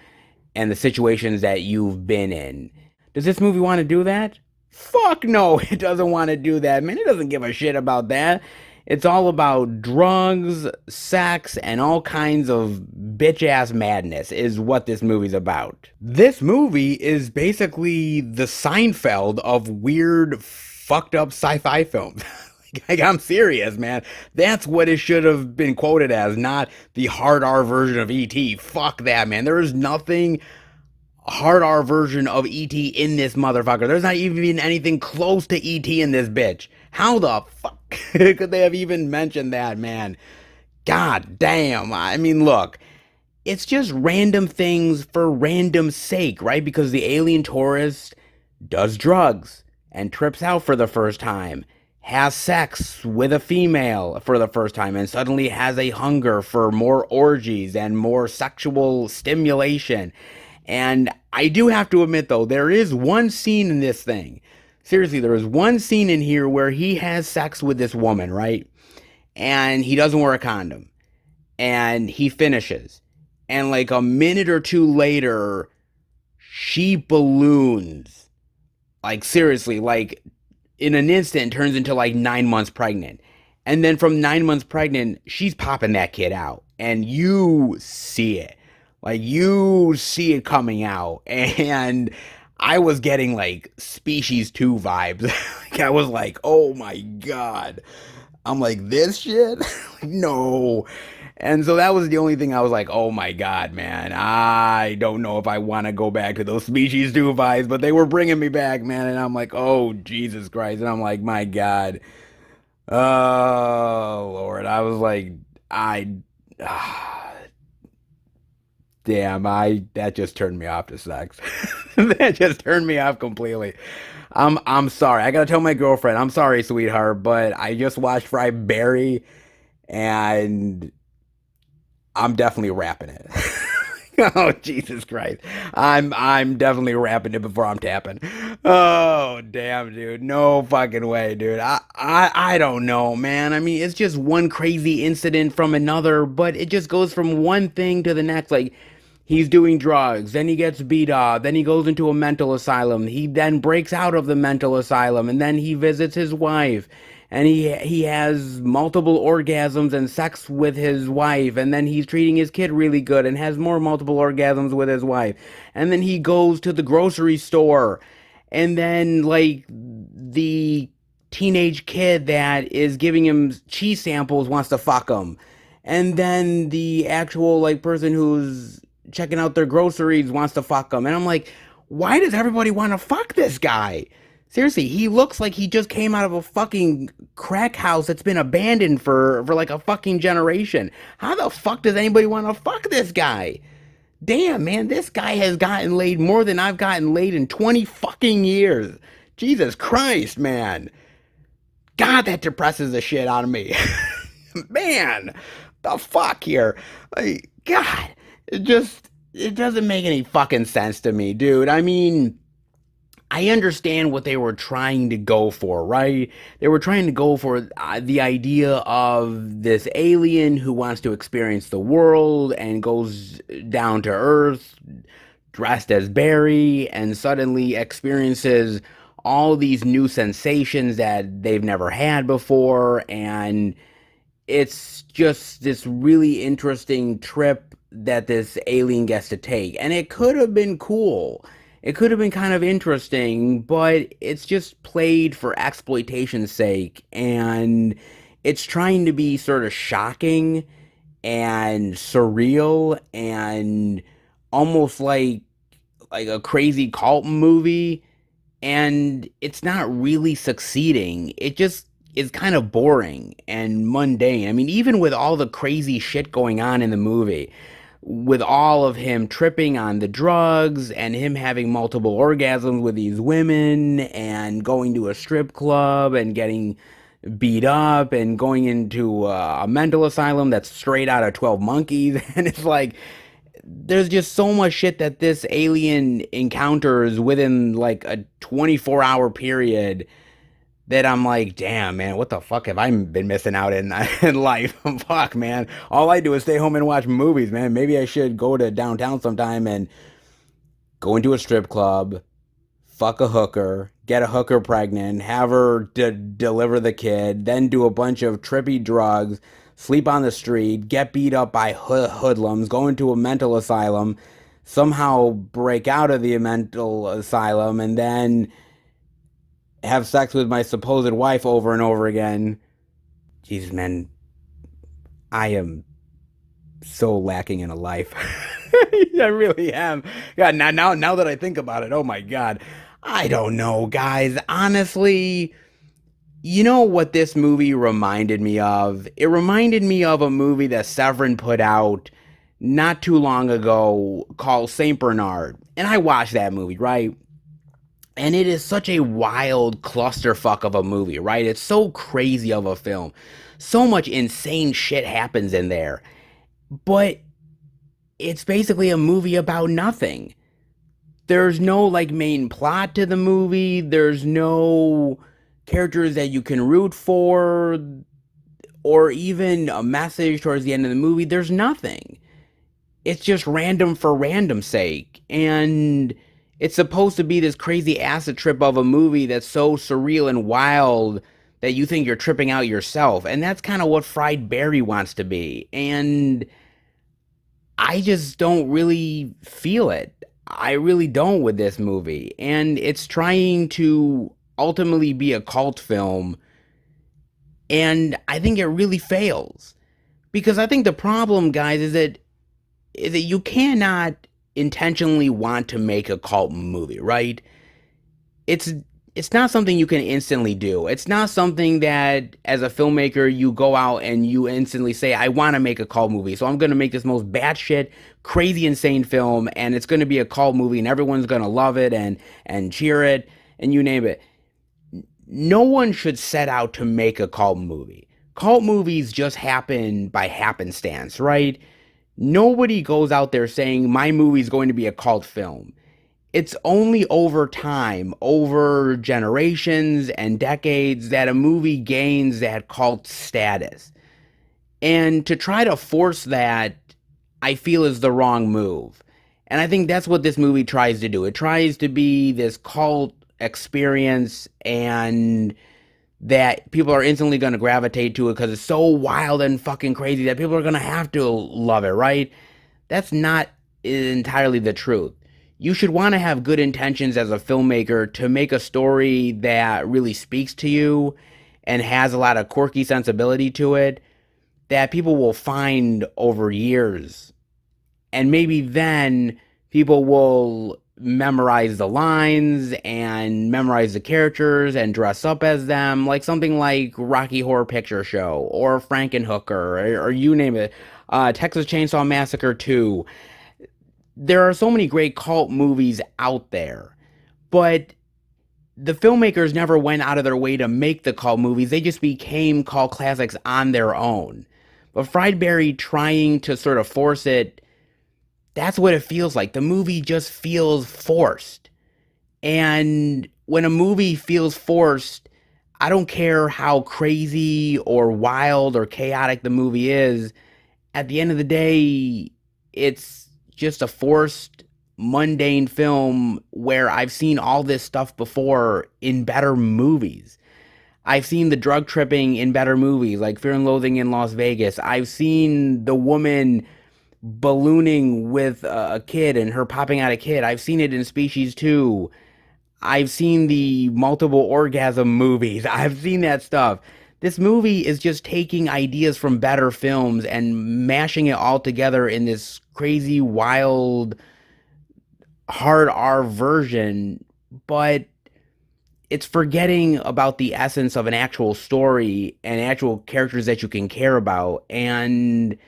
and the situations that you've been in. Does this movie want to do that? Fuck no, it doesn't want to do that, man. It doesn't give a shit about that. It's all about drugs, sex, and all kinds of bitch-ass madness is what this movie's about. This movie is basically the Seinfeld of weird, fucked up sci-fi films. Like, I'm serious, man. That's what it should have been quoted as, not the hard R version of E.T. Fuck that, man. There is nothing hard R version of E.T. in this motherfucker. There's not even anything close to E.T. in this bitch. How the fuck could they have even mentioned that, man? God damn. I mean, look, it's just random things for random sake, right? Because the alien tourist does drugs and trips out for the first time, has sex with a female for the first time, and suddenly has a hunger for more orgies and more sexual stimulation. And I do have to admit, though, there is one scene in this thing. Seriously, there is one scene in here where he has sex with this woman, right? And he doesn't wear a condom. And he finishes. And like a minute or two later, she balloons. Like, seriously, like in an instant turns into like 9 months pregnant. And then from 9 months pregnant, she's popping that kid out. And you see it. Like, you see it coming out. And I was getting like Species 2 vibes. Like, I was like, oh my God. I'm like, this shit? No. And so that was the only thing I was like, oh my God, man. I don't know if I want to go back to those Species 2 vibes, but they were bringing me back, man. And I'm like, oh, Jesus Christ. And I'm like, my God. Oh, Lord. I was like, damn, that just turned me off to sex. That just turned me off completely. I'm sorry. I gotta tell my girlfriend, I'm sorry, sweetheart, but I just watched Fry Barry and I'm definitely wrapping it. Oh, Jesus Christ. I'm definitely wrapping it before I'm tapping. Oh, damn, dude. No fucking way, dude. I don't know, man. I mean, it's just one crazy incident from another, but it just goes from one thing to the next. Like, he's doing drugs, then he gets beat up, then he goes into a mental asylum. He then breaks out of the mental asylum, and then he visits his wife. And he has multiple orgasms and sex with his wife, and then he's treating his kid really good and has more multiple orgasms with his wife. And then he goes to the grocery store, and then like the teenage kid that is giving him cheese samples wants to fuck him. And then the actual like person who's checking out their groceries wants to fuck him. And I'm like, why does everybody want to fuck this guy? Seriously, he looks like he just came out of a fucking crack house that's been abandoned for like a fucking generation. How the fuck does anybody want to fuck this guy? Damn, man, this guy has gotten laid more than I've gotten laid in 20 fucking years. Jesus Christ, man. God, that depresses the shit out of me. Man, the fuck here. Like, God, it doesn't make any fucking sense to me, dude. I mean, I understand what they were trying to go for, right? They were trying to go for the idea of this alien who wants to experience the world and goes down to Earth dressed as Barry and suddenly experiences all these new sensations that they've never had before. And it's just this really interesting trip that this alien gets to take. And it could have been cool. It could have been kind of interesting, but it's just played for exploitation's sake, and it's trying to be sort of shocking and surreal and almost like a crazy cult movie, and it's not really succeeding. It just is kind of boring and mundane. I mean, even with all the crazy shit going on in the movie, with all of him tripping on the drugs and him having multiple orgasms with these women and going to a strip club and getting beat up and going into a mental asylum that's straight out of 12 Monkeys. And it's like, there's just so much shit that this alien encounters within like a 24-hour period that I'm like, damn, man, what the fuck have I been missing out in life? Fuck, man. All I do is stay home and watch movies, man. Maybe I should go to downtown sometime and go into a strip club, fuck a hooker, get a hooker pregnant, have her deliver the kid, then do a bunch of trippy drugs, sleep on the street, get beat up by hoodlums, go into a mental asylum, somehow break out of the mental asylum, and then have sex with my supposed wife over and over again. Jesus, man, I am so lacking in a life. I really am. God, now that I think about it, oh my God. I don't know, guys. Honestly, You know what this movie reminded me of? It reminded me of a movie that Severin put out not too long ago called Saint Bernard. And I watched that movie, right? And it is such a wild clusterfuck of a movie, right? It's so crazy of a film. So much insane shit happens in there. But it's basically a movie about nothing. There's no like main plot to the movie. There's no characters that you can root for or even a message towards the end of the movie. There's nothing. It's just random for random's sake. And it's supposed to be this crazy acid trip of a movie that's so surreal and wild that you think you're tripping out yourself. And that's kind of what Fried Berry wants to be. And I just don't really feel it. I really don't with this movie. And it's trying to ultimately be a cult film. And I think it really fails. Because I think the problem, guys, is that you cannot intentionally want to make a cult movie, right? It's it's not something you can instantly do. It's not something that as a filmmaker you go out and you instantly say, I want to make a cult movie. So I'm going to make this most batshit, crazy, insane film, and it's going to be a cult movie, and everyone's going to love it and cheer it, and you name it. No one should set out to make a cult movie. Cult movies just happen by happenstance, right? Nobody goes out there saying my movie's going to be a cult film. It's only over time, over generations and decades, that a movie gains that cult status. And to try to force that, I feel is the wrong move. And I think that's what this movie tries to do. It tries to be this cult experience and that people are instantly going to gravitate to it because it's so wild and fucking crazy that people are going to have to love it, right? That's not entirely the truth. You should want to have good intentions as a filmmaker to make a story that really speaks to you and has a lot of quirky sensibility to it that people will find over years. And maybe then people will memorize the lines and memorize the characters and dress up as them, like something like Rocky Horror Picture Show or Frankenhooker or you name it, Texas Chainsaw Massacre 2. There are so many great cult movies out there, but the filmmakers never went out of their way to make the cult movies. They just became cult classics on their own. But Fried Berry trying to sort of force it, that's what it feels like. The movie just feels forced. And when a movie feels forced, I don't care how crazy or wild or chaotic the movie is. At the end of the day, it's just a forced, mundane film where I've seen all this stuff before in better movies. I've seen the drug tripping in better movies like Fear and Loathing in Las Vegas. I've seen the woman ballooning with a kid and her popping out a kid. I've seen it in Species 2. I've seen the multiple orgasm movies. I've seen that stuff. This movie is just taking ideas from better films and mashing it all together in this crazy, wild, hard R version, but it's forgetting about the essence of an actual story and actual characters that you can care about. And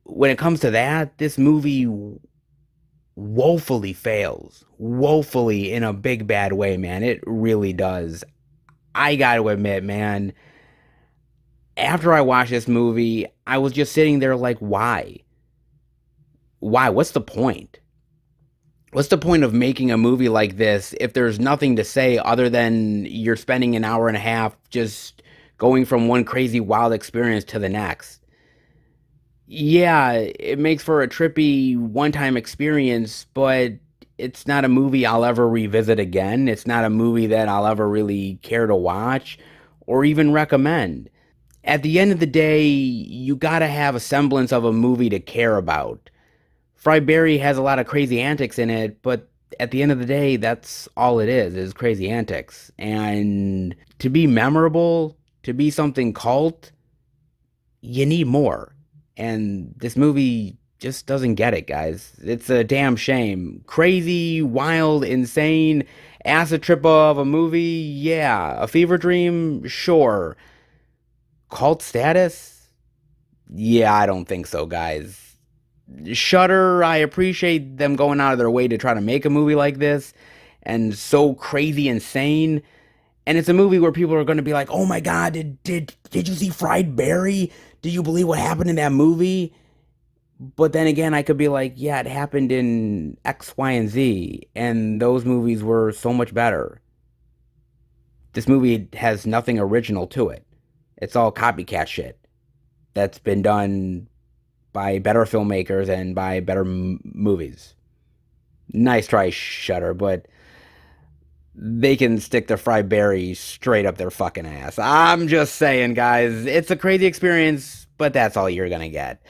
when it comes to that, this movie woefully fails. Woefully in a big bad way, man. It really does. I gotta admit, man, after I watched this movie, I was just sitting there like, why? Why? What's the point? What's the point of making a movie like this if there's nothing to say other than you're spending an hour and a half just going from one crazy wild experience to the next? Yeah, it makes for a trippy one-time experience, but it's not a movie I'll ever revisit again. It's not a movie that I'll ever really care to watch or even recommend. At the end of the day, you gotta have a semblance of a movie to care about. Fry Berry has a lot of crazy antics in it, but at the end of the day, that's all it is crazy antics. And to be memorable, to be something cult, you need more. And this movie just doesn't get it, guys. It's a damn shame. Crazy, wild, insane, Acid trip of a movie? Yeah. A fever dream? Sure. Cult status? Yeah, I don't think so, guys. Shudder, I appreciate them going out of their way to try to make a movie like this and so crazy insane. And it's a movie where people are going to be like, "Oh my god, did you see Fried Barry? Do you believe what happened in that movie?" But then again, I could be like, "Yeah, it happened in X, Y, and Z, and those movies were so much better." This movie has nothing original to it. It's all copycat shit that's been done by better filmmakers and by better movies. Nice try, Shudder, but they can stick their fried berries straight up their fucking ass. I'm just saying, guys, it's a crazy experience, but that's all you're gonna get.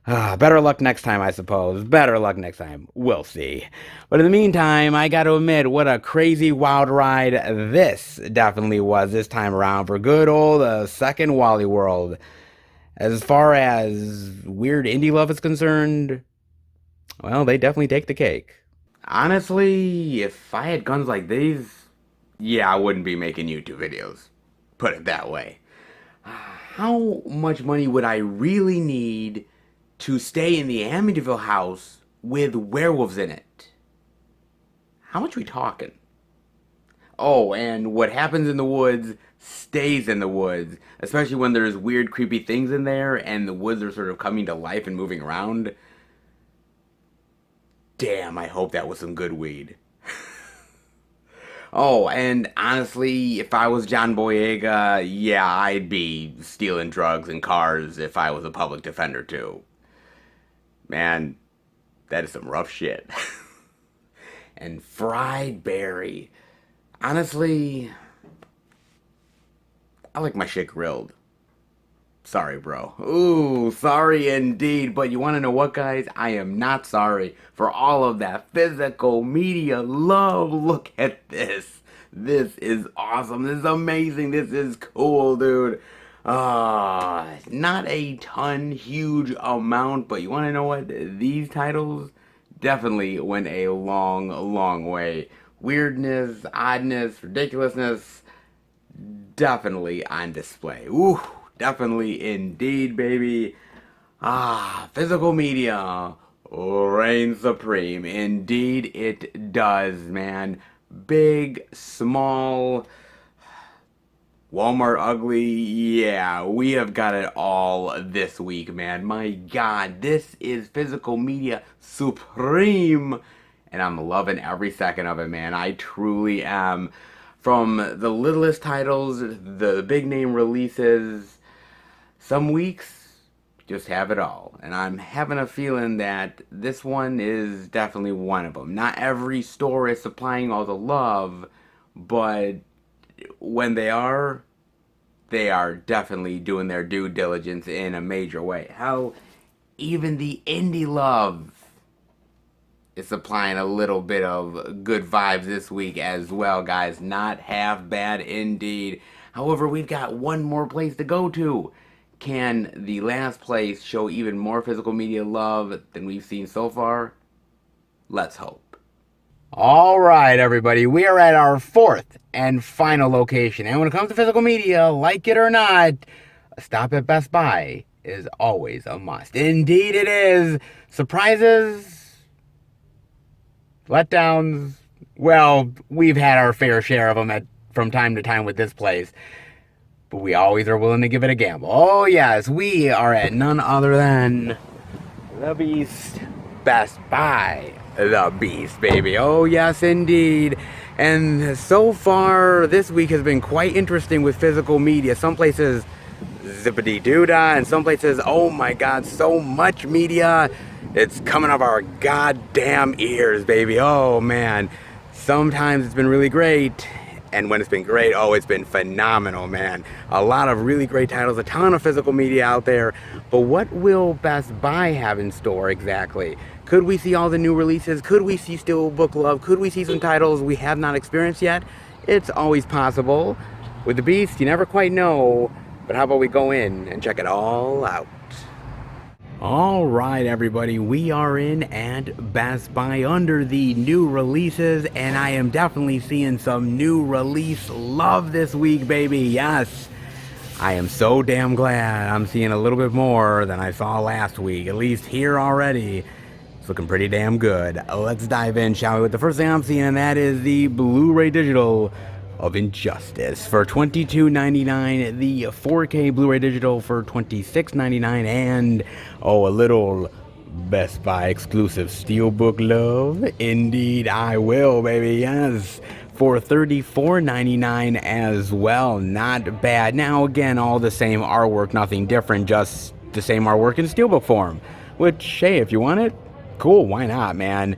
Better luck next time, I suppose. Better luck next time. We'll see. But in the meantime, I gotta admit, what a crazy wild ride this definitely was this time around for good old second Wally World. As far as weird indie love is concerned, well, they definitely take the cake. Honestly, if I had guns like these, yeah, I wouldn't be making YouTube videos. Put it that way. How much money would I really need to stay in the Amityville house with werewolves in it? How much are we talking? Oh, and what happens in the woods stays in the woods, especially when there's weird, creepy things in there and the woods are sort of coming to life and moving around. Damn, I hope that was some good weed. Oh, and honestly, if I was John Boyega, yeah, I'd be stealing drugs and cars if I was a public defender too. Man, that is some rough shit. And fried berry. Honestly, I like my shit grilled. Sorry, bro. Ooh, sorry indeed. But you want to know what, guys? I am not sorry for all of that physical media love. Look at this. This is awesome. This is amazing. This is cool, dude. Not a ton, huge amount, but you want to know what? These titles definitely went a long, long way. Weirdness, oddness, ridiculousness, definitely on display. Ooh, definitely indeed, baby. Physical media reigns supreme. Indeed, it does, man. Big, small, Walmart ugly. Yeah, we have got it all this week, man. My God, this is physical media supreme. And I'm loving every second of it, man. I truly am. From the littlest titles, the big name releases, some weeks just have it all. And I'm having a feeling that this one is definitely one of them. Not every store is supplying all the love, but when they are definitely doing their due diligence in a major way. How even the indie love is supplying a little bit of good vibes this week as well, guys. Not half bad indeed. However, we've got one more place to go to. Can the last place show even more physical media love than we've seen so far? Let's hope. All right, everybody. We are at our fourth and final location. And when it comes to physical media, like it or not, a stop at Best Buy is always a must. Indeed it is. Surprises, letdowns, well, we've had our fair share of them from time to time with this place. But we always are willing to give it a gamble. Oh, yes, we are at none other than the Beast Best Buy. The Beast, baby. Oh, yes, indeed. And so far, this week has been quite interesting with physical media. Some places, zippity-doo-dah, and some places, oh my God, so much media. It's coming up our goddamn ears, baby. Oh, man. Sometimes it's been really great. And when it's been great, oh, it's been phenomenal, man. A lot of really great titles, a ton of physical media out there. But what will Best Buy have in store exactly? Could we see all the new releases? Could we see Steelbook love? Could we see some titles we have not experienced yet? It's always possible. With the Beast, you never quite know. But how about we go in and check it all out? All right, everybody, we are in at Best Buy under the new releases, and I am definitely seeing some new release love this week, baby. Yes, I am so damn glad I'm seeing a little bit more than I saw last week, at least here already. It's looking pretty damn good. Let's dive in, shall we, with the first thing I'm seeing, and that is the Blu-ray digital of Injustice for $22.99, the 4K Blu-ray digital for $26.99, and a little Best Buy exclusive steelbook love. Indeed, I will, baby. Yes, for $34.99 as well. Not bad. Now, again, all the same artwork, nothing different, just the same artwork in steelbook form. Which, hey, if you want it, cool. Why not, man?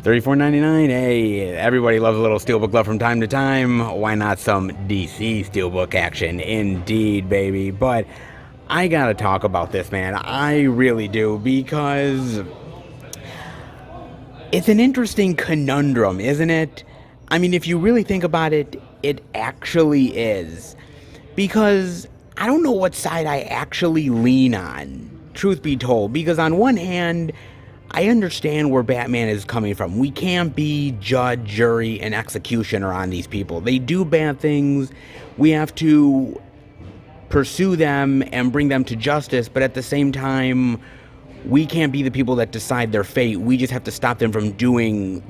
$34.99. Hey, everybody loves a little steelbook love from time to time. Why not some DC steelbook action? Indeed, baby. But I gotta talk about this, man. I really do, because it's an interesting conundrum, isn't it? I mean, if you really think about it, it actually is. Because I don't know what side I actually lean on, truth be told. Because on one hand, I understand where Batman is coming from. We can't be judge, jury, and executioner on these people. They do bad things. We have to pursue them and bring them to justice, but at the same time, we can't be the people that decide their fate. We just have to stop them from doing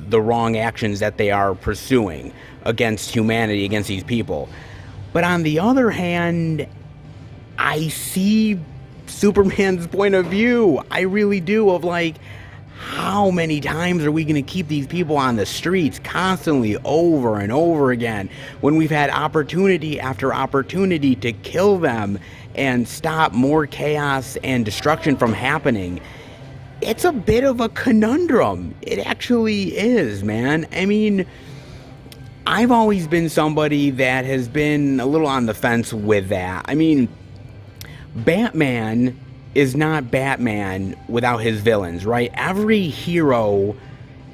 the wrong actions that they are pursuing against humanity, against these people. But on the other hand, I see Superman's point of view. I really do, of like, how many times are we going to keep these people on the streets constantly over and over again when we've had opportunity after opportunity to kill them and stop more chaos and destruction from happening? It's a bit of a conundrum. It actually is, man. I mean, I've always been somebody that has been a little on the fence with that. I mean, Batman is not Batman without his villains, right? Every hero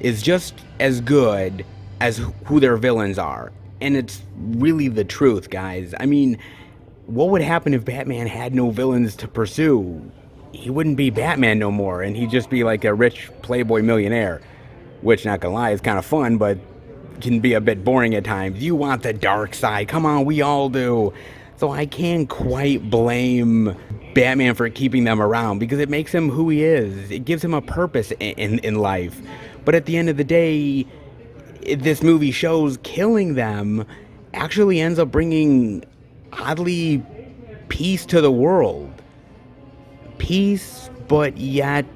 is just as good as who their villains are. And it's really the truth, guys. I mean, what would happen if Batman had no villains to pursue? He wouldn't be Batman no more, and he'd just be like a rich playboy millionaire. Which, not gonna lie, is kind of fun, but can be a bit boring at times. You want the dark side. Come on, we all do. So I can't quite blame Batman for keeping them around, because it makes him who he is. It gives him a purpose in life. But at the end of the day, this movie shows killing them actually ends up bringing, oddly, peace to the world. Peace, but yet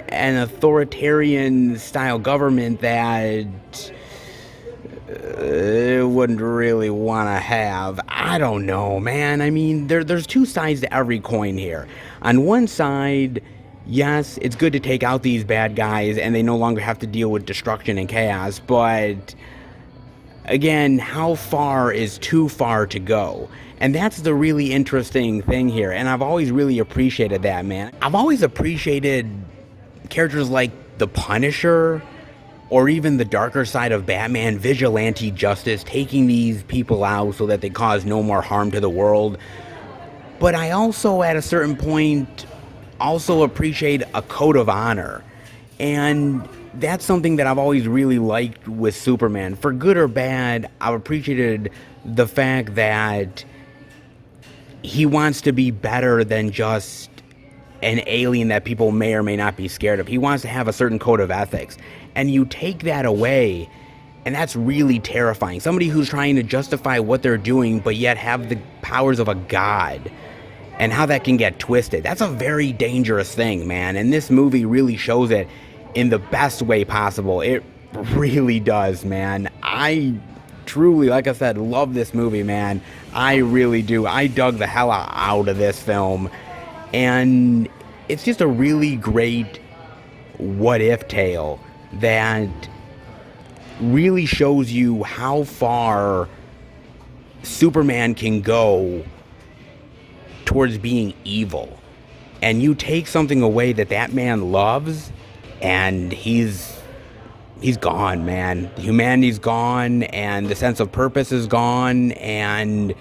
an authoritarian style government that wouldn't really want to have. I don't know, man. I mean, there's two sides to every coin here. On one side, yes, it's good to take out these bad guys and they no longer have to deal with destruction and chaos, but again, how far is too far to go? And that's the really interesting thing here, and I've always really appreciated that, man. I've always appreciated characters like the Punisher, or even the darker side of Batman, vigilante justice, taking these people out so that they cause no more harm to the world. But I also, at a certain point, also appreciate a code of honor. And that's something that I've always really liked with Superman. For good or bad, I've appreciated the fact that he wants to be better than just an alien that people may or may not be scared of. He wants to have a certain code of ethics. And you take that away, and that's really terrifying. Somebody who's trying to justify what they're doing, but yet have the powers of a god, and how that can get twisted. That's a very dangerous thing, man. And this movie really shows it in the best way possible. It really does, man. I truly, like I said, love this movie, man. I really do. I dug the hell out of this film. And it's just a really great what-if tale that really shows you how far Superman can go towards being evil. And you take something away that man loves, and he's gone, man. Humanity's gone, and the sense of purpose is gone, and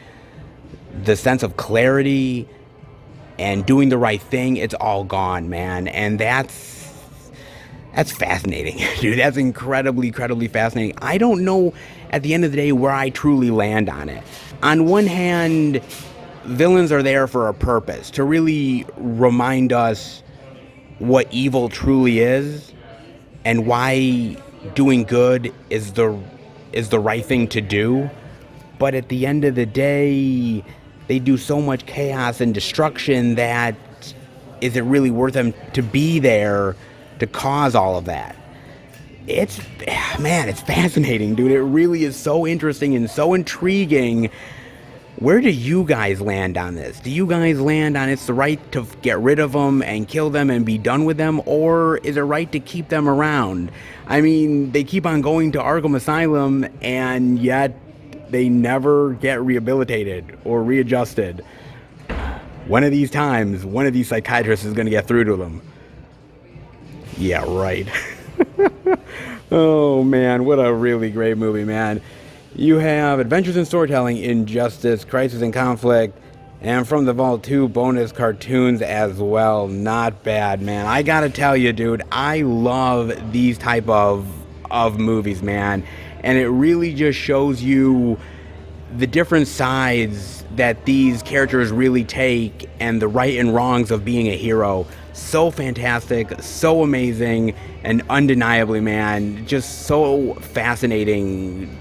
the sense of clarity and doing the right thing, it's all gone, man. And that's fascinating, dude. That's incredibly fascinating. I don't know at the end of the day where I truly land on it. On one hand, villains are there for a purpose, to really remind us what evil truly is and why doing good is the right thing to do. But at the end of the day, they do so much chaos and destruction that is it really worth them to be there to cause all of that? It's fascinating, dude. It really is so interesting and so intriguing. Where do you guys land on this? Do you guys land on it's the right to get rid of them and kill them and be done with them? Or is it right to keep them around? I mean, they keep on going to Arkham Asylum and yet they never get rehabilitated or readjusted. One of these times, one of these psychiatrists is going to get through to them. Yeah, right. Oh, man, what a really great movie, man. You have Adventures in Storytelling, Injustice, Crisis and Conflict, and From the Vault 2 bonus cartoons as well. Not bad, man. I gotta tell you, dude, I love these type of movies, man. And it really just shows you the different sides that these characters really take and the right and wrongs of being a hero. So fantastic, so amazing, and undeniably, man, just so fascinating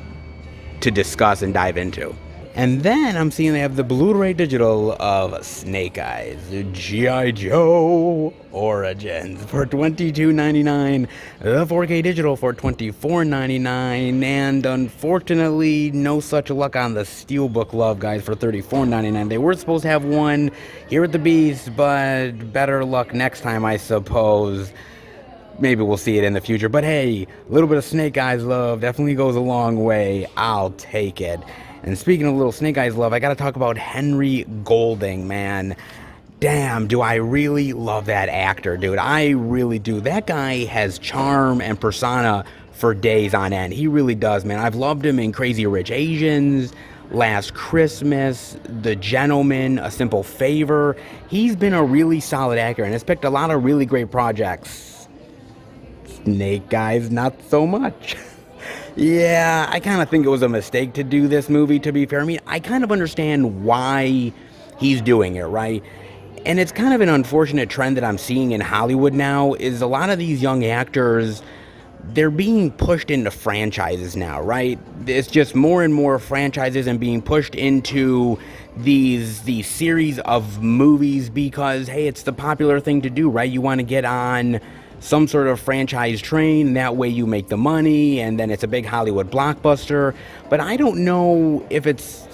to discuss and dive into. And then I'm seeing they have the Blu-ray digital of Snake Eyes, G.I. Joe Origins for $22.99, the 4K digital for $24.99, and unfortunately, no such luck on the Steelbook Love, guys, for $34.99. They were supposed to have one here at the Beast, but better luck next time, I suppose. Maybe we'll see it in the future, but hey, a little bit of Snake Eyes love definitely goes a long way. I'll take it. And speaking of little Snake Eyes love, I gotta talk about Henry Golding, man. Damn, do I really love that actor, dude. I really do. That guy has charm and persona for days on end. He really does, man. I've loved him in Crazy Rich Asians, Last Christmas, The Gentleman, A Simple Favor. He's been a really solid actor and has picked a lot of really great projects. Snake Eyes, not so much. Yeah, I kind of think it was a mistake to do this movie, to be fair. I mean, I kind of understand why he's doing it, right? And it's kind of an unfortunate trend that I'm seeing in Hollywood now, is a lot of these young actors, they're being pushed into franchises now, right? It's just more and more franchises and being pushed into these series of movies because, hey, it's the popular thing to do, right? You want to get on some sort of franchise train, that way you make the money, and then it's a big Hollywood blockbuster. But I don't know if it's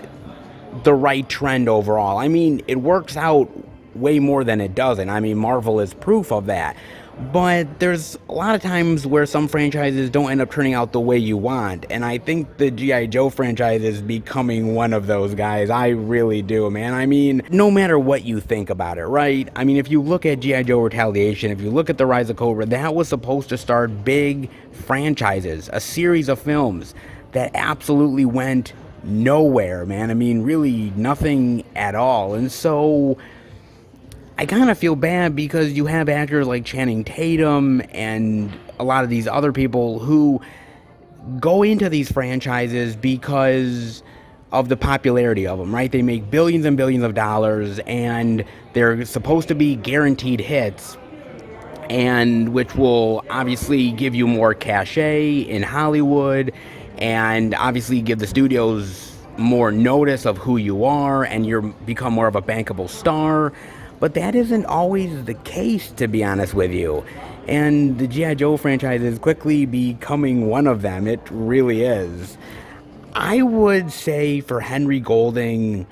the right trend overall. I mean, it works out way more than it doesn't. I mean, Marvel is proof of that. But there's a lot of times where some franchises don't end up turning out the way you want. And I think the G.I. Joe franchise is becoming one of those guys. I really do, man. I mean, no matter what you think about it, right? I mean, if you look at G.I. Joe Retaliation, if you look at The Rise of Cobra, that was supposed to start big franchises, a series of films that absolutely went nowhere, man. I mean, really nothing at all. And so I kind of feel bad because you have actors like Channing Tatum and a lot of these other people who go into these franchises because of the popularity of them, right? They make billions and billions of dollars and they're supposed to be guaranteed hits, and which will obviously give you more cachet in Hollywood and obviously give the studios more notice of who you are and you become more of a bankable star. But that isn't always the case, to be honest with you. And the G.I. Joe franchise is quickly becoming one of them. It really is. I would say for Henry Golding,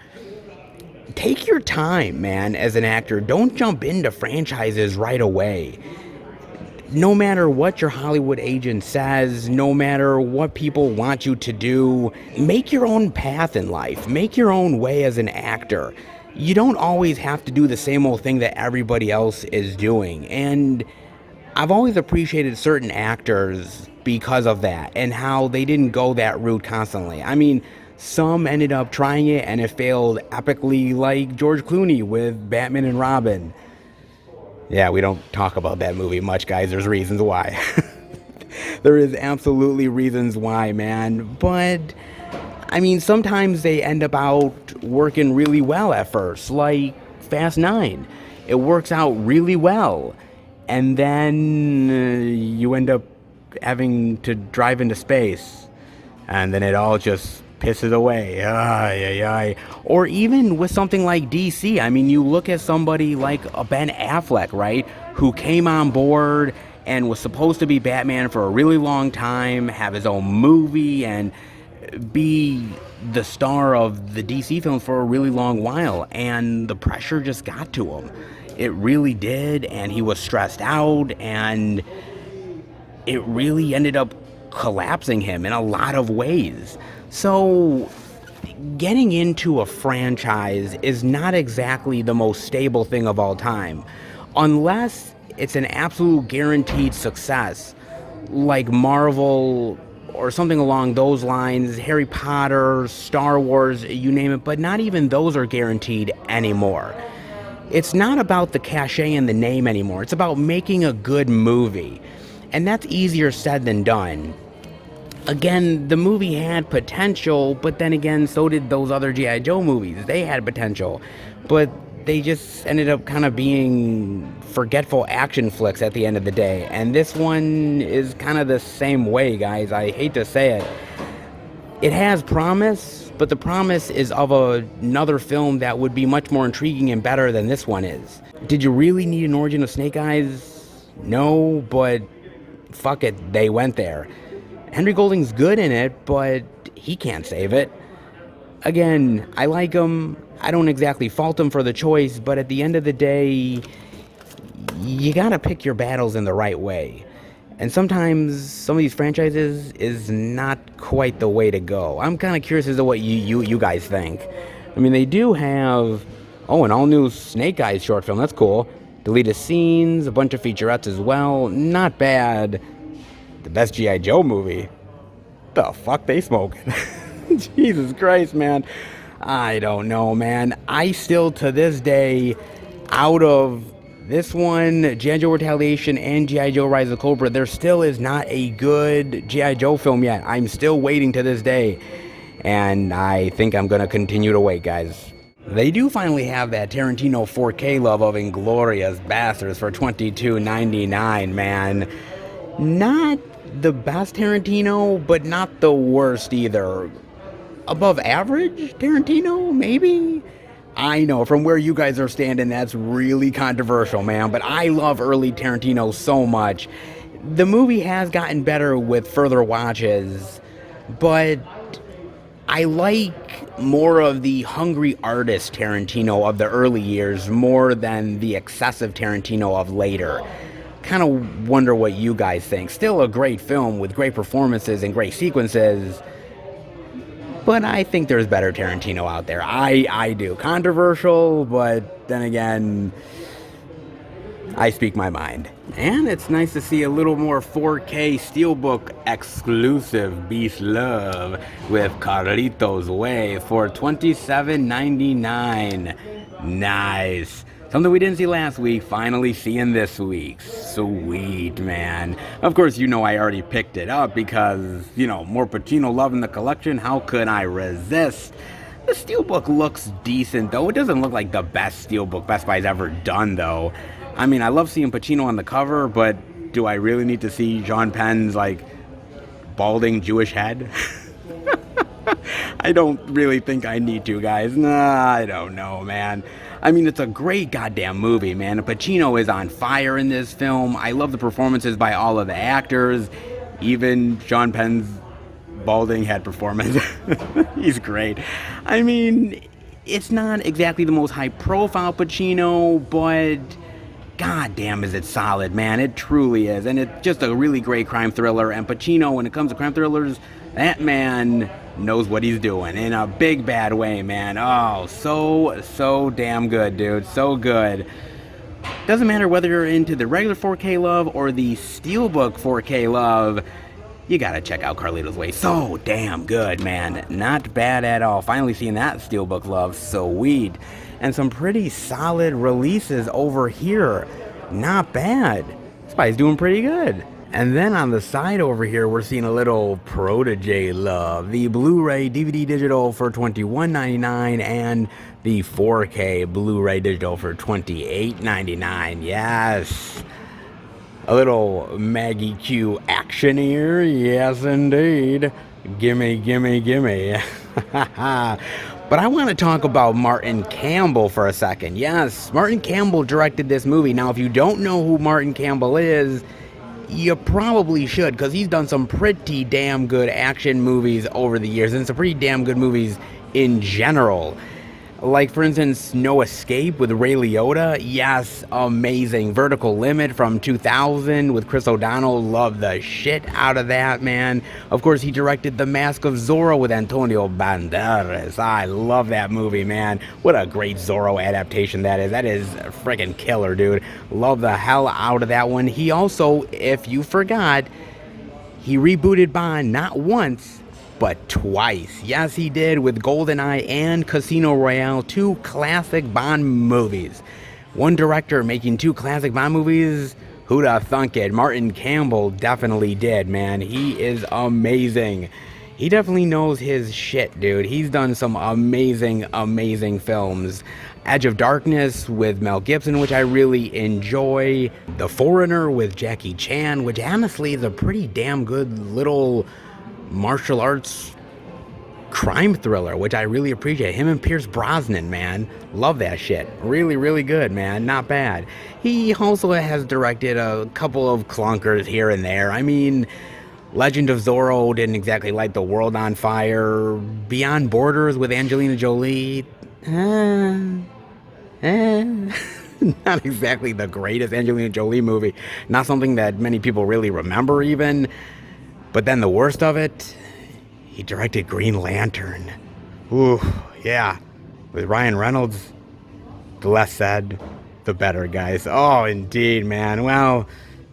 take your time, man, as an actor. Don't jump into franchises right away. No matter what your Hollywood agent says, no matter what people want you to do, make your own path in life. Make your own way as an actor. You don't always have to do the same old thing that everybody else is doing. And I've always appreciated certain actors because of that and how they didn't go that route constantly. I mean, Some ended up trying it and it failed epically, like George Clooney with Batman and Robin. Yeah, we don't talk about that movie much, guys. There's reasons why. There is absolutely reasons why, man. But, I mean, sometimes they end up out working really well at first, like Fast 9. It works out really well. And then you end up having to drive into space. And then it all just pisses away. Or even with something like DC. I mean, you look at somebody like a Ben Affleck, right? Who came on board and was supposed to be Batman for a really long time, have his own movie, and be the star of the DC films for a really long while. And the pressure just got to him. It really did, and he was stressed out, and it really ended up collapsing him in a lot of ways. So getting into a franchise is not exactly the most stable thing of all time, unless it's an absolute guaranteed success, like Marvel or something along those lines, Harry Potter, Star Wars, you name it, but not even those are guaranteed anymore. It's not about the cachet and the name anymore. It's about making a good movie. And that's easier said than done. Again, the movie had potential, but then again, so did those other G.I. Joe movies. They had potential, but they just ended up kind of being forgetful action flicks at the end of the day. And this one is kind of the same way, guys. I hate to say it. It has promise, but the promise is of another film that would be much more intriguing and better than this one is. Did you really need an origin of Snake Eyes? No, but fuck it, they went there. Henry Golding's good in it, but he can't save it. Again, I like him. I don't exactly fault him for the choice, but at the end of the day, you gotta pick your battles in the right way. And sometimes some of these franchises is not quite the way to go. I'm kind of curious as to what you guys think. I mean, they do have, an all-new Snake Eyes short film. That's cool. Deleted scenes, a bunch of featurettes as well. Not bad. The best G.I. Joe movie? The fuck they smoking? Jesus Christ, man. I don't know, man. I still, to this day, out of this one, G.I. Joe Retaliation and G.I. Joe Rise of Cobra, there still is not a good G.I. Joe film yet. I'm still waiting to this day. And I think I'm going to continue to wait, guys. They do finally have that Tarantino 4K love of Inglourious Basterds for $22.99, man. Not the best Tarantino, but not the worst either. Above average Tarantino, maybe? I know, from where you guys are standing, that's really controversial, man, but I love early Tarantino so much. The movie has gotten better with further watches, but I like more of the hungry artist Tarantino of the early years more than the excessive Tarantino of later. Kind of wonder what you guys think. Still a great film with great performances and great sequences, but I think there's better Tarantino out there. I do. Controversial, but then again, I speak my mind. And it's nice to see a little more 4K Steelbook exclusive Beast Love with Carlito's Way for $27.99. Nice. Something we didn't see last week, finally seeing this week. Sweet, man. Of course, you know I already picked it up because, more Pacino love in the collection. How could I resist? The Steelbook looks decent, though. It doesn't look like the best Steelbook Best Buy's ever done, though. I mean, I love seeing Pacino on the cover, but do I really need to see Sean Penn's, balding Jewish head? I don't really think I need to, guys. Nah, I don't know, man. I mean, it's a great goddamn movie, man. Pacino is on fire in this film. I love the performances by all of the actors. Even Sean Penn's balding head performance. He's great. I mean, it's not exactly the most high-profile Pacino, but goddamn is it solid, man. It truly is. And it's just a really great crime thriller. And Pacino, when it comes to crime thrillers, that man knows what he's doing in a big bad way, man. Oh, so damn good, dude. So good. Doesn't matter whether you're into the regular 4K love or the Steelbook 4K love. you gotta check out Carlito's Way. So damn good, man. Not bad at all. Finally seeing that Steelbook love. Sweet. And some pretty solid releases over here. Not bad. Spy's doing pretty good. And then on the side over here, we're seeing a little Protege love. The Blu-ray DVD digital for $21.99 and the 4K Blu-ray digital for $28.99. Yes. A little Maggie Q action here. Yes, indeed. Gimme, gimme, gimme. But I want to talk about Martin Campbell for a second. Yes, Martin Campbell directed this movie. Now, if you don't know who Martin Campbell is, you probably should, because he's done some pretty damn good action movies over the years, and some pretty damn good movies in general. Like, for instance, No Escape with Ray Liotta. Yes, amazing. Vertical Limit from 2000 with Chris O'Donnell. Love the shit out of that, man. Of course, he directed The Mask of Zorro with Antonio Banderas. I love that movie, man. What a great Zorro adaptation that is. That is freaking killer, dude. Love the hell out of that one. He also, if you forgot, he rebooted Bond not once, but twice. Yes, he did, with GoldenEye and Casino Royale, two classic Bond movies. One director making two classic Bond movies, who'd have thunk it? Martin Campbell definitely did, man. He is amazing. He definitely knows his shit, dude. He's done some amazing, amazing films. Edge of Darkness with Mel Gibson, which I really enjoy. The Foreigner with Jackie Chan, which honestly is a pretty damn good little martial arts crime thriller, which I really appreciate. Him and Pierce Brosnan, man. Love that shit. Really, really good, man. Not bad. He also has directed a couple of clunkers here and there. I mean, Legend of Zorro didn't exactly light the world on fire. Beyond Borders with Angelina Jolie. Not exactly the greatest Angelina Jolie movie. Not something that many people really remember even. But then the worst of it, he directed Green Lantern. Ooh, yeah. With Ryan Reynolds, the less said, the better, guys. Oh, indeed, man. Well,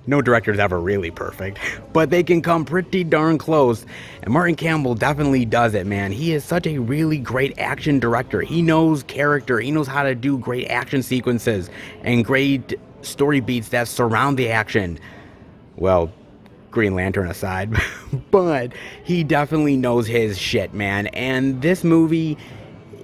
no director's ever really perfect, but they can come pretty darn close. And Martin Campbell definitely does it, man. He is such a really great action director. He knows character. He knows how to do great action sequences and great story beats that surround the action. Well, Green Lantern aside, but he definitely knows his shit, man. And this movie,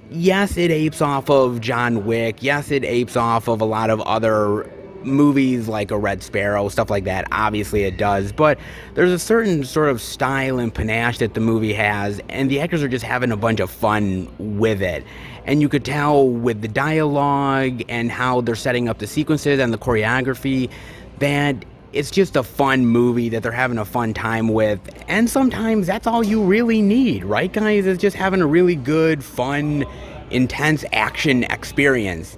yes, it apes off of John Wick. Yes, it apes off of a lot of other movies like a Red Sparrow, stuff like that. Obviously it does, but there's a certain sort of style and panache that the movie has, and the actors are just having a bunch of fun with it. And you could tell with the dialogue and how they're setting up the sequences and the choreography that it's just a fun movie that they're having a fun time with. And sometimes that's all you really need, right, guys? Is just having a really good, fun, intense action experience.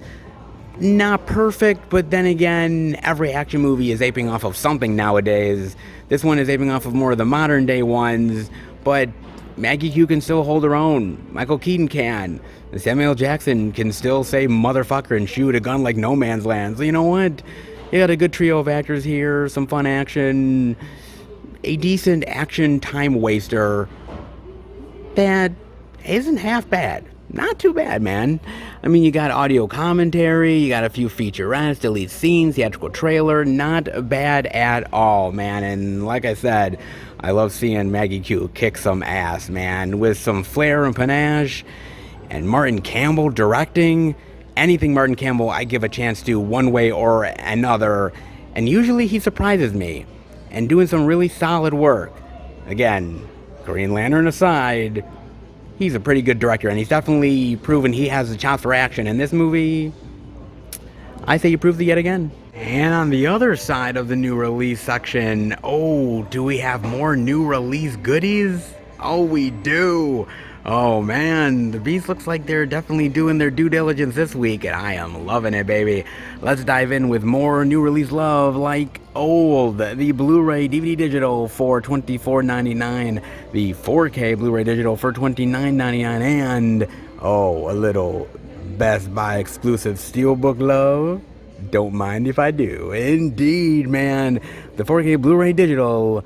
Not perfect, but then again, every action movie is aping off of something nowadays. This one is aping off of more of the modern day ones, but Maggie Q can still hold her own. Michael Keaton can. And Samuel L. Jackson can still say motherfucker and shoot a gun like no man's land. So you know what? You got a good trio of actors here, some fun action, a decent action time waster that isn't half bad. Not too bad, man. I mean, you got audio commentary, you got a few featurettes, deleted scenes, theatrical trailer. Not bad at all, man. And like I said, I love seeing Maggie Q kick some ass, man, with some flair and panache. And Martin Campbell directing. Anything Martin Campbell I give a chance to one way or another, and usually he surprises me and doing some really solid work. Again, Green Lantern aside, he's a pretty good director, and he's definitely proven he has the chops for action. In this movie, I say he proved it yet again. And on the other side of the new release section, oh, do we have more new release goodies? Oh, we do. Oh man, the Beast looks like they're definitely doing their due diligence this week, and I am loving it, baby. Let's dive in with more new release love, like Old, the Blu-ray DVD digital for $24.99, the 4K Blu-ray digital for $29.99, and oh, a little Best Buy exclusive Steelbook love. Don't mind if I do. Indeed, man. The 4K Blu-ray digital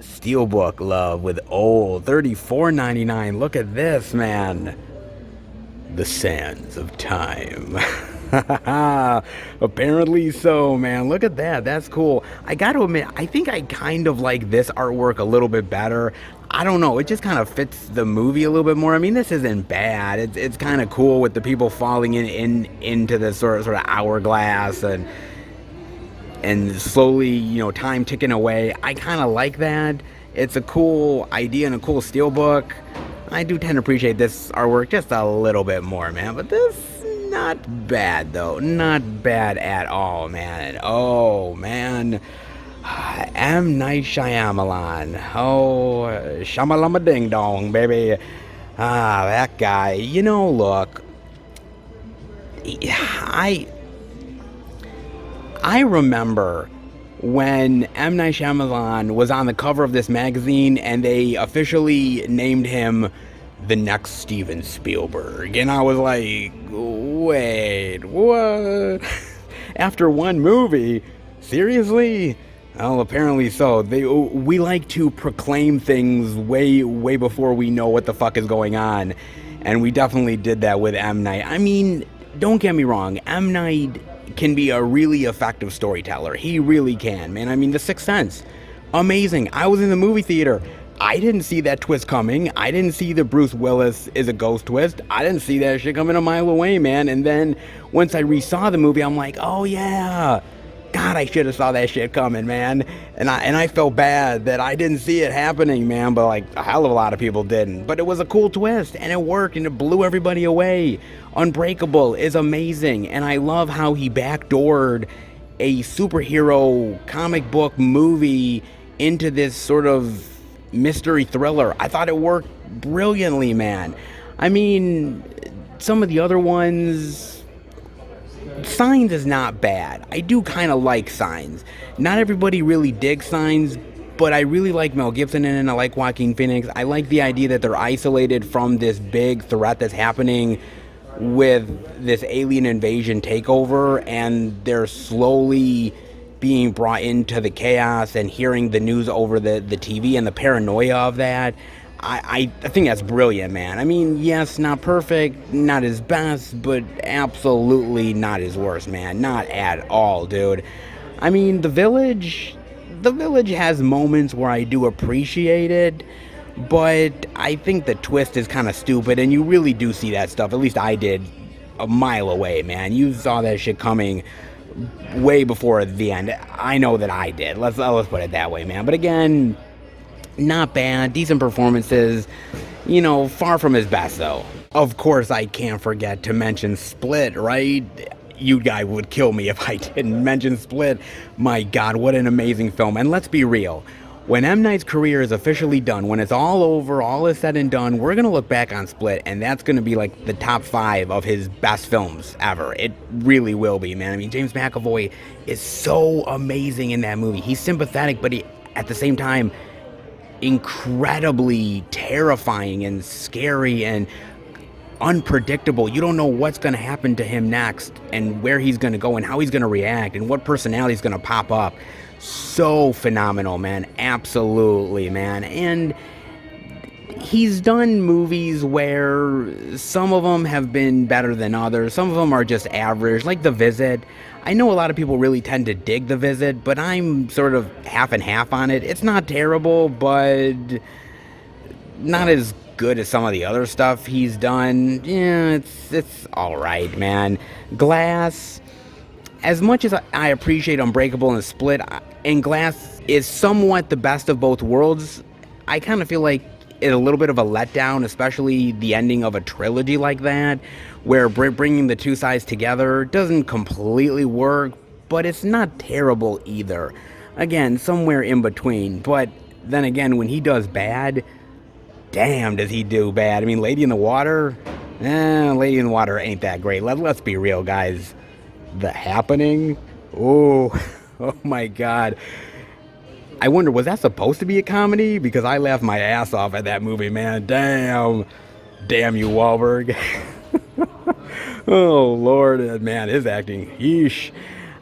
Steelbook love with old $34.99. Look at this, man. The Sands of Time. Apparently so, man. Look at that. That's cool. I got to admit, I think I kind of like this artwork a little bit better. I don't know. It just kind of fits the movie a little bit more. I mean, this isn't bad. It's kind of cool with the people falling into this sort of hourglass and slowly, you know, time ticking away. I kind of like that. It's a cool idea and a cool steelbook. I do tend to appreciate this artwork just a little bit more, man. But this, not bad, though. Not bad at all, man. Oh, man. M. Night Shyamalan. Oh, Shamalama Ding Dong, baby. That guy. You know, look. I remember when M. Night Shyamalan was on the cover of this magazine and they officially named him the next Steven Spielberg. And I was like, wait, what? After one movie? Seriously? Well, apparently so. We like to proclaim things way before we know what the fuck is going on. And we definitely did that with M. Night. I mean, don't get me wrong. M. Night can be a really effective storyteller. He really can, man. I mean, The Sixth Sense, amazing. I was in the movie theater. I didn't see that twist coming. I didn't see the Bruce Willis is a ghost twist. I didn't see that shit coming a mile away, man. And then once I re-saw the movie, I'm like, oh yeah, God, I should have saw that shit coming, man. And I felt bad that I didn't see it happening, man. But like a hell of a lot of people didn't. But it was a cool twist, and it worked, and it blew everybody away. Unbreakable is amazing, and I love how he backdoored a superhero comic book movie into this sort of mystery thriller. I thought it worked brilliantly, man. I mean, some of the other ones, Signs is not bad. I do kind of like Signs. Not everybody really digs Signs, but I really like Mel Gibson in it, and I like Joaquin Phoenix. I like the idea that they're isolated from this big threat that's happening with this alien invasion takeover, and they're slowly being brought into the chaos and hearing the news over the TV and the paranoia of that. I think that's brilliant, man. I mean, yes, not perfect, not his best, but absolutely not his worst, man. Not at all, dude. I mean, The Village has moments where I do appreciate it, but I think the twist is kind of stupid, and you really do see that stuff, at least I did, a mile away, man. You saw that shit coming way before the end. I know that I did. Let's put it that way, man. But again, not bad. Decent performances. You know, far from his best, though. Of course, I can't forget to mention Split, right? You guys would kill me if I didn't mention Split. My God, what an amazing film. And let's be real. When M. Night's career is officially done, when it's all over, all is said and done, we're going to look back on Split, and that's going to be like the top 5 of his best films ever. It really will be, man. I mean, James McAvoy is so amazing in that movie. He's sympathetic, but he, at the same time, incredibly terrifying and scary and unpredictable. You don't know what's going to happen to him next and where he's going to go and how he's going to react and what personality is going to pop up. So phenomenal, man. Absolutely, man. And he's done movies where some of them have been better than others. Some of them are just average, like The Visit. I know a lot of people really tend to dig The Visit, but I'm sort of half and half on it. It's not terrible, but not as good as some of the other stuff he's done. Yeah, it's all right, man. Glass, as much as I appreciate Unbreakable and Split, and Glass is somewhat the best of both worlds, I kind of feel like it's a little bit of a letdown, especially the ending of a trilogy like that, where bringing the two sides together doesn't completely work, but it's not terrible either. Again, somewhere in between. But then again, when he does bad, damn, does he do bad. I mean, Lady in the Water? Lady in the Water ain't that great. Let's be real, guys. The Happening? Oh, oh my God. I wonder, was that supposed to be a comedy? Because I laughed my ass off at that movie, man. Damn you, Wahlberg. Oh, Lord, man, his acting, yeesh.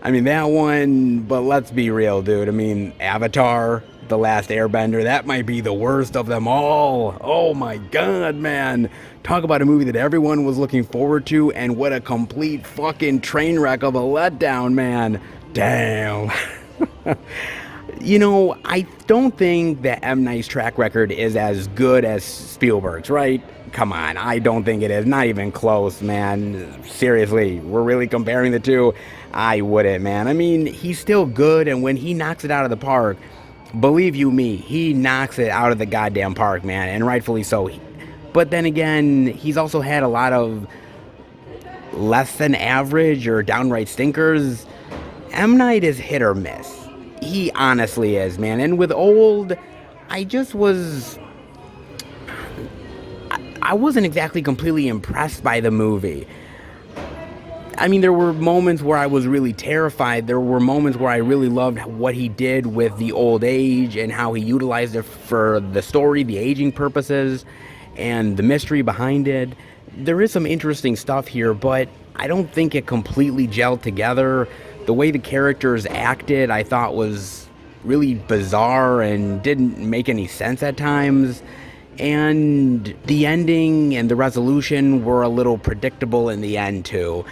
I mean, that one, but let's be real, dude. I mean, Avatar, The Last Airbender. That might be the worst of them all. Oh my god, man. Talk about a movie that everyone was looking forward to, and what a complete fucking train wreck of a letdown, man. Damn. You know, I don't think that M. Night's track record is as good as Spielberg's, right? Come on, I don't think it is. Not even close, man. Seriously, we're really comparing the two? I wouldn't, man. I mean, he's still good, and when he knocks it out of the park, believe you me, he knocks it out of the goddamn park, man, and rightfully so. But then again, he's also had a lot of less than average or downright stinkers. M. Night is hit or miss. He honestly is, man. And with Old, I wasn't exactly completely impressed by the movie. I mean, there were moments where I was really terrified. There were moments where I really loved what he did with the old age and how he utilized it for the story, the aging purposes, and the mystery behind it. There is some interesting stuff here, but I don't think it completely gelled together. The way the characters acted, I thought, was really bizarre and didn't make any sense at times. And the ending and the resolution were a little predictable in the end, too.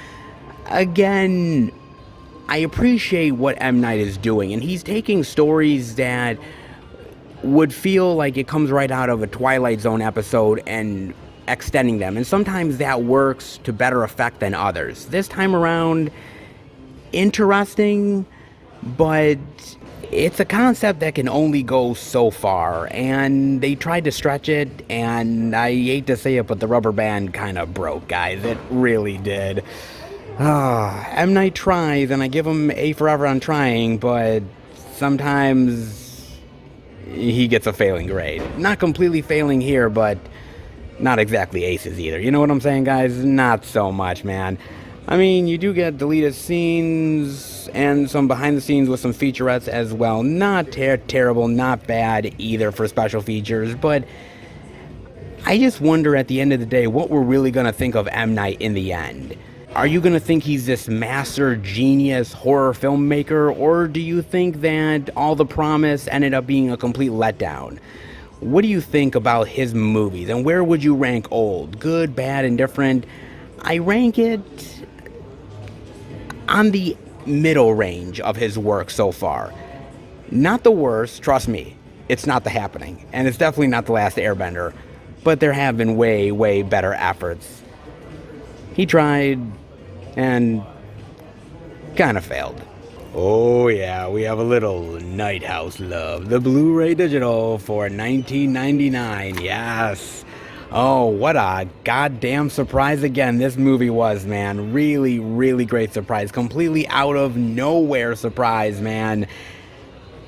Again, I appreciate what M. Night is doing, and he's taking stories that would feel like it comes right out of a Twilight Zone episode and extending them. And sometimes that works to better effect than others. This time around, interesting, but it's a concept that can only go so far, and they tried to stretch it, and I hate to say it, but the rubber band kind of broke, guys. It really did. M. Night tries, and I give him A forever on trying, but sometimes he gets a failing grade. Not completely failing here, but not exactly aces either. You know what I'm saying, guys? Not so much, man. I mean, you do get deleted scenes and some behind the scenes with some featurettes as well. Not terrible, not bad either for special features, but I just wonder at the end of the day what we're really going to think of M. Night in the end. Are you going to think he's this master genius horror filmmaker, or do you think that all the promise ended up being a complete letdown? What do you think about his movies, and where would you rank Old? Good, bad, indifferent? I rank it on the middle range of his work so far. Not the worst, trust me, it's not The Happening, and it's definitely not The Last Airbender, but there have been way, way better efforts. He tried, and kind of failed. Oh yeah, we have a little Night House love. The Blu-ray digital for $19.99, yes. Oh, what a goddamn surprise again this movie was, man. Really, really great surprise. Completely out of nowhere surprise, man.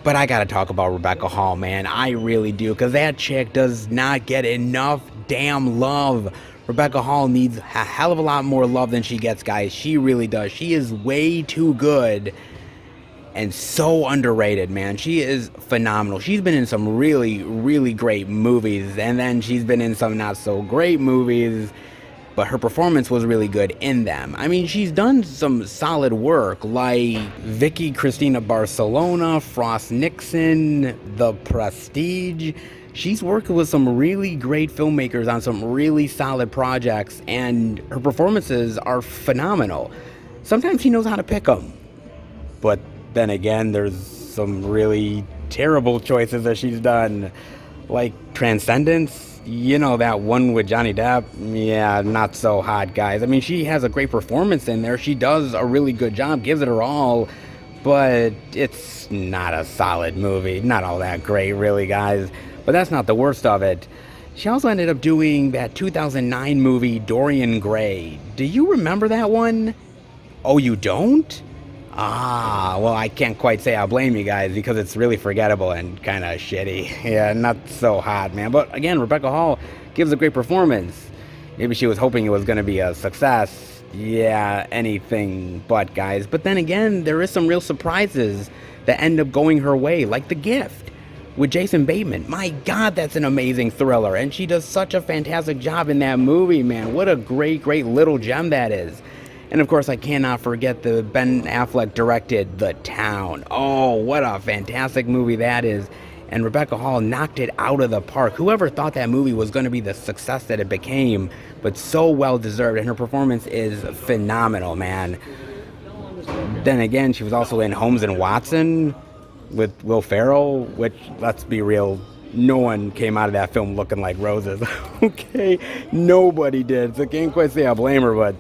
But I gotta talk about Rebecca Hall, man. I really do, because that chick does not get enough damn love. Rebecca Hall needs a hell of a lot more love than she gets, guys. She really does. She is way too good and so underrated, man. She is phenomenal. She's been in some really, really great movies, and then she's been in some not so great movies, but her performance was really good in them. I mean, she's done some solid work, like Vicky Cristina Barcelona, Frost Nixon, The Prestige. She's worked with some really great filmmakers on some really solid projects, and her performances are phenomenal. Sometimes she knows how to pick them, but then again, there's some really terrible choices that she's done, like Transcendence. You know, that one with Johnny Depp? Yeah, not so hot, guys. I mean, she has a great performance in there. She does a really good job, gives it her all, but it's not a solid movie. Not all that great, really, guys. But that's not the worst of it. She also ended up doing that 2009 movie, Dorian Gray. Do you remember that one? Oh, you don't? Well, I can't quite say I blame you guys, because it's really forgettable and kind of shitty. Yeah, not so hot, man. But again, Rebecca Hall gives a great performance. Maybe she was hoping it was going to be a success. Yeah, anything but, guys. But then again, there is some real surprises that end up going her way, like The Gift with Jason Bateman. My God, that's an amazing thriller, and she does such a fantastic job in that movie, man. What a great, great little gem that is. And of course, I cannot forget the Ben Affleck directed The Town. Oh, what a fantastic movie that is. and Rebecca Hall knocked it out of the park. Whoever thought that movie was going to be the success that it became, but so well deserved, and her performance is phenomenal, man. Then again, she was also in Holmes and Watson with Will Ferrell, which, let's be real, no one came out of that film looking like roses. Okay, nobody did, so can't quite say I blame her, but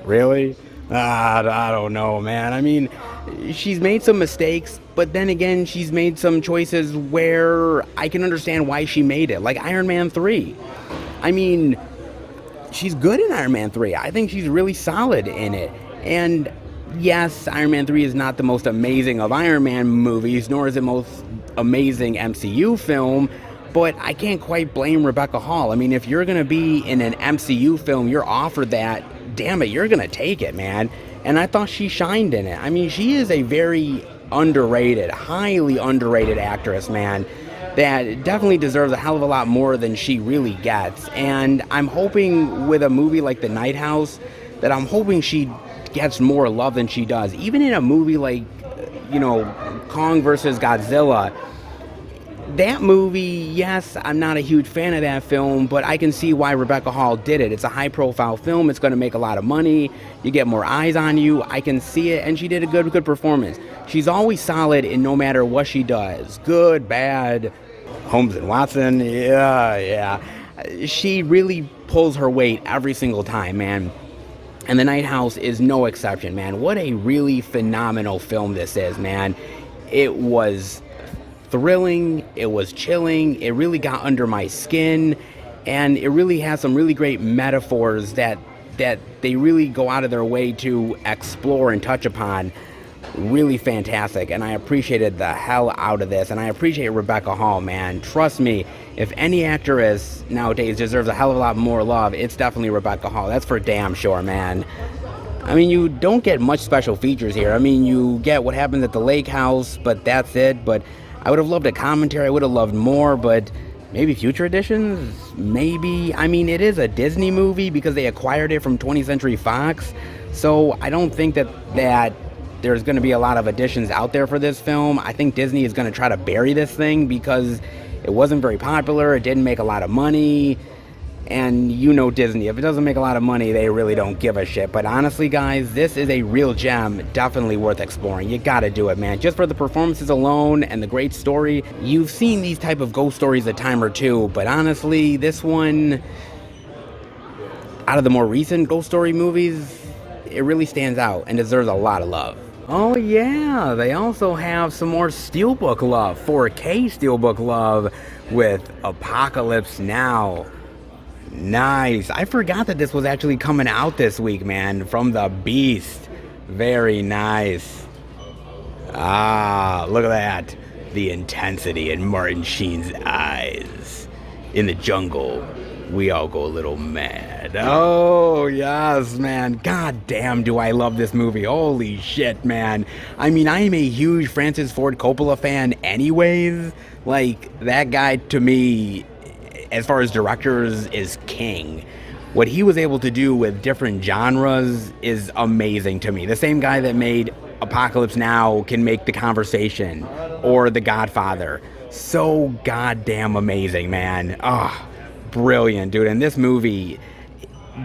really? I don't know, man. I mean, she's made some mistakes, but then again, she's made some choices where I can understand why she made it, like Iron Man 3. I mean, she's good in Iron Man 3. I think she's really solid in it. And yes, Iron Man 3 is not the most amazing of Iron Man movies, nor is it most amazing MCU film, but I can't quite blame Rebecca Hall. I mean, if you're going to be in an MCU film, you're offered that, damn it, you're going to take it, man. And I thought she shined in it. I mean, she is a very underrated, highly underrated actress, man, that definitely deserves a hell of a lot more than she really gets. And I'm hoping with a movie like The Night House that I'm hoping she gets more love than she does. Even in a movie like, Kong versus Godzilla, that movie, yes, I'm not a huge fan of that film, but I can see why Rebecca Hall did it. It's a high-profile film. It's going to make a lot of money. You get more eyes on you. I can see it, and she did a good performance. She's always solid in no matter what she does. Good, bad, Holmes and Watson, yeah. She really pulls her weight every single time, man. And The Night House is no exception, man. What a really phenomenal film this is, man. It was thrilling, it was chilling, it really got under my skin, and it really has some really great metaphors that they really go out of their way to explore and touch upon. Really fantastic, and I appreciated the hell out of this, and I appreciate Rebecca Hall, man. Trust me, if any actress nowadays deserves a hell of a lot more love, it's definitely Rebecca Hall. That's for damn sure, man. I mean, you don't get much special features here. I mean, you get what happens at the lake house, but that's it. But I would have loved a commentary. I would have loved more, but maybe future editions? Maybe. I mean, it is a Disney movie because they acquired it from 20th Century Fox, so I don't think that there's going to be a lot of additions out there for this film. I think Disney is going to try to bury this thing because it wasn't very popular, it didn't make a lot of money, and Disney, if it doesn't make a lot of money, they really don't give a shit. But honestly, guys, this is a real gem, definitely worth exploring. You gotta do it, man. Just for the performances alone and the great story. You've seen these type of ghost stories a time or two, but honestly, this one, out of the more recent ghost story movies, it really stands out and deserves a lot of love. Oh yeah, they also have some more Steelbook love, 4K Steelbook love with Apocalypse Now. Nice. I forgot that this was actually coming out this week, man, from the Beast. Very nice. Look at that. The intensity in Martin Sheen's eyes. In the jungle, we all go a little mad. Oh, yes, man. God damn, do I love this movie. Holy shit, man. I mean, I am a huge Francis Ford Coppola fan anyways. Like, that guy, to me, as far as directors, is king. What he was able to do with different genres is amazing to me. The same guy that made Apocalypse Now can make The Conversation or The Godfather. So goddamn amazing, man. Brilliant, dude. And this movie,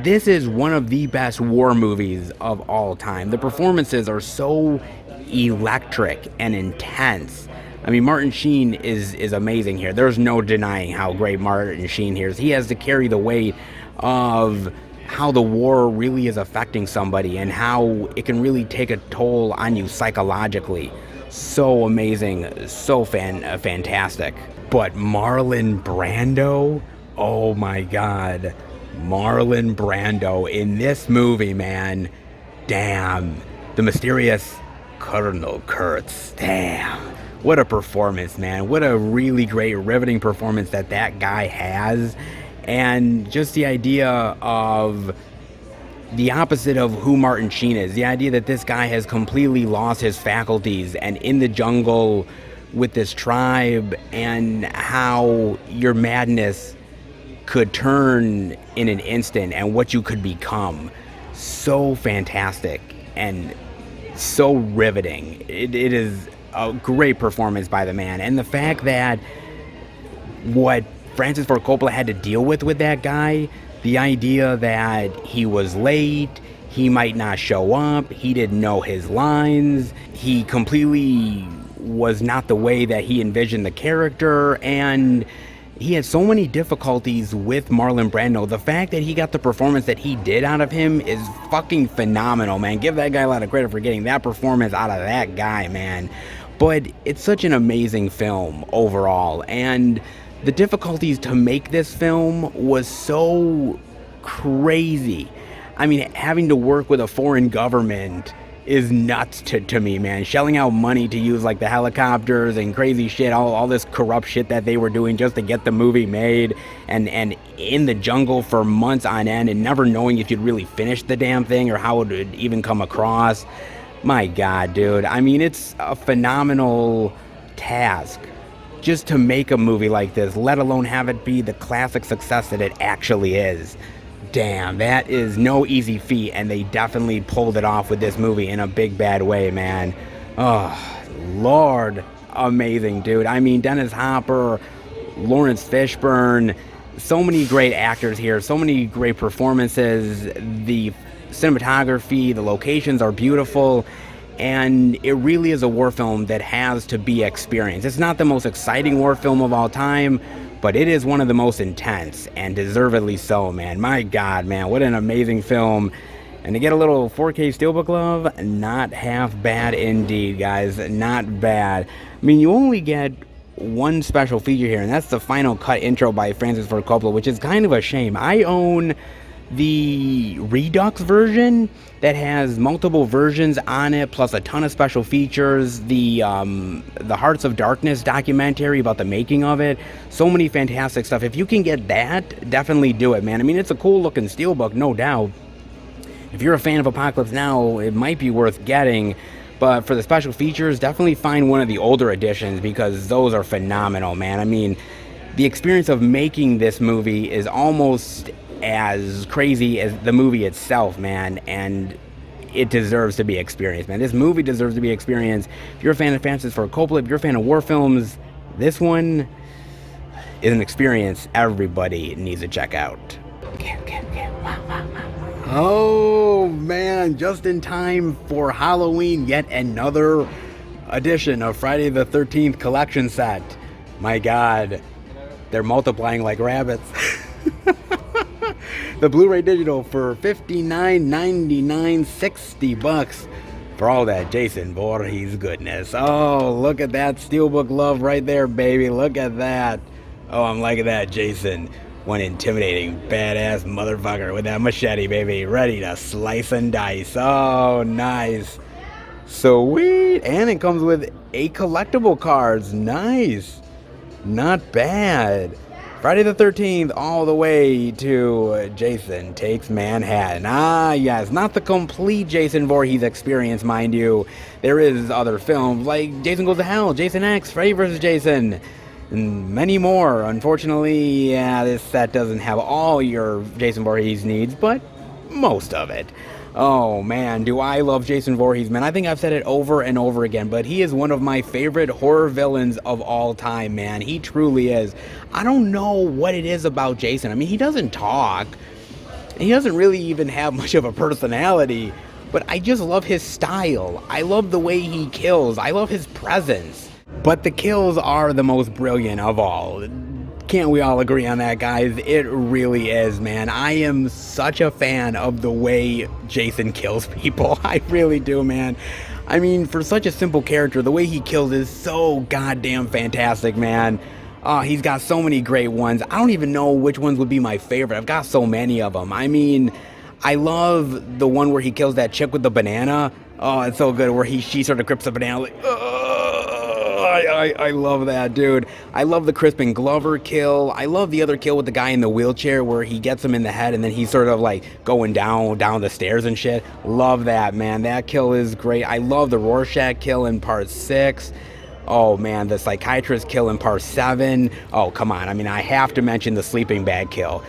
this is one of the best war movies of all time. The performances are so electric and intense. I mean, Martin Sheen is amazing here. There's no denying how great Martin Sheen here is. He has to carry the weight of how the war really is affecting somebody and how it can really take a toll on you psychologically. So amazing, so fantastic. But Marlon Brando, oh my God. Marlon Brando in this movie, man. Damn. The mysterious Colonel Kurtz. Damn. What a performance, man. What a really great, riveting performance that guy has. And just the idea of the opposite of who Martin Sheen is. The idea that this guy has completely lost his faculties and in the jungle with this tribe, and how your madness could turn in an instant and what you could become. So fantastic and so riveting. It is a great performance by the man. And the fact that what Francis Ford Coppola had to deal with that guy, the idea that he was late, he might not show up, he didn't know his lines, he completely was not the way that he envisioned the character, and he had so many difficulties with Marlon Brando. The fact that he got the performance that he did out of him is fucking phenomenal, man. Give that guy a lot of credit for getting that performance out of that guy, man. But it's such an amazing film overall, and the difficulties to make this film was so crazy. I mean, having to work with a foreign government is nuts to me, man. Shelling out money to use like the helicopters and crazy shit, all this corrupt shit that they were doing just to get the movie made, and in the jungle for months on end and never knowing if you'd really finish the damn thing or how it would even come across. My God, dude. I mean, it's a phenomenal task just to make a movie like this, let alone have it be the classic success that it actually is. Damn, that is no easy feat, and they definitely pulled it off with this movie in a big bad way, man. Oh, Lord, amazing, dude. I mean, Dennis Hopper, Lawrence Fishburne, so many great actors here, so many great performances. The cinematography, the locations are beautiful, and it really is a war film that has to be experienced. It's not the most exciting war film of all time, but it is one of the most intense, and deservedly so, man. My God, man, what an amazing film. And to get a little 4K Steelbook love, not half bad indeed, guys. Not bad. I mean, you only get one special feature here, and that's the final cut intro by Francis Ford Coppola, which is kind of a shame. I own the Redux version that has multiple versions on it, plus a ton of special features, the Hearts of Darkness documentary about the making of it, so many fantastic stuff. If you can get that, definitely do it, man. I mean, it's a cool looking steelbook, no doubt. If you're a fan of Apocalypse Now, it might be worth getting, but for the special features, definitely find one of the older editions, because those are phenomenal, man. I mean, the experience of making this movie is almost as crazy as the movie itself, man, and it deserves to be experienced, man. This movie deserves to be experienced. If you're a fan of Francis Ford Coppola, if you're a fan of war films, this one is an experience everybody needs to check out. Oh man, just in time for Halloween, yet another edition of Friday the 13th collection set. My God, they're multiplying like rabbits. The Blu-ray digital for $59.99, $60 for all that Jason Voorhees goodness. Oh, look at that steelbook love right there, baby. Look at that. Oh, I'm liking that, Jason. One intimidating, badass motherfucker with that machete, baby. Ready to slice and dice. Oh, nice. Sweet. And it comes with 8 collectible cards. Nice. Not bad. Friday the 13th, all the way to Jason Takes Manhattan. Ah, yes, not the complete Jason Voorhees experience, mind you. There is other films like Jason Goes to Hell, Jason X, Freddy vs. Jason, and many more. Unfortunately, yeah, this set doesn't have all your Jason Voorhees needs, but most of it. Oh man, do I love Jason Voorhees, man. I think I've said it over and over again, but he is one of my favorite horror villains of all time, man. He truly is. I don't know what it is about Jason. I mean, he doesn't talk. He doesn't really even have much of a personality, but I just love his style. I love the way he kills. I love his presence. But the kills are the most brilliant of all. Can't we all agree on that, guys? It really is, man. I am such a fan of the way Jason kills people. I really do, man. I mean, for such a simple character, the way he kills is so goddamn fantastic, man. He's got so many great ones. I don't even know which ones would be my favorite. I've got so many of them. I mean, I love the one where he kills that chick with the banana. Oh, it's so good, where she sort of grips the banana like, I love that, dude. I love the Crispin Glover kill. I love the other kill with the guy in the wheelchair where he gets him in the head and then he's sort of like going down the stairs and shit. Love that, man. That kill is great. I love the Rorschach kill in part 6. Oh, man, the psychiatrist kill in part 7. Oh, come on. I mean, I have to mention the sleeping bag kill.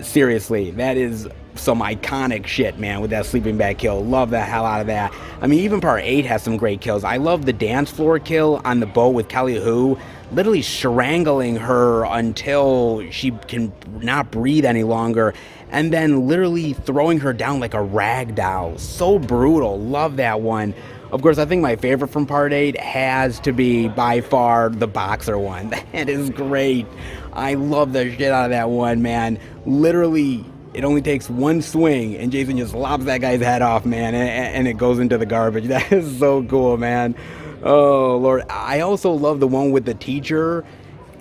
Seriously, that is some iconic shit, man, with that sleeping bag kill. Love the hell out of that. I mean, even part 8 has some great kills. I love the dance floor kill on the boat with Kelly Hu, literally strangling her until she can not breathe any longer, and then literally throwing her down like a rag doll. So brutal. Love that one. Of course, I think my favorite from part 8 has to be by far the boxer one. That is great. I love the shit out of that one, man. Literally, it only takes one swing, and Jason just lobs that guy's head off, man, and it goes into the garbage. That is so cool, man. Oh, Lord. I also love the one with the teacher,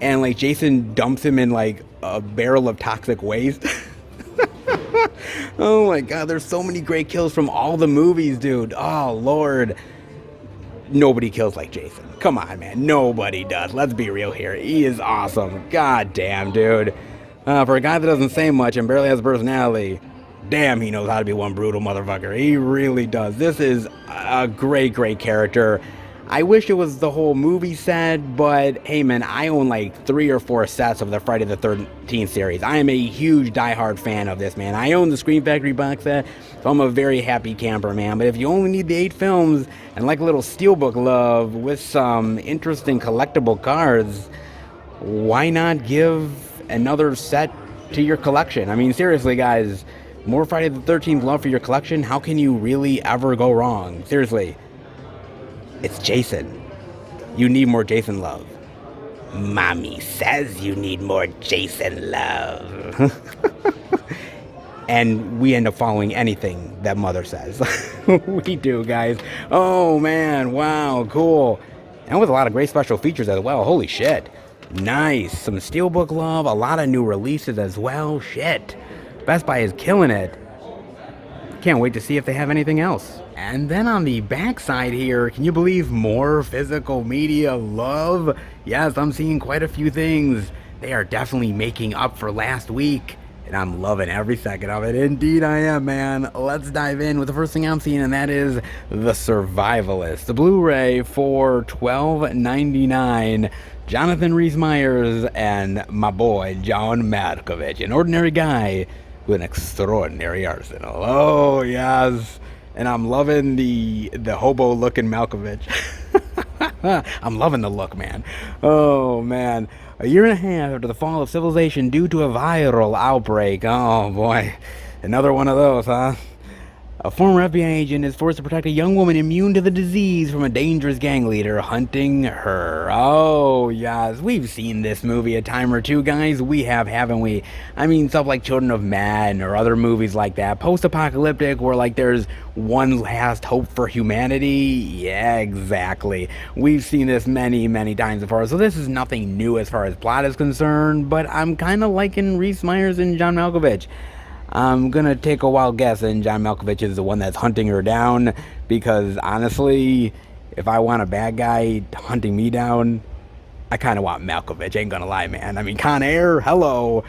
and, like, Jason dumps him in, like, a barrel of toxic waste. Oh, my God. There's so many great kills from all the movies, dude. Oh, Lord. Nobody kills like Jason. Come on, man. Nobody does. Let's be real here. He is awesome. God damn, dude. For a guy that doesn't say much and barely has a personality, damn, he knows how to be one brutal motherfucker. He really does. This is a great, great character. I wish it was the whole movie set, but hey, man, I own like 3 or 4 sets of the Friday the 13th series. I am a huge diehard fan of this, man. I own the Scream Factory box set, so I'm a very happy camper, man. But if you only need the 8 films and like a little steelbook love with some interesting collectible cards, why not give another set to your collection? I mean, seriously, guys, more Friday the 13th love for your collection. How can you really ever go wrong? Seriously. It's Jason. You need more Jason love. Mommy says you need more Jason love. And we end up following anything that mother says. We do, guys. Oh, man. Wow. Cool. And with a lot of great special features as well. Holy shit. Nice. Some steelbook love. A lot of new releases as well. Shit. Best Buy is killing it. Can't wait to see if they have anything else. And then on the backside here, can you believe more physical media love? Yes, I'm seeing quite a few things. They are definitely making up for last week, and I'm loving every second of it. Indeed I am, man. Let's dive in with the first thing I'm seeing, and that is The Survivalist. The Blu-ray for $12.99. Jonathan Rhys-Meyers and my boy John Malkovich, an ordinary guy with an extraordinary arsenal. Oh, yes. And I'm loving the hobo-looking Malkovich. I'm loving the look, man. Oh, man. A year and a half after the fall of civilization due to a viral outbreak. Oh, boy. Another one of those, huh? A former FBI agent is forced to protect a young woman immune to the disease from a dangerous gang leader hunting her. Oh, yes. We've seen this movie a time or two, guys. We have, haven't we? I mean, stuff like Children of Men or other movies like that. Post-apocalyptic where, like, there's one last hope for humanity. Yeah, exactly. We've seen this many, many times before. So this is nothing new as far as plot is concerned. But I'm kind of liking Rhys-Meyers and John Malkovich. I'm going to take a wild guess, and John Malkovich is the one that's hunting her down, because honestly, if I want a bad guy hunting me down, I kind of want Malkovich, ain't gonna lie, man. I mean, Con Air, hello,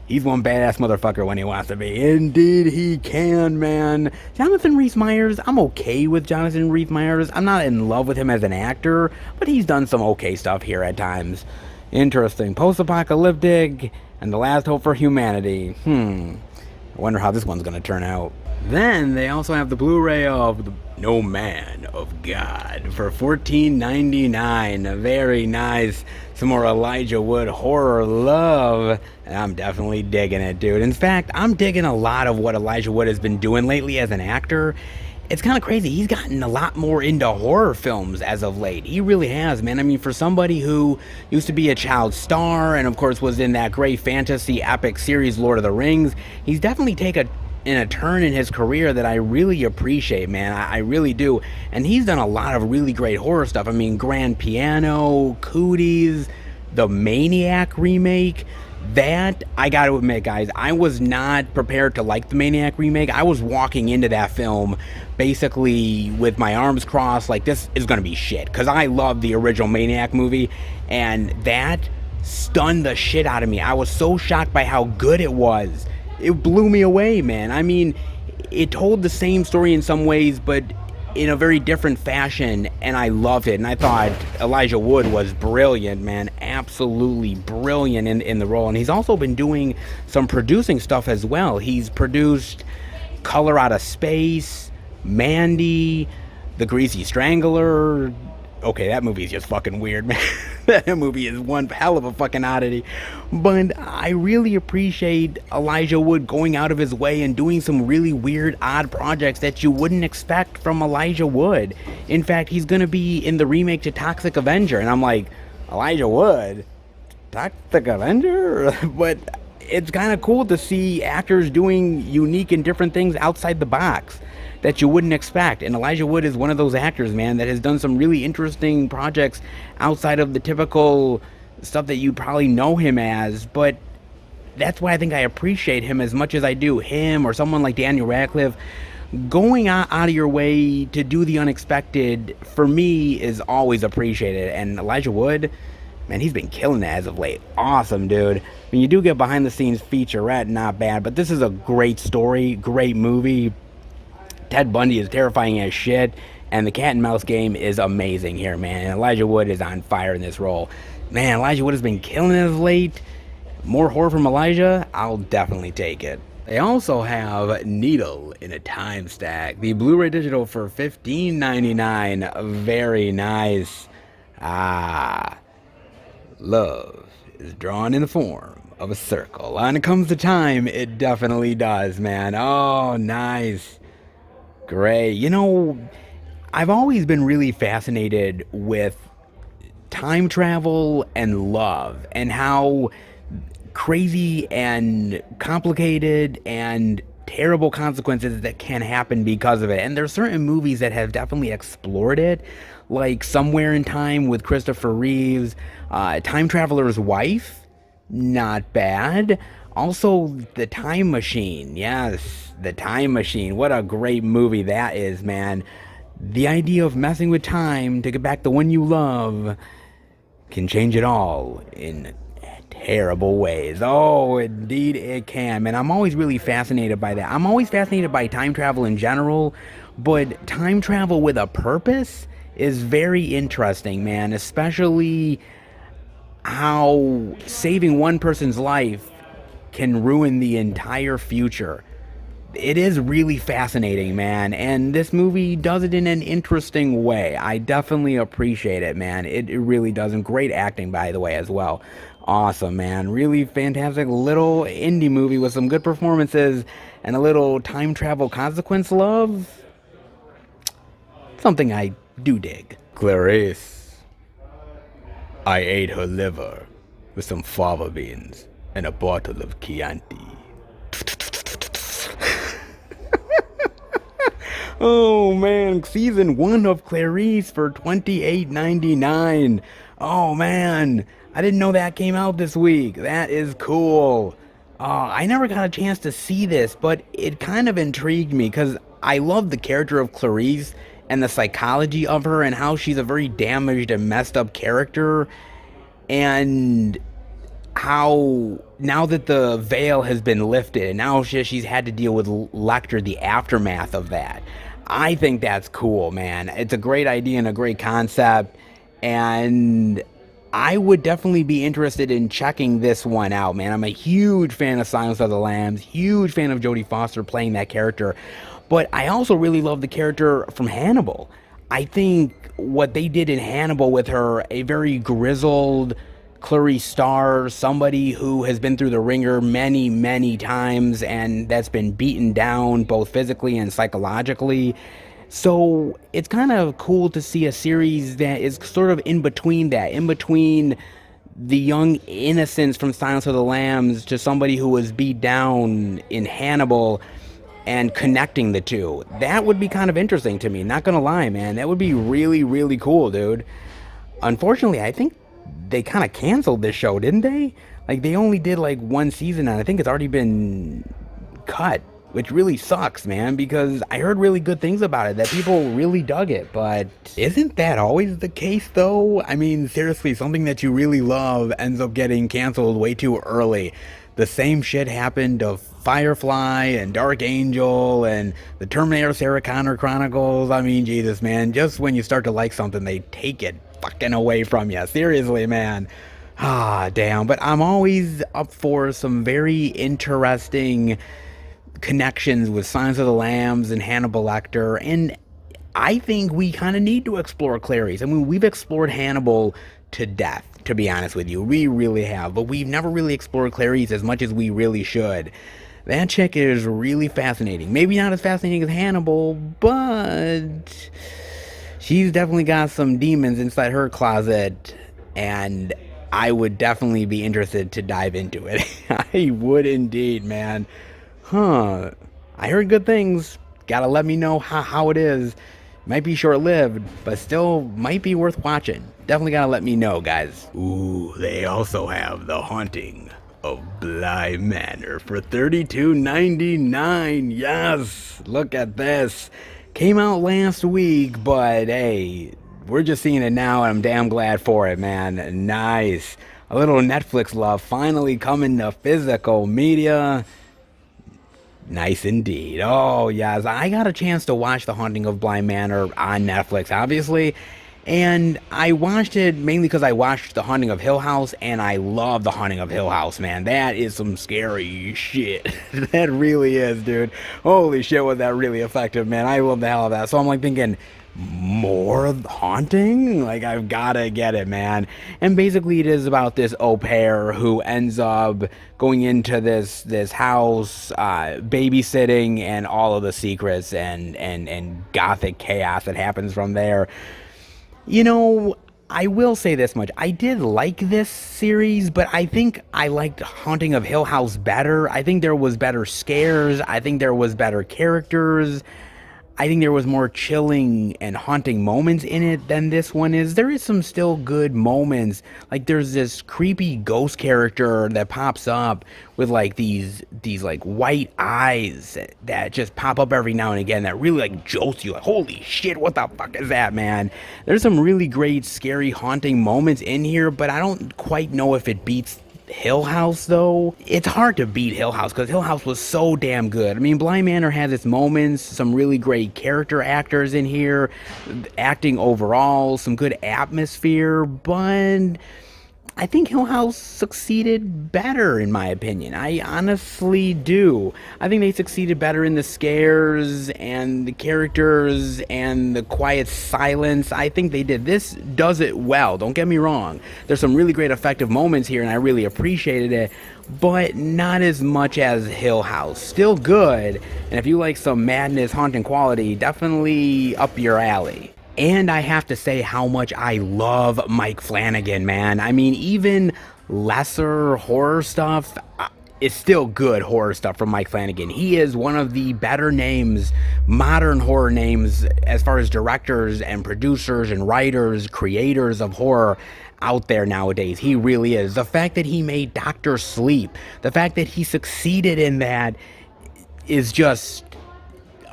he's one badass motherfucker when he wants to be. Indeed he can, man. Jonathan Rhys-Meyers, I'm okay with Jonathan Rhys-Meyers. I'm not in love with him as an actor, but he's done some okay stuff here at times. Interesting. Post-apocalyptic, and the last hope for humanity. I wonder how this one's going to turn out. Then they also have the Blu-ray of the No Man of God for $14.99. Very nice. Some more Elijah Wood horror love. And I'm definitely digging it, dude. In fact, I'm digging a lot of what Elijah Wood has been doing lately as an actor. It's kind of crazy. He's gotten a lot more into horror films as of late. He really has, man. I mean, for somebody who used to be a child star and, of course, was in that great fantasy epic series Lord of the Rings, he's definitely taken a turn in his career that I really appreciate, man. I really do. And he's done a lot of really great horror stuff. I mean, Grand Piano, Cooties, the Maniac remake. That, I gotta admit, guys, I was not prepared to like the Maniac remake. I was walking into that film basically with my arms crossed, like, this is gonna be shit, because I love the original Maniac movie, and that stunned the shit out of me. I was so shocked by how good it was. It blew me away, man. I mean, it told the same story in some ways, but in a very different fashion, and I loved it. And I thought Elijah Wood was brilliant, man, absolutely brilliant in the role. And he's also been doing some producing stuff as well. He's produced Color Out of Space, Mandy, The Greasy Strangler. Okay, that movie is just fucking weird, man. That movie is one hell of a fucking oddity. But I really appreciate Elijah Wood going out of his way and doing some really weird, odd projects that you wouldn't expect from Elijah Wood. In fact, he's going to be in the remake to Toxic Avenger. And I'm like, Elijah Wood? Toxic Avenger? But it's kind of cool to see actors doing unique and different things outside the box that you wouldn't expect. And Elijah Wood is one of those actors, man, that has done some really interesting projects outside of the typical stuff that you probably know him as. But that's why I think I appreciate him as much as I do. Him or someone like Daniel Radcliffe, going out of your way to do the unexpected, for me, is always appreciated. And Elijah Wood, man, he's been killing it as of late. Awesome, dude. I mean, you do get behind the scenes featurette, not bad, but this is a great story, great movie. Ted Bundy is terrifying as shit, and the cat and mouse game is amazing here, man. And Elijah Wood is on fire in this role. Man, Elijah Wood has been killing it as of late. More horror from Elijah? I'll definitely take it. They also have Needle in a Timestack, the Blu-ray digital for $15.99. Very nice. Love is drawn in the form of a circle. When it comes to time, it definitely does, man. Oh, nice. Great. You know, I've always been really fascinated with time travel and love, and how crazy and complicated and terrible consequences that can happen because of it. And there's certain movies that have definitely explored it, like Somewhere in Time with Christopher Reeves, Time Traveler's Wife, not bad. Also, The Time Machine. Yes, The Time Machine. What a great movie that is, man. The idea of messing with time to get back the one you love can change it all in terrible ways. Oh, indeed it can, man. I'm always really fascinated by that. I'm always fascinated by time travel in general, but time travel with a purpose is very interesting, man. Especially how saving one person's life can ruin the entire future. It is really fascinating, man, and this movie does it in an interesting way. I definitely appreciate it, man. It really does, and great acting, by the way, as well. Awesome, man. Really fantastic little indie movie with some good performances and a little time travel consequence love. Something I do dig. Clarice. I ate her liver with some fava beans and a bottle of Chianti. Oh man, season 1 of Clarice for $28.99. Oh man, I didn't know that came out this week. That is cool. I never got a chance to see this, but it kind of intrigued me because I love the character of Clarice and the psychology of her and how she's a very damaged and messed up character, and how now that the veil has been lifted and now she's had to deal with Lecter, the aftermath of that. I think that's cool, man. It's a great idea and a great concept, and I would definitely be interested in checking this one out, man. I'm a huge fan of Silence of the Lambs, huge fan of Jodie Foster playing that character, but I also really love the character from Hannibal. I think what they did in Hannibal with her, a very grizzled Clarice Starr, somebody who has been through the ringer many, many times and that's been beaten down both physically and psychologically. So it's kind of cool to see a series that is sort of in between that, in between the young innocence from Silence of the Lambs to somebody who was beat down in Hannibal, and connecting the two. That would be kind of interesting to me, not gonna lie, man. That would be really, really cool, dude. Unfortunately, I think they kind of canceled this show, didn't they? Like, they only did like one season, and I think it's already been cut, which really sucks, man, because I heard really good things about it, that people really dug it. But isn't that always the case, though? I mean, seriously, something that you really love ends up getting canceled way too early. the same shit happened to Firefly and Dark Angel and the Terminator Sarah Connor Chronicles. I mean, Jesus, man, just when you start to like something, they take it fucking away from you. Seriously, man. Ah, damn. But I'm always up for some very interesting connections with Signs of the Lambs and Hannibal Lecter, and I think we kind of need to explore Clarice. I mean, we've explored Hannibal to death, to be honest with you. We really have, but we've never really explored Clarice as much as we really should. That chick is really fascinating. Maybe not as fascinating as Hannibal, but she's definitely got some demons inside her closet, and I would definitely be interested to dive into it. I would indeed, man. I heard good things. Gotta let me know how it is. Might be short-lived, but still might be worth watching. Definitely gotta let me know, guys. Ooh, they also have The Haunting of Bly Manor for $32.99. Yes, look at this. Came out last week, but hey, we're just seeing it now, and I'm damn glad for it, man. Nice. A little Netflix love finally coming to physical media. Nice indeed. Oh, yes. I got a chance to watch The Haunting of Bly Manor on Netflix, obviously. And I watched it mainly because I watched The Haunting of Hill House, and I love The Haunting of Hill House, man. That is some scary shit. That really is, dude. Holy shit, was that really effective, man. I love the hell of that. So I'm like thinking, more haunting? Like, I've gotta get it, man. And basically it is about this au pair who ends up going into this house, babysitting, and all of the secrets and gothic chaos that happens from there. You know, I will say this much. I did like this series, but I think I liked Haunting of Hill House better. I think there was better scares. I think there was better characters. I think there was more chilling and haunting moments in it than this one is. There is some still good moments. Like, there's this creepy ghost character that pops up with like these like white eyes that just pop up every now and again that really like jolts you. Like, holy shit, what the fuck is that, man? There's some really great scary haunting moments in here, but I don't quite know if it beats Hill House, though. It's hard to beat Hill House because Hill House was so damn good. I mean, Bly Manor has its moments, some really great character actors in here, acting overall, some good atmosphere, but I think Hill House succeeded better, in my opinion. I honestly do. I think they succeeded better in the scares and the characters and the quiet silence. I think they did. This does it well, don't get me wrong. There's some really great effective moments here, and I really appreciated it, but not as much as Hill House. Still good, and if you like some madness, haunting quality, definitely up your alley. And I have to say how much I love Mike Flanagan, man. I mean, even lesser horror stuff is still good horror stuff from Mike Flanagan. He is one of the better names, modern horror names, as far as directors and producers and writers, creators of horror out there nowadays. He really is. The fact that he made Dr. Sleep, the fact that he succeeded in that is just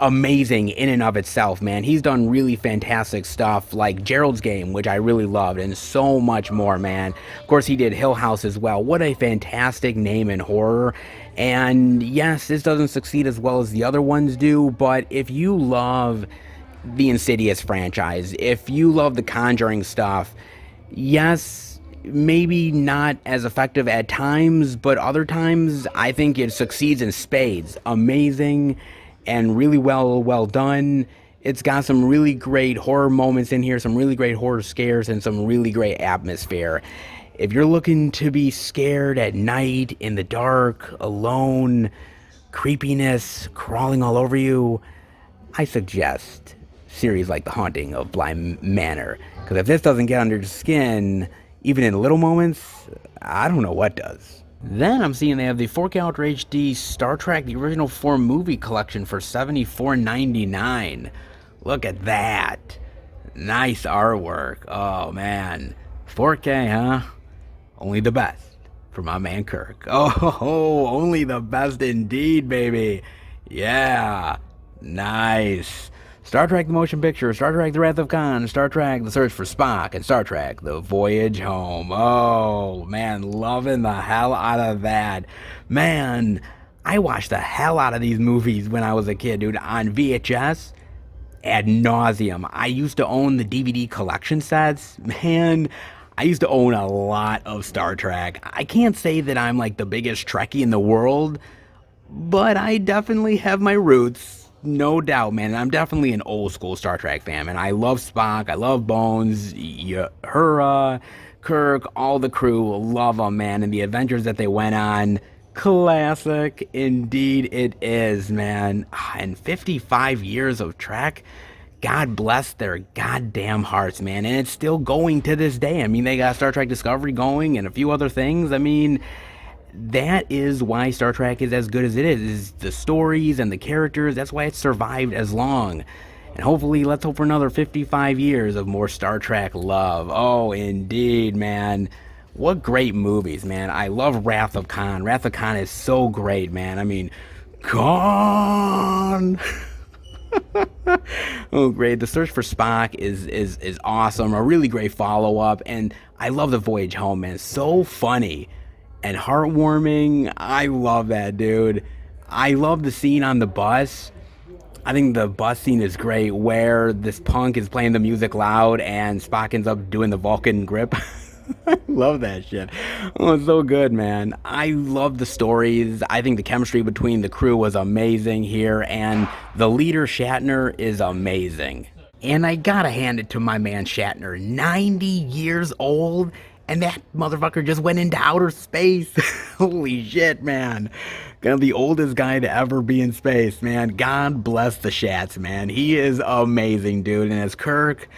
amazing in and of itself, man. He's done really fantastic stuff like Gerald's Game, which I really loved, and so much more, man. Of course, he did Hill House as well. What a fantastic name in horror. And yes, this doesn't succeed as well as the other ones do, but if you love the Insidious franchise, if you love the Conjuring stuff, yes, maybe not as effective at times, but other times I think it succeeds in spades. Amazing and really well done. It's got some really great horror moments in here, some really great horror scares, and some really great atmosphere. If you're looking to be scared at night, in the dark, alone, creepiness crawling all over you, I suggest series like The Haunting of Bly Manor. Because if this doesn't get under your skin, even in little moments, I don't know what does. Then I'm seeing they have the 4K Ultra HD Star Trek, the original 4 movie collection for $74.99. Look at that. Nice artwork. Oh, man. 4K, huh? Only the best for my man Kirk. Oh, only the best indeed, baby. Yeah. Nice. Star Trek the Motion Picture, Star Trek The Wrath of Khan, Star Trek The Search for Spock, and Star Trek The Voyage Home. Oh, man, loving the hell out of that. Man, I watched the hell out of these movies when I was a kid, dude, on VHS ad nauseum. I used to own the DVD collection sets. Man, I used to own a lot of Star Trek. I can't say that I'm like the biggest Trekkie in the world, but I definitely have my roots. No doubt, man. I'm definitely an old school Star Trek fan, and I love Spock. I love Bones, Uhura, Kirk, all the crew. Love them, man. And the adventures that they went on. Classic. Indeed it is, man. And 55 years of Trek. God bless their goddamn hearts, man. And it's still going to this day. I mean, they got Star Trek Discovery going and a few other things. I mean, that is why Star Trek is as good as it is the stories and the characters. That's why it's survived as long. And hopefully, let's hope for another 55 years of more Star Trek love. Oh, indeed, man. What great movies, man. I love Wrath of Khan. Wrath of Khan is so great, man. I mean, Khan! Oh, great. The Search for Spock is awesome. A really great follow-up. And I love The Voyage Home, man. So funny and heartwarming. I love that, dude. I love the scene on the bus. I think the bus scene is great where this punk is playing the music loud and Spock ends up doing the Vulcan grip. I love that shit. Oh, it's so good, man. I love the stories. I think the chemistry between the crew was amazing here, and the leader, Shatner, is amazing. And I gotta hand it to my man Shatner. 90 years old, and that motherfucker just went into outer space. Holy shit, man. Kind of the oldest guy to ever be in space, man. God bless the Shats, man. He is amazing, dude. And as Kirk,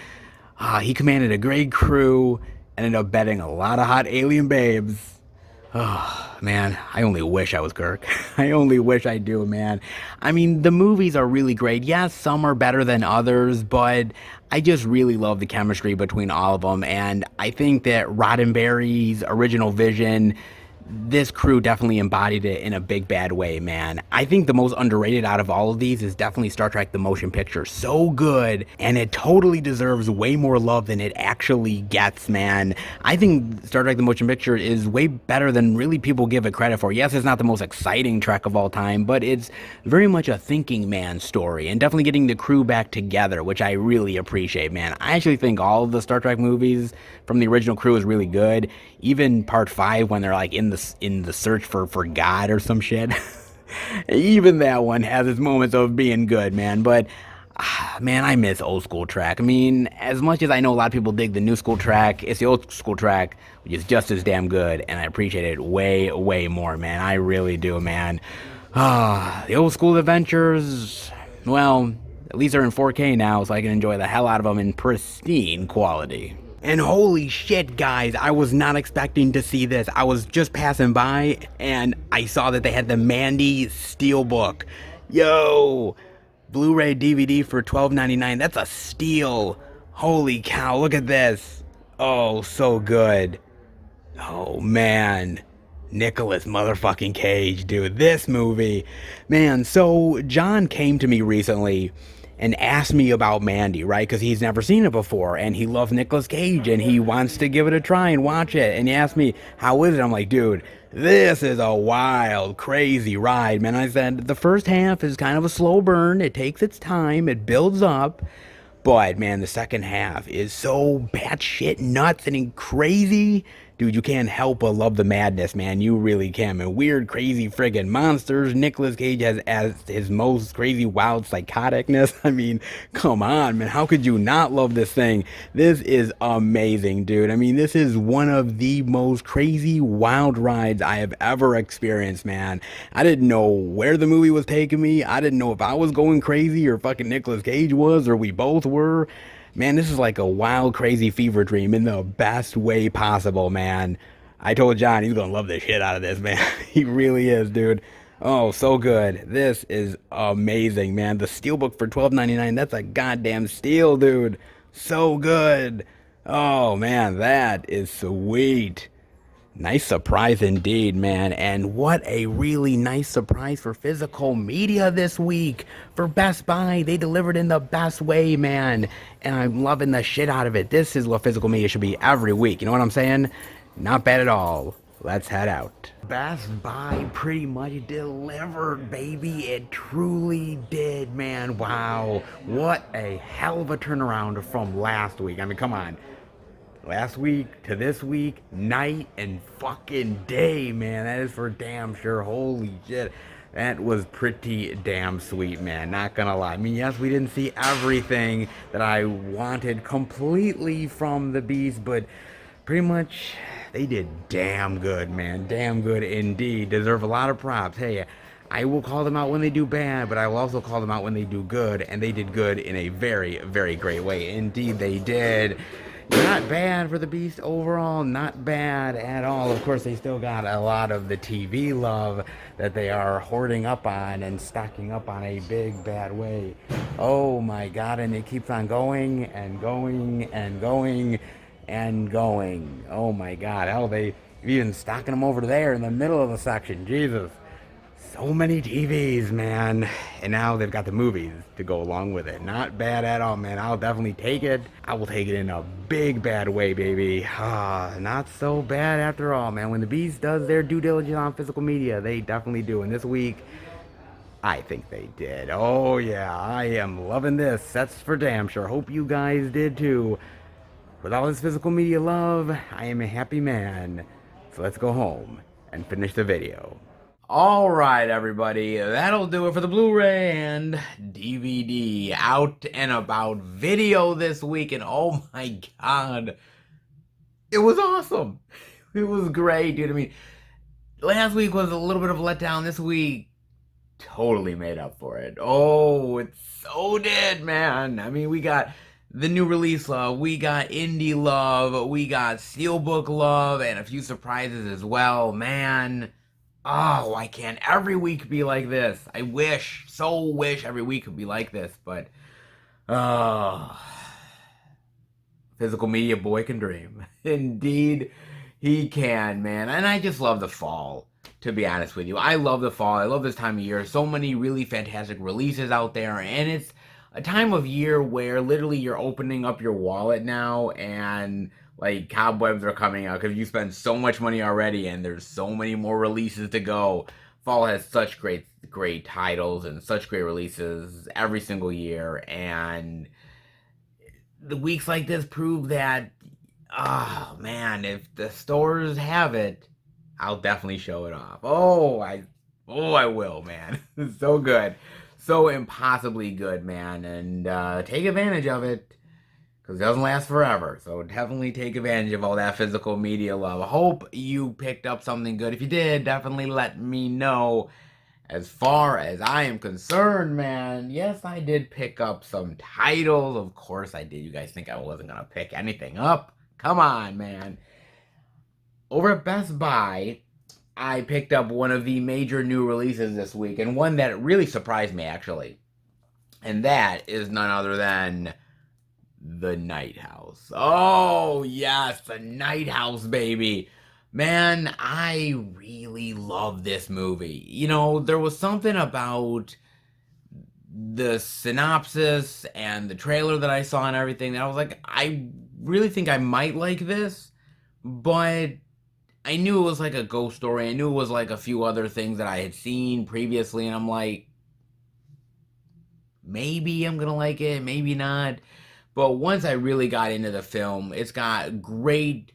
he commanded a great crew. Ended up betting a lot of hot alien babes. Oh, man, I only wish I was Kirk. I only wish I do, man. I mean, the movies are really great. Yes, some are better than others, but I just really love the chemistry between all of them. And I think that Roddenberry's original vision, this crew definitely embodied it in a big bad way, man. I think the most underrated out of all of these is definitely Star Trek the Motion Picture. So good, and it totally deserves way more love than it actually gets, man. I think Star Trek the Motion Picture is way better than really people give it credit for. Yes, it's not the most exciting Trek of all time, but it's very much a thinking man story, and definitely getting the crew back together, which I really appreciate, man. I actually think all of the Star Trek movies from the original crew is really good. Even part 5 when they're like in the search for God or some shit. Even that one has its moments of being good, man. But man, I miss old school Trek. I mean, as much as I know a lot of people dig the new school Trek, it's the old school Trek, which is just as damn good, and I appreciate it way more, man. I really do, man. The old school adventures, well, at least they're in 4K now, so I can enjoy the hell out of them in pristine quality. And holy shit, guys, I was not expecting to see this. I was just passing by, and I saw that they had the Mandy Steelbook. Yo, Blu-ray DVD for $12.99. That's a steal. Holy cow, look at this. Oh, so good. Oh, man. Nicolas motherfucking Cage, dude. This movie. Man, so John came to me recently and asked me about Mandy, right? Because he's never seen it before, and he loves Nicolas Cage, and he wants to give it a try and watch it. And he asked me, how is it? I'm like, dude, this is a wild, crazy ride, man. I said, the first half is kind of a slow burn. It takes its time. It builds up. But, man, the second half is so batshit nuts and crazy. Dude, you can't help but love the madness, man. You really can, man. Weird, crazy friggin' monsters. Nicolas Cage has as his most crazy, wild psychoticness. I mean, come on, man. How could you not love this thing? This is amazing, dude. I mean, this is one of the most crazy, wild rides I have ever experienced, man. I didn't know where the movie was taking me. I didn't know if I was going crazy or fucking Nicolas Cage was, or we both were. Man, this is like a wild, crazy fever dream in the best way possible, man. I told John he's gonna love the shit out of this, man. He really is, dude. Oh, so good. This is amazing, man. The Steelbook for $12.99, that's a goddamn steal, dude. So good. Oh, man, that is sweet. Nice surprise indeed, man. And what a really nice surprise for physical media this week. For Best Buy, they delivered in the best way, man. And I'm loving the shit out of it. This is what physical media should be every week. You know what I'm saying? Not bad at all. Let's head out. Best Buy pretty much delivered, baby. It truly did, man. Wow. What a hell of a turnaround from last week. I mean, come on. Last week to this week, night and fucking day, man. That is for damn sure. Holy shit. That was pretty damn sweet, man. Not gonna lie. I mean, yes, we didn't see everything that I wanted completely from the Beast, but pretty much they did damn good, man. Damn good indeed. Deserve a lot of props. Hey, I will call them out when they do bad, but I will also call them out when they do good, and they did good in a very, very great way. Indeed, they did. Not bad for the Beast overall, not bad at all. Of course, they still got a lot of the TV love that they are hoarding up on and stocking up on a big bad way. Oh my god, and it keeps on going and going and going and going. Oh my god, hell, they even stocking them over there in the middle of the section. Jesus. So many TVs, man. And now they've got the movies to go along with it. Not bad at all, man. I'll definitely take it. I will take it in a big bad way, baby. Not so bad after all, man. When the Beast does their due diligence on physical media, they definitely do. And this week, I think they did. Oh, yeah. I am loving this. That's for damn sure. Hope you guys did too. With all this physical media love, I am a happy man. So let's go home and finish the video. All right, everybody, that'll do it for the Blu-ray and DVD out and about video this week. And oh my god, it was awesome. It was great, dude. I mean, last week was a little bit of a letdown. This week totally made up for it. Oh, it so did, man. I mean, we got the new release love, we got indie love, we got steelbook love, and a few surprises as well, man. Oh, why can't every week be like this? I wish, so wish every week could be like this, but oh, physical media boy can dream. Indeed, he can, man. And I just love the fall, to be honest with you. I love the fall. I love this time of year. So many really fantastic releases out there, and it's a time of year where literally you're opening up your wallet now and like cobwebs are coming out because you spend so much money already and there's so many more releases to go. Fall has such great titles and such great releases every single year, and the weeks like this prove that, oh man, if the stores have it, I'll definitely show it off. I will, man. So good. So impossibly good, man. And take advantage of it, because it doesn't last forever. So definitely take advantage of all that physical media love. I hope you picked up something good. If you did, definitely let me know. As far as I am concerned, man, yes, I did pick up some titles. Of course I did. You guys think I wasn't going to pick anything up? Come on, man. Over at Best Buy, I picked up one of the major new releases this week, and one that really surprised me, actually. And that is none other than The Night House. Oh, yes, The Night House, baby. Man, I really love this movie. You know, there was something about the synopsis and the trailer that I saw and everything that I was like, I really think I might like this, but I knew it was like a ghost story. I knew it was like a few other things that I had seen previously, and I'm like, maybe I'm gonna like it, maybe not. But once I really got into the film, it's got great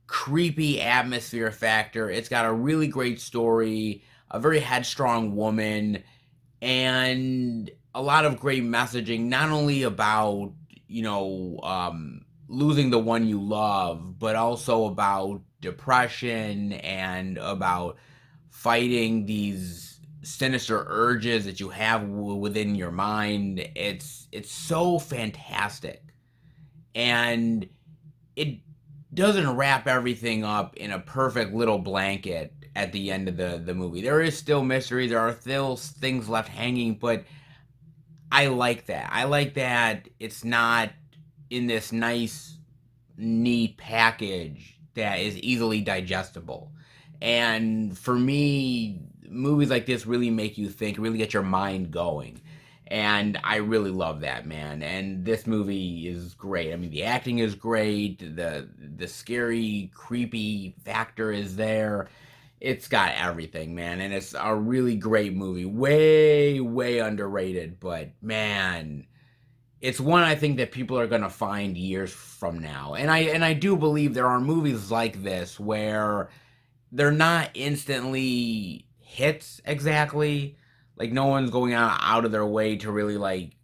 creepy atmosphere factor. It's got a really great story, a very headstrong woman, and a lot of great messaging, not only about, losing the one you love, but also about depression and about fighting these sinister urges that you have within your mind. It's so fantastic, and it doesn't wrap everything up in a perfect little blanket at the end of the movie. There is still mystery, there are still things left hanging, but I like that. I like that it's not in this nice, neat package that is easily digestible. And for me, movies like this really make you think, really get your mind going. And I really love that, man. And this movie is great. I mean, the acting is great. The scary, creepy factor is there. It's got everything, man. And it's a really great movie. Way, way underrated. But man, it's one I think that people are gonna find years from now. And I do believe there are movies like this where they're not instantly hits exactly. Like no one's going out of their way to really like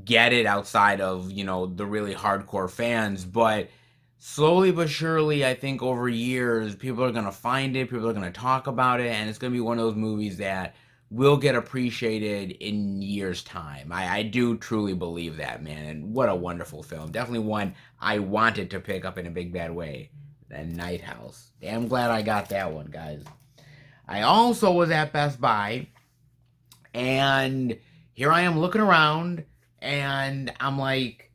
get it outside of, the really hardcore fans, but slowly but surely I think over years people are going to find it, people are going to talk about it, and it's going to be one of those movies that will get appreciated in years time. I do truly believe that, man. And what a wonderful film. Definitely one I wanted to pick up in a big bad way. The Night House. Damn glad I got that one, guys. I also was at Best Buy, and here I am looking around, and I'm like,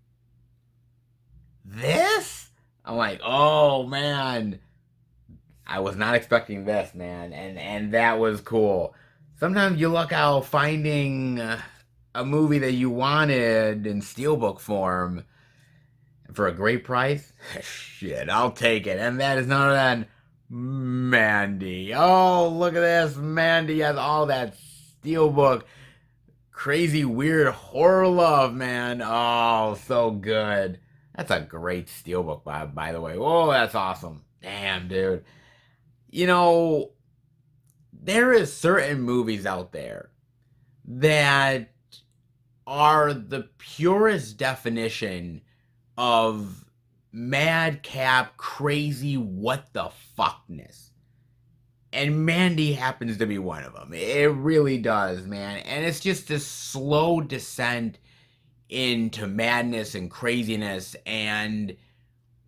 this? I'm like, oh man, I was not expecting this, man, and that was cool. Sometimes you luck out finding a movie that you wanted in steelbook form for a great price. Shit, I'll take it. And that is none other than Mandy. Oh, look at this. Mandy has all that steelbook crazy weird horror love, man. Oh, so good. That's a great steelbook, by the way. Whoa, that's awesome. Damn, dude. There is certain movies out there that are the purest definition of madcap, crazy, what the fuckness. And Mandy happens to be one of them. It really does, man. And it's just this slow descent into madness and craziness. And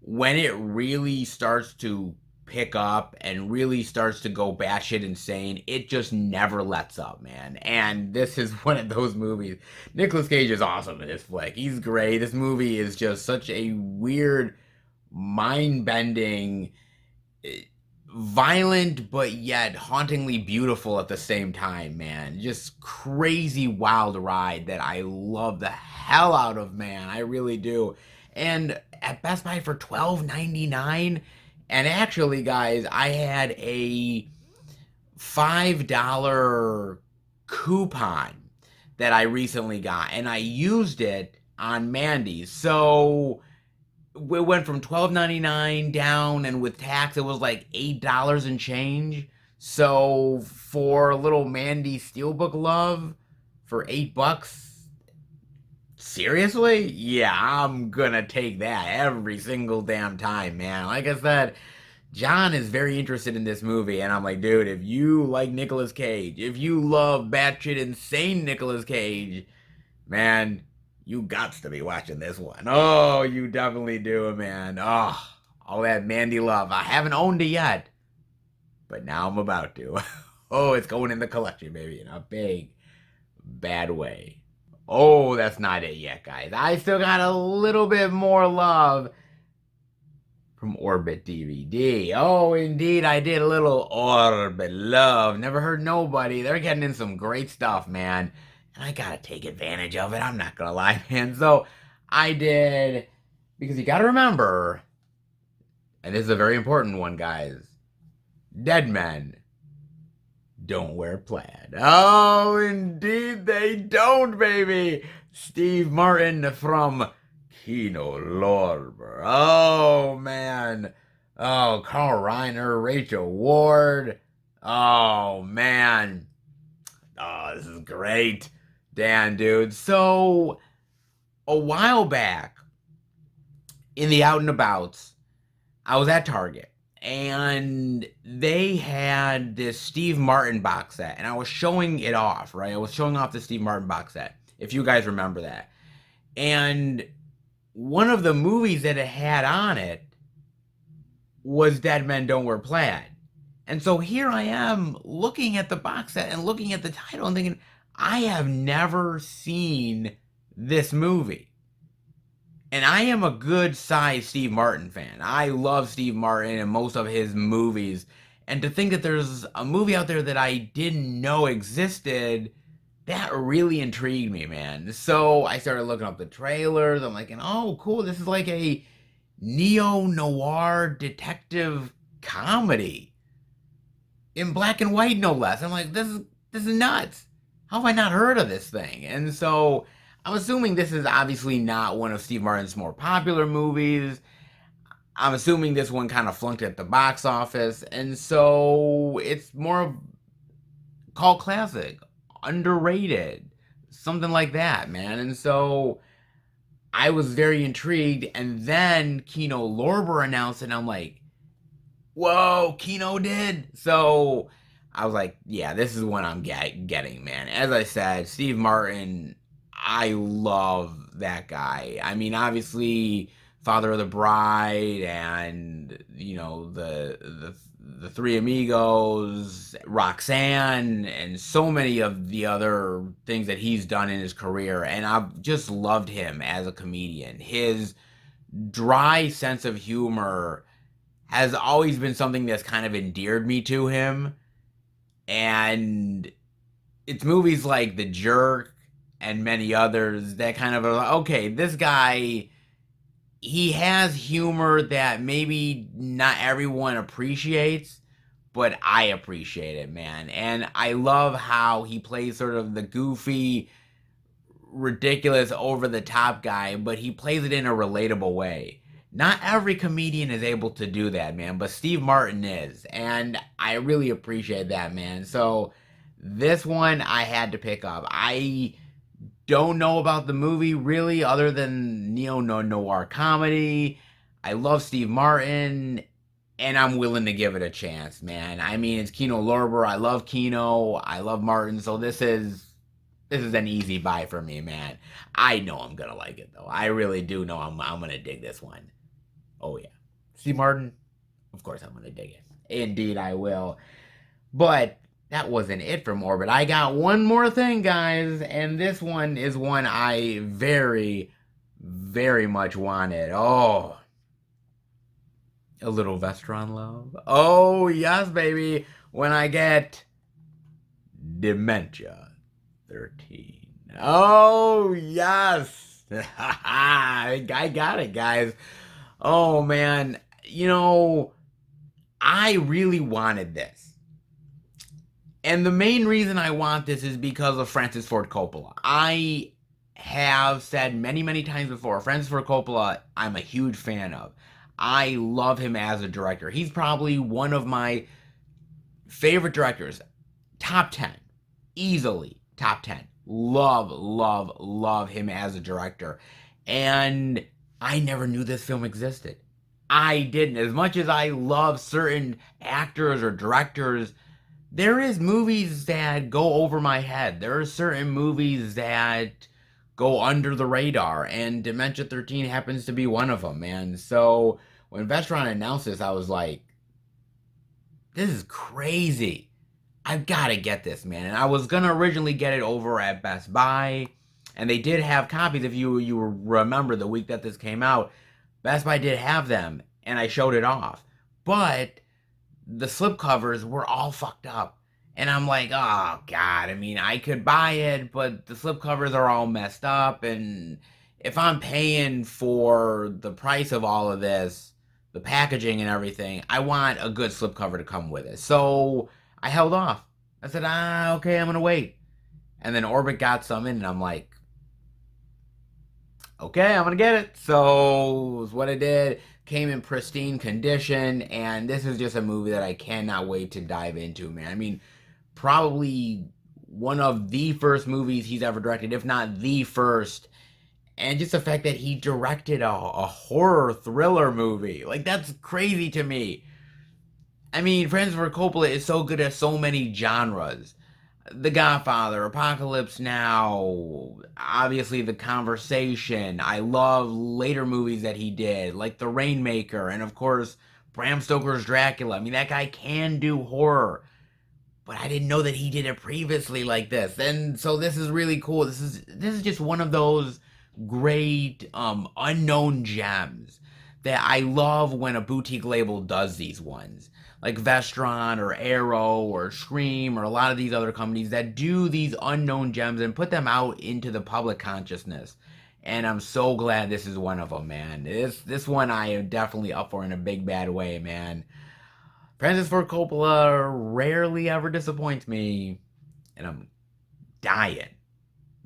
when it really starts to pick up and really starts to go batshit insane, it just never lets up, man. And this is one of those movies. Nicolas Cage is awesome in this flick. He's great. This movie is just such a weird, mind-bending, violent but yet hauntingly beautiful at the same time, man. Just crazy wild ride that I love the hell out of, man. I really do. And at Best Buy for $12.99, and actually, guys, I had a $5 coupon that I recently got, and I used it on Mandy. So it went from $12.99 down, and with tax, it was like $8 and change. So for a little Mandy Steelbook love, for $8, seriously? Yeah, I'm gonna take that every single damn time, man. Like I said, John is very interested in this movie, and I'm like, dude, if you like Nicolas Cage, if you love batshit insane Nicolas Cage, man, you gots to be watching this one. Oh, you definitely do, man. Oh, all that Mandy love. I haven't owned it yet, but now I'm about to. Oh, it's going in the collection, baby, in a big, bad way. Oh, that's not it yet, guys. I still got a little bit more love from Orbit DVD. Oh, indeed, I did a little Orbit love. Never heard nobody. They're getting in some great stuff, man. And I gotta take advantage of it. I'm not gonna lie, man. So I did, because you gotta remember, and this is a very important one, guys. Dead men don't wear plaid. Oh, indeed they don't, baby. Steve Martin from Kino Lorber. Oh, man. Oh, Carl Reiner, Rachel Ward. Oh, man. Oh, this is great. Damn, dude. So, a while back, in the out and abouts, I was at Target, and they had this Steve Martin box set, and I was showing it off, right? I was showing off the Steve Martin box set, if you guys remember that. And one of the movies that it had on it was Dead Men Don't Wear Plaid. And so here I am looking at the box set and looking at the title and thinking, I have never seen this movie. And I am a good size Steve Martin fan. I love Steve Martin and most of his movies. And to think that there's a movie out there that I didn't know existed, that really intrigued me, man. So I started looking up the trailers. I'm like, oh, cool. This is like a neo noir detective comedy in black and white, no less. I'm like, this is nuts. How have I not heard of this thing? And so I'm assuming this is obviously not one of Steve Martin's more popular movies. I'm assuming this one kind of flunked at the box office, and so it's more of cult classic, underrated, something like that, man. And so I was very intrigued, and then Kino Lorber announced it, and I'm like, whoa, Kino did. So I was like, yeah, this is what I'm getting, man. As I said, Steve Martin, I love that guy. I mean, obviously, Father of the Bride, and the Three Amigos, Roxanne, and so many of the other things that he's done in his career. And I've just loved him as a comedian. His dry sense of humor has always been something that's kind of endeared me to him. And it's movies like The Jerk and many others that kind of are like, okay, this guy, he has humor that maybe not everyone appreciates, but I appreciate it, man. And I love how he plays sort of the goofy, ridiculous, over the top guy, but he plays it in a relatable way. Not every comedian is able to do that, man, but Steve Martin is, and I really appreciate that, man. So this one I had to pick up. I don't know about the movie really, other than neo noir comedy. I love Steve Martin, and I'm willing to give it a chance, man. I mean, it's Kino Lorber. I love Kino. I love Martin. So this is an easy buy for me, man. I know I'm gonna like it though. I really do know I'm gonna dig this one. Oh yeah, Steve Martin. Of course I'm gonna dig it. Indeed I will. But that wasn't it from Orbit. I got one more thing, guys, and this one is one I very, very much wanted. Oh, a little Vestron love. Oh yes, baby. When I get Dementia 13. Oh, yes. I got it, guys. Oh, man. I really wanted this. And the main reason I want this is because of Francis Ford Coppola. I have said many, many times before, Francis Ford Coppola, I'm a huge fan of. I love him as a director. He's probably one of my favorite directors. Top 10. Easily top 10. Love, love, love him as a director. And I never knew this film existed. I didn't. As much as I love certain actors or directors, there is movies that go over my head. There are certain movies that go under the radar, and Dementia 13 happens to be one of them, man. So when Vestron announced this, I was like, this is crazy. I've got to get this, man. And I was going to originally get it over at Best Buy, and they did have copies. If you remember the week that this came out, Best Buy did have them, and I showed it off. But the slipcovers were all fucked up. And I'm like, oh, God. I mean, I could buy it, but the slipcovers are all messed up. And if I'm paying for the price of all of this, the packaging and everything, I want a good slipcover to come with it. So I held off. I said, okay, I'm going to wait. And then Orbit got some in, and I'm like, okay, I'm going to get it. So it was what I did. Came in pristine condition, and this is just a movie that I cannot wait to dive into, man. I mean, probably one of the first movies he's ever directed, if not the first. And just the fact that he directed a horror thriller movie. Like, that's crazy to me. I mean, Francis Ford Coppola is so good at so many genres. The Godfather, Apocalypse Now, obviously The Conversation. I love later movies that he did, like The Rainmaker, and of course, Bram Stoker's Dracula. I mean, that guy can do horror, but I didn't know that he did it previously like this. And so this is really cool. This is just one of those great unknown gems that I love when a boutique label does these ones. Like Vestron or Arrow or Scream or a lot of these other companies that do these unknown gems and put them out into the public consciousness. And I'm so glad this is one of them, man. This one I am definitely up for in a big bad way, man. Francis Ford Coppola rarely ever disappoints me, and I'm dying,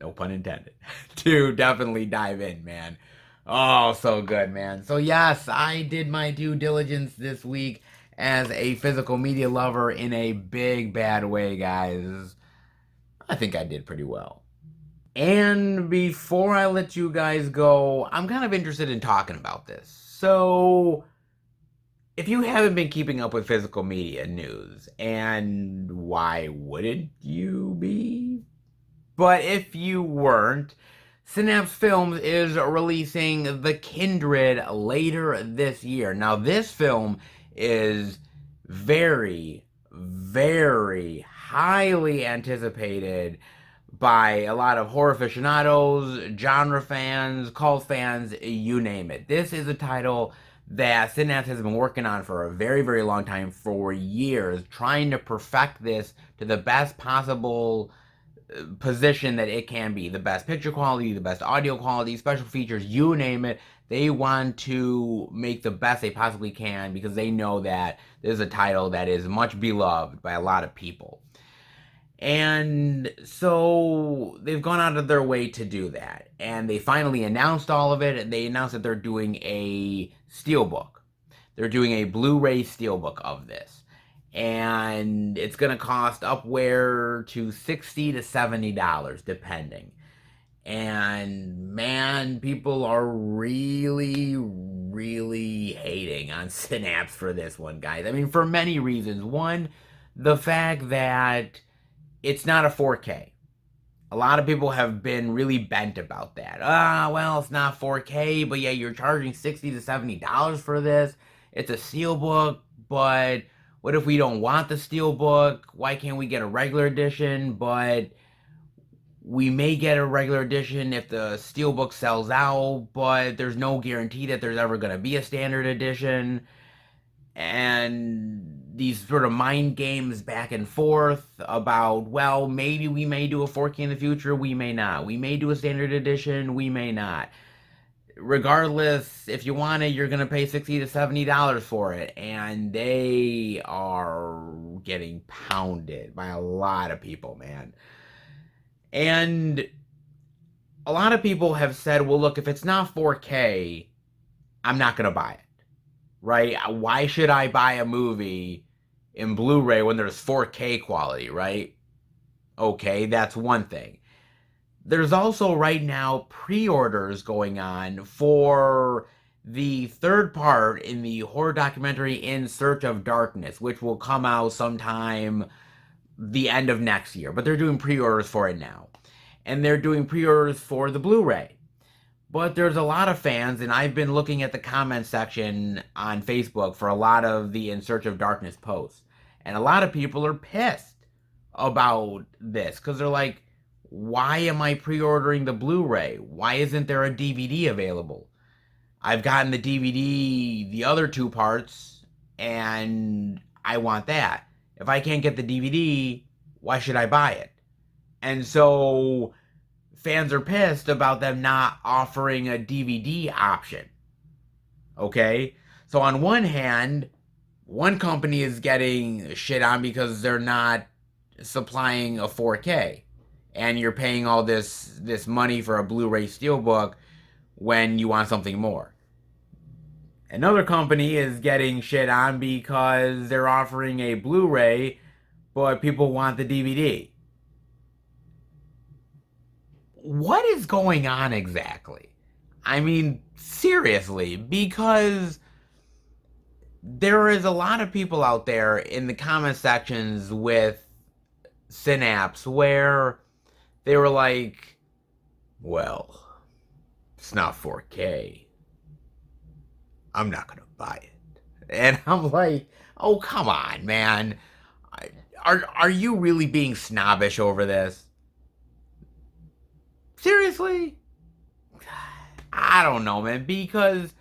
no pun intended, to definitely dive in, man. Oh, so good, man. So yes, I did my due diligence this week as a physical media lover in a big bad way, guys. I think I did pretty well. And before I let you guys go, I'm kind of interested in talking about this. So, if you haven't been keeping up with physical media news, and why wouldn't you be? But if you weren't, Synapse Films is releasing The Kindred later this year. Now, this film is very, very highly anticipated by a lot of horror aficionados, genre fans, cult fans, you name it. This is a title that Synapse has been working on for a very, very long time, for years, trying to perfect this to the best possible position that it can be. The best picture quality, the best audio quality, special features, you name it. They want to make the best they possibly can because they know that this is a title that is much beloved by a lot of people. And so they've gone out of their way to do that. And they finally announced all of it. They announced that they're doing a steelbook. They're doing a Blu-ray steelbook of this. And it's going to cost upward to $60 to $70, depending. And man, people are really, really hating on Synapse for this one, guys. I mean, for many reasons. One, the fact that it's not a 4K. A lot of people have been really bent about that. Well, it's not 4K, but yeah, you're charging $60 to $70 for this. It's a steelbook, but what if we don't want the steelbook? Why can't we get a regular edition? But we may get a regular edition if the steelbook sells out, but there's no guarantee that there's ever going to be a standard edition. And these sort of mind games back and forth about, well, maybe we may do a 4K in the future, we may not. We may do a standard edition, we may not. Regardless, if you want it, you're going to pay $60 to $70 for it. And they are getting pounded by a lot of people, man. And a lot of people have said, well, look, if it's not 4K, I'm not going to buy it. Right? Why should I buy a movie in Blu-ray when there's 4K quality, right? Okay, that's one thing. There's also right now pre-orders going on for the third part in the horror documentary In Search of Darkness, which will come out sometime the end of next year. But they're doing pre-orders for it now. And they're doing pre-orders for the Blu-ray. But there's a lot of fans, and I've been looking at the comment section on Facebook for a lot of the In Search of Darkness posts. And a lot of people are pissed about this because they're like, why am I pre-ordering the Blu-ray? Why isn't there a DVD available? I've gotten the DVD, the other two parts, and I want that. If I can't get the DVD, why should I buy it? And so fans are pissed about them not offering a DVD option. Okay? So on one hand, one company is getting shit on because they're not supplying a 4K. And you're paying all this money for a Blu-ray steelbook when you want something more. Another company is getting shit on because they're offering a Blu-ray, but people want the DVD. What is going on exactly? I mean, seriously, because there is a lot of people out there in the comment sections with Synapse where they were like, well, it's not 4K. I'm not going to buy it. And I'm like, oh, come on, man. Are you really being snobbish over this? Seriously? I don't know, man, because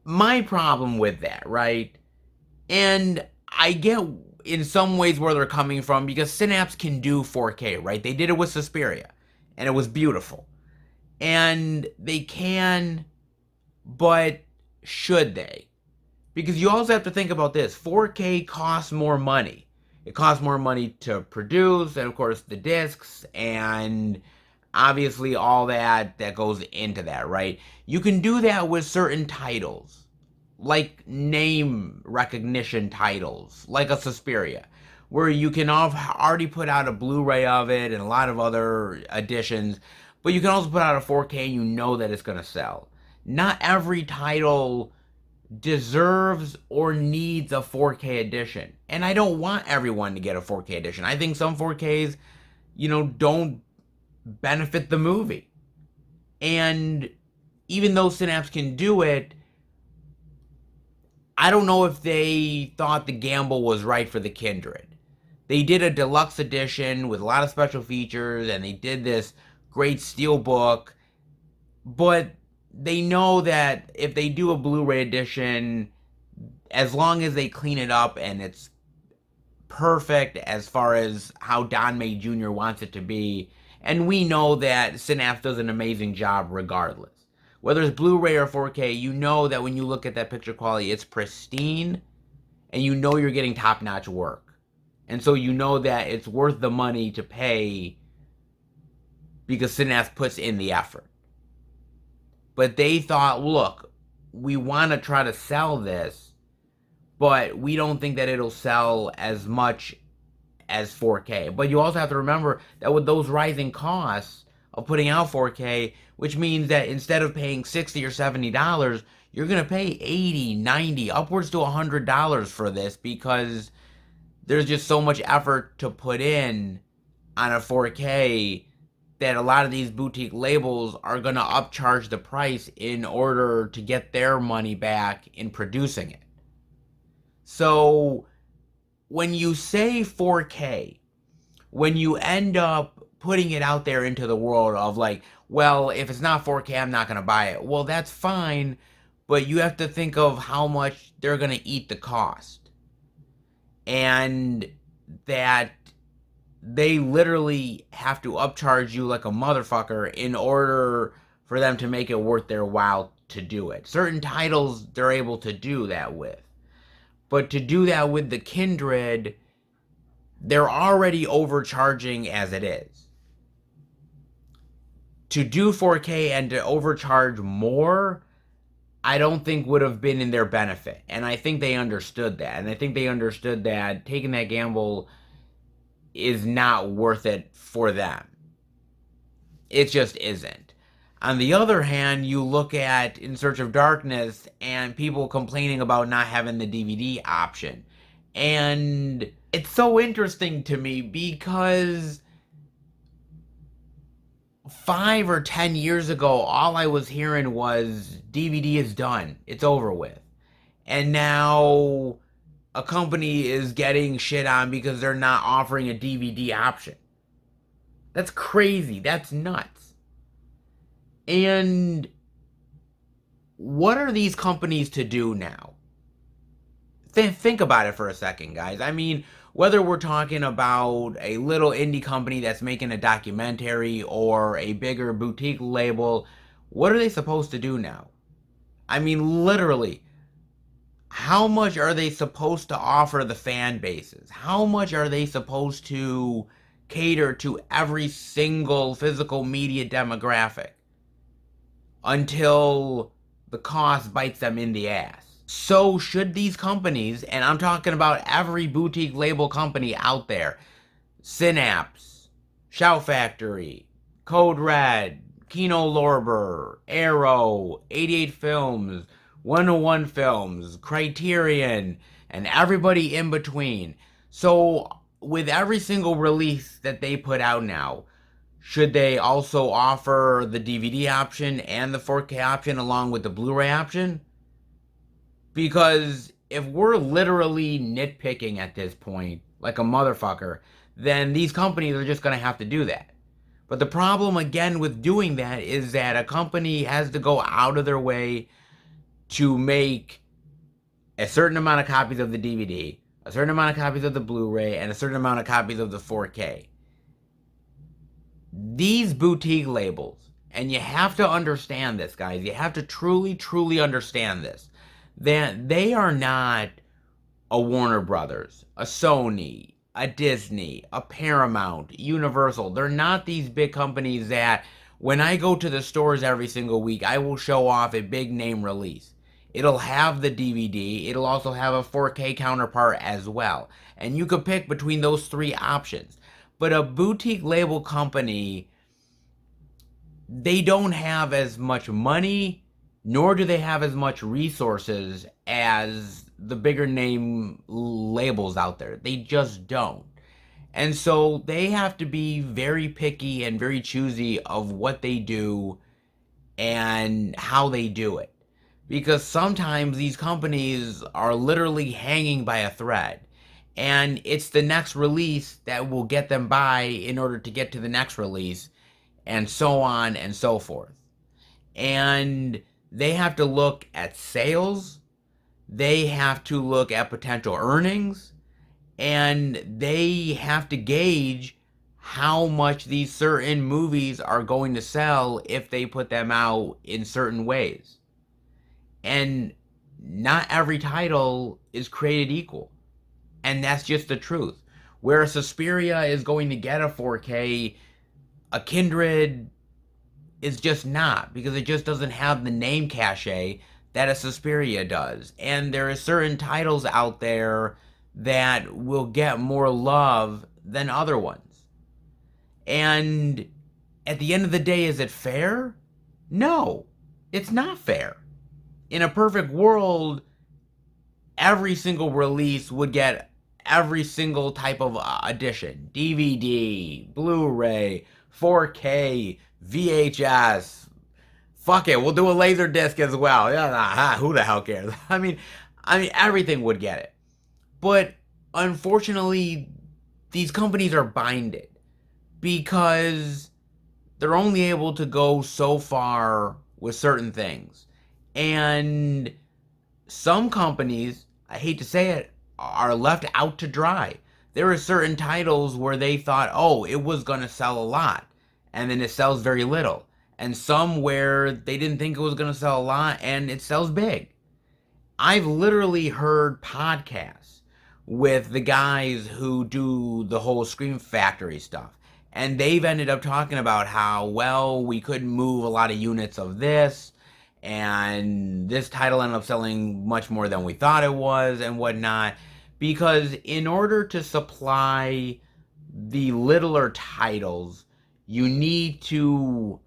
my problem with that, right? And I get in some ways where they're coming from because Synapse can do 4K, right? They did it with Suspiria, and it was beautiful. And they can, but should they? Because you also have to think about this 4K costs more money. It costs more money to produce, and of course, the discs, and obviously all that goes into that, right? You can do that with certain titles, like name recognition titles, like a Suspiria, where you can already put out a Blu-ray of it and a lot of other editions, but you can also put out a 4K and you know that it's going to sell. Not every title deserves or needs a 4K edition. And I don't want everyone to get a 4K edition. I think some 4Ks, don't benefit the movie. And even though Synapse can do it, I don't know if they thought the gamble was right for the Kindred. They did a deluxe edition with a lot of special features, and they did this great steelbook, but they know that if they do a Blu-ray edition, as long as they clean it up and it's perfect as far as how Don May Jr. wants it to be, and we know that Synapse does an amazing job regardless. Whether it's Blu-ray or 4K, you know that when you look at that picture quality, it's pristine, and you know you're getting top-notch work. And so you know that it's worth the money to pay because Synapse puts in the effort. But they thought, look, we want to try to sell this, but we don't think that it'll sell as much as 4K. But you also have to remember that with those rising costs of putting out 4K, which means that instead of paying $60 or $70, you're going to pay $80, $90, upwards to $100 for this because there's just so much effort to put in on a 4K that a lot of these boutique labels are going to upcharge the price in order to get their money back in producing it. So when you say 4K, when you end up putting it out there into the world of like, well, if it's not 4K, I'm not going to buy it. Well, that's fine, but you have to think of how much they're going to eat the cost. And that they literally have to upcharge you like a motherfucker in order for them to make it worth their while to do it. Certain titles they're able to do that with. But to do that with the Kindred, they're already overcharging as it is. To do 4K and to overcharge more, I don't think would have been in their benefit. And I think they understood that. And I think they understood that taking that gamble is not worth it for them. It just isn't. On the other hand, you look at In Search of Darkness and people complaining about not having the DVD option. And it's so interesting to me because 5 or 10 years ago, all I was hearing was DVD is done. It's over with. And now a company is getting shit on because they're not offering a DVD option. That's crazy. That's nuts. And what are these companies to do now? Think about it for a second, guys. I mean, whether we're talking about a little indie company that's making a documentary or a bigger boutique label, what are they supposed to do now? I mean, literally, how much are they supposed to offer the fan bases? How much are they supposed to cater to every single physical media demographic until the cost bites them in the ass? So should these companies, and I'm talking about every boutique label company out there, Synapse, Shout Factory, Code Red, Kino Lorber, Arrow, 88 Films, 101 Films, Criterion, and everybody in between. So with every single release that they put out now, should they also offer the DVD option and the 4K option along with the Blu-ray option? Because if we're literally nitpicking at this point, like a motherfucker, then these companies are just going to have to do that. But the problem again with doing that is that a company has to go out of their way to make a certain amount of copies of the DVD, a certain amount of copies of the Blu-ray, and a certain amount of copies of the 4K. These boutique labels, and you have to understand this, guys, you have to truly, truly understand this, that they are not a Warner Brothers, a Sony, a Disney, a Paramount, Universal. They're not these big companies that when I go to the stores every single week, I will show off a big name release. It'll have the DVD. It'll also have a 4K counterpart as well. And you could pick between those three options. But a boutique label company, they don't have as much money, nor do they have as much resources as the bigger name labels out there. They just don't. And so they have to be very picky and very choosy of what they do and how they do it. Because sometimes these companies are literally hanging by a thread. And it's the next release that will get them by in order to get to the next release, and so on and so forth. And they have to look at sales, they have to look at potential earnings, and they have to gauge how much these certain movies are going to sell if they put them out in certain ways. And not every title is created equal. And that's just the truth. Where a Suspiria is going to get a 4K, a Kindred is just not, because it just doesn't have the name cachet that a Suspiria does. And there are certain titles out there that will get more love than other ones. And at the end of the day, is it fair? No, it's not fair. In a perfect world, every single release would get every single type of edition. DVD, Blu-ray, 4K, VHS. Fuck it, we'll do a Laserdisc as well. Yeah, who the hell cares? I mean, everything would get it. But unfortunately, these companies are binded because they're only able to go so far with certain things. And some companies, I hate to say it, are left out to dry. There are certain titles where they thought, oh, it was going to sell a lot, and then it sells very little. And some where they didn't think it was going to sell a lot, and it sells big. I've literally heard podcasts with the guys who do the whole Scream Factory stuff, and they've ended up talking about how, well, we couldn't move a lot of units of this, and this title ended up selling much more than we thought it was, and whatnot. Because in order to supply the littler titles, you need to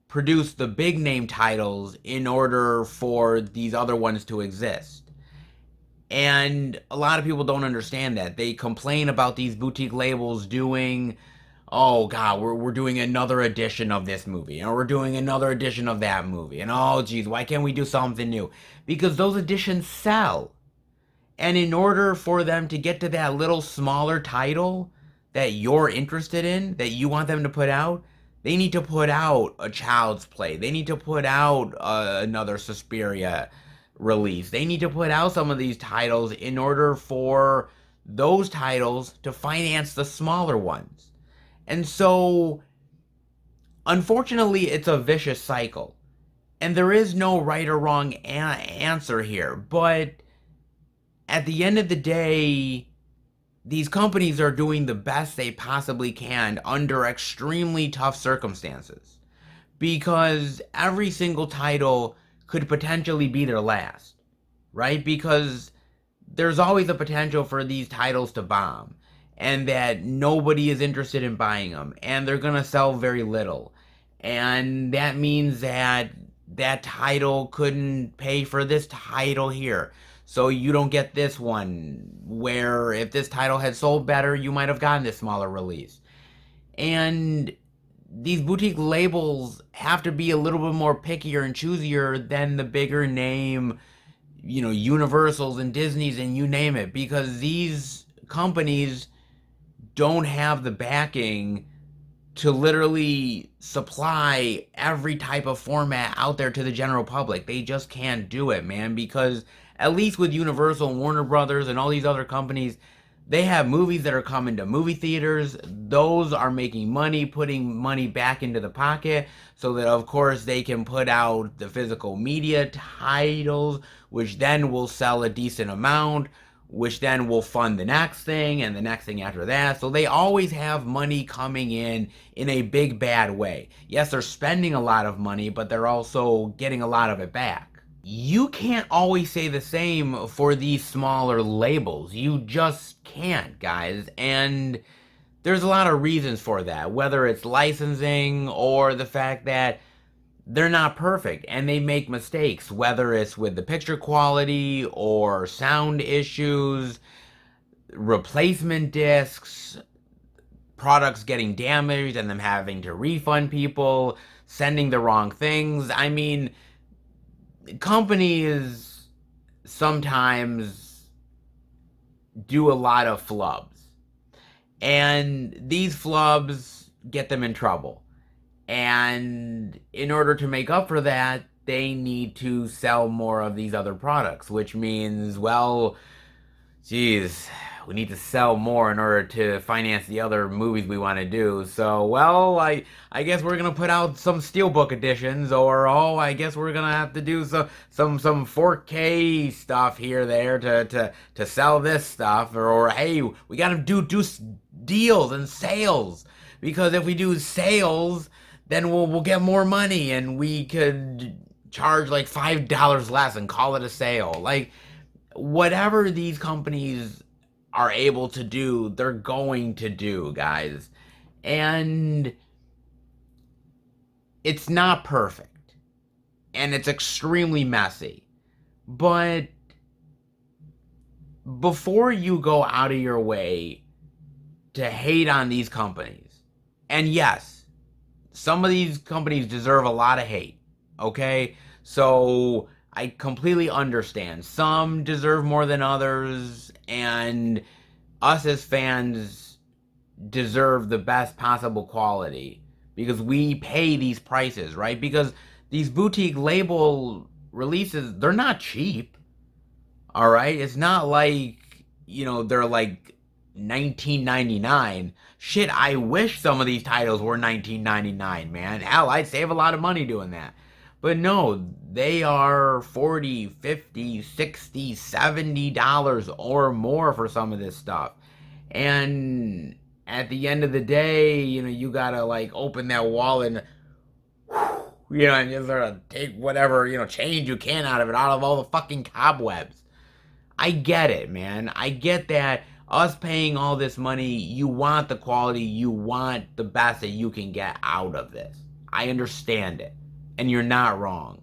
produce the big name titles in order for these other ones to exist. And a lot of people don't understand that. They complain about these boutique labels doing, oh god, we're doing another edition of this movie, and we're doing another edition of that movie, and oh geez, why can't we do something new? Because those editions sell. And in order for them to get to that little smaller title that you're interested in, that you want them to put out, they need to put out a Child's Play. They need to put out another Suspiria release. They need to put out some of these titles in order for those titles to finance the smaller ones. And so, unfortunately, it's a vicious cycle. And there is no right or wrong answer here. But at the end of the day, these companies are doing the best they possibly can under extremely tough circumstances. Because every single title could potentially be their last, right? Because there's always a potential for these titles to bomb, and that nobody is interested in buying them, and they're gonna sell very little. And that means that that title couldn't pay for this title here. So you don't get this one, where if this title had sold better, you might have gotten this smaller release. And these boutique labels have to be a little bit more pickier and choosier than the bigger name, Universals and Disneys and you name it, because these companies don't have the backing to literally supply every type of format out there to the general public. They just can't do it, man, because at least with Universal and Warner Brothers and all these other companies, they have movies that are coming to movie theaters. Those are making money, putting money back into the pocket, so that of course they can put out the physical media titles, which then will sell a decent amount, which then will fund the next thing and the next thing after that. So they always have money coming in a big bad way. Yes, they're spending a lot of money, but they're also getting a lot of it back. You can't always say the same for these smaller labels. You just can't, guys. And there's a lot of reasons for that, whether it's licensing or the fact that they're not perfect and they make mistakes, whether it's with the picture quality or sound issues, replacement discs, products getting damaged and them having to refund people, sending the wrong things. I mean, companies sometimes do a lot of flubs, and these flubs get them in trouble. And in order to make up for that, they need to sell more of these other products, which means, well, geez, we need to sell more in order to finance the other movies we want to do. So, well, I guess we're gonna put out some steelbook editions, or oh, I guess we're gonna have to do some 4K stuff here there to sell this stuff, or hey, we gotta do deals and sales, because if we do sales, then we'll get more money and we could charge like $5 less and call it a sale. Like, whatever these companies are able to do, they're going to do, guys. And it's not perfect. And it's extremely messy. But before you go out of your way to hate on these companies, and yes, some of these companies deserve a lot of hate, okay? So I completely understand. Some deserve more than others, and us as fans deserve the best possible quality because we pay these prices, right? Because these boutique label releases, they're not cheap, all right? It's not like, they're like $19.99. Shit, I wish some of these titles were $19.99, man. Hell, I'd save a lot of money doing that. But no, they are $40, $50, $60, $70 or more for some of this stuff. And at the end of the day, you gotta like open that wallet and and just sort of take whatever, change you can out of all the fucking cobwebs. I get it, man. I get that us paying all this money, you want the quality, you want the best that you can get out of this. I understand it. And you're not wrong.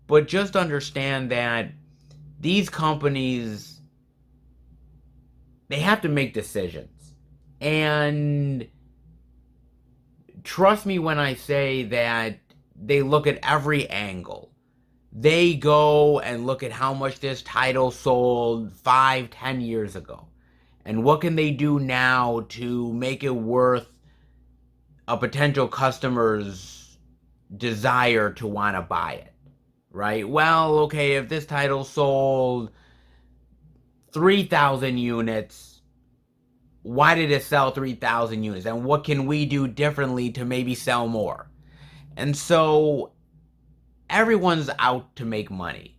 But just understand that these companies, they have to make decisions. And trust me when I say that they look at every angle. They go and look at how much this title sold 5-10 years ago. And what can they do now to make it worth a potential customer's desire to want to buy it, right? Well, okay, if this title sold 3,000 units, why did it sell 3,000 units? And what can we do differently to maybe sell more? And so everyone's out to make money.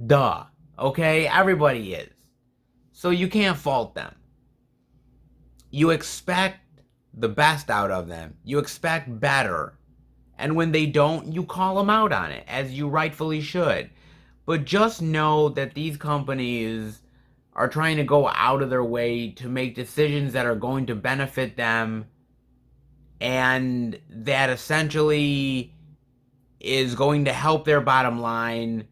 Duh. Okay? Everybody is. So you can't fault them. You expect the best out of them. You expect better. And when they don't, you call them out on it, as you rightfully should. But just know that these companies are trying to go out of their way to make decisions that are going to benefit them, and that essentially is going to help their bottom line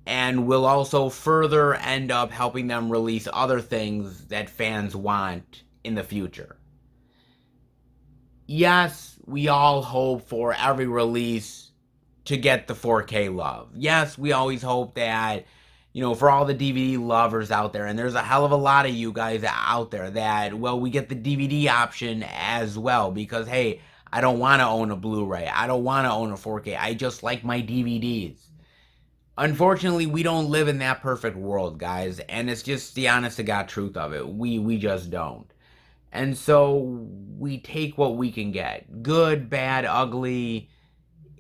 and will also further end up helping them release other things that fans want in the future. Yes, we all hope for every release to get the 4K love. Yes, we always hope that, for all the DVD lovers out there, and there's a hell of a lot of you guys out there that, well, we get the DVD option as well because, hey, I don't want to own a Blu-ray. I don't want to own a 4K. I just like my DVDs. Unfortunately, we don't live in that perfect world, guys, and it's just the honest to God truth of it. We just don't. And so we take what we can get. Good, bad, ugly.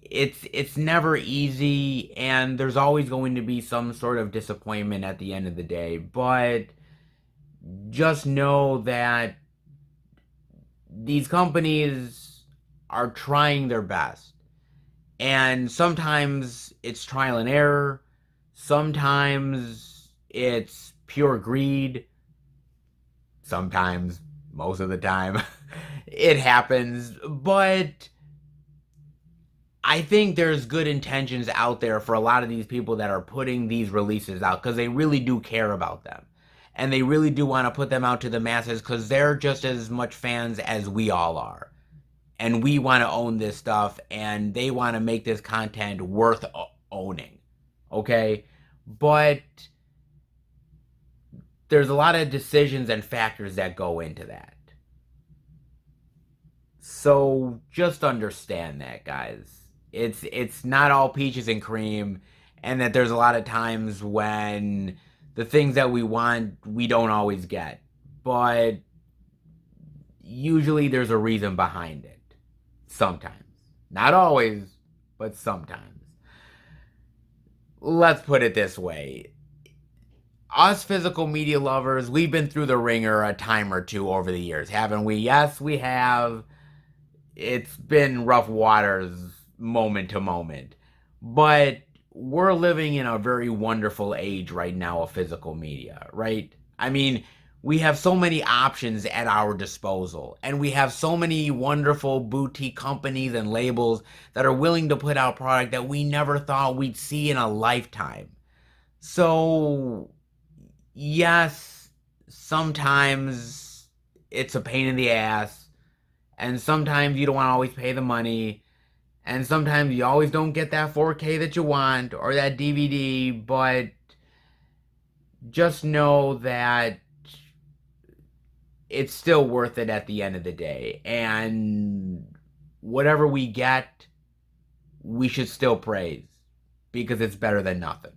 It's never easy, and there's always going to be some sort of disappointment at the end of the day. But just know that these companies are trying their best. And sometimes it's trial and error. Sometimes it's pure greed. Sometimes, most of the time, it happens. But I think there's good intentions out there for a lot of these people that are putting these releases out because they really do care about them. And they really do want to put them out to the masses because they're just as much fans as we all are. And we want to own this stuff, and they want to make this content worth owning. Okay? But there's a lot of decisions and factors that go into that. So just understand that, guys. It's not all peaches and cream, and that there's a lot of times when the things that we want, we don't always get. But usually there's a reason behind it. Sometimes. Not always, but sometimes. Let's put it this way. Us physical media lovers, we've been through the ringer a time or two over the years, haven't we? Yes, we have. It's been rough waters moment to moment. But we're living in a very wonderful age right now of physical media, right? I mean, we have so many options at our disposal, and we have so many wonderful boutique companies and labels that are willing to put out product that we never thought we'd see in a lifetime. So, yes, sometimes it's a pain in the ass, and sometimes you don't want to always pay the money, and sometimes you always don't get that 4K that you want or that DVD, but just know that it's still worth it at the end of the day. And whatever we get, we should still praise because it's better than nothing.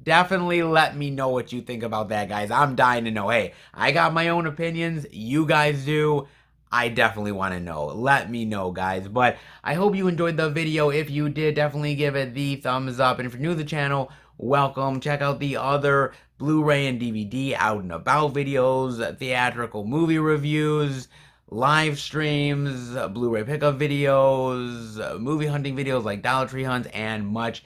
Definitely let me know what you think about that, guys. I'm dying to know. Hey, I got my own opinions. You guys do. I definitely want to know. Let me know, guys. But I hope you enjoyed the video. If you did, definitely give it the thumbs up. And if you're new to the channel, welcome. Check out the other Blu-ray and DVD out and about videos, theatrical movie reviews, live streams, Blu-ray pickup videos, movie hunting videos like Dollar Tree hunts, and much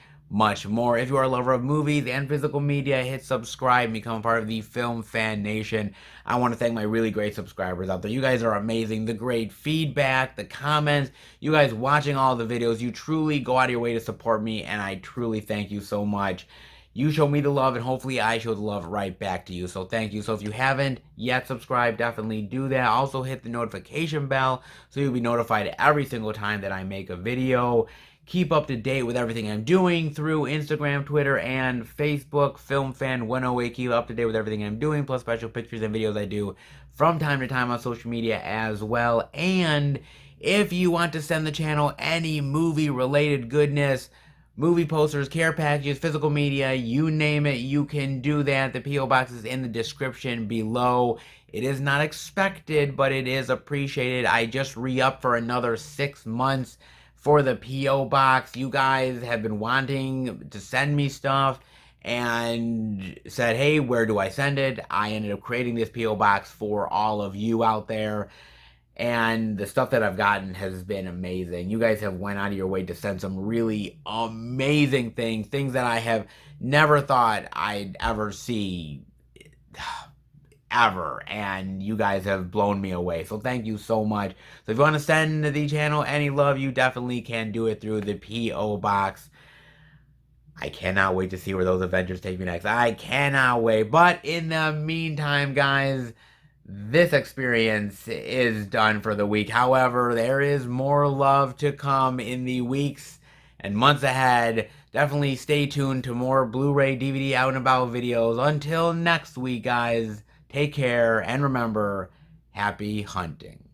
more. If you are a lover of movies and physical media, hit subscribe and become part of the Film Fan Nation. I want to thank my really great subscribers out there. You guys are amazing. The great feedback, the comments, you guys watching all the videos, you truly go out of your way to support me, and I truly thank you so much. You show me the love, and hopefully I show the love right back to you. So thank you. So if you haven't yet subscribed, definitely do that. Also hit the notification bell so you'll be notified every single time that I make a video. Keep up to date with everything I'm doing through Instagram, Twitter, and Facebook. FilmFan108. Keep up to date with everything I'm doing, plus special pictures and videos I do from time to time on social media as well. And if you want to send the channel any movie-related goodness, movie posters, care packages, physical media, you name it, you can do that. The P.O. Box is in the description below. It is not expected, but it is appreciated. I just re-upped for another 6 months for the P.O. Box. You guys have been wanting to send me stuff and said, hey, where do I send it? I ended up creating this P.O. Box for all of you out there. And the stuff that I've gotten has been amazing. You guys have went out of your way to send some really amazing things that I have never thought I'd ever see, ever. And you guys have blown me away. So thank you so much. So if you want to send the channel any love, you definitely can do it through the P.O. Box. I cannot wait to see where those adventures take me next. I cannot wait. But in the meantime, guys, this experience is done for the week. However, there is more love to come in the weeks and months ahead. Definitely stay tuned to more Blu-ray DVD out and about videos. Until next week, guys, take care, and remember, happy hunting.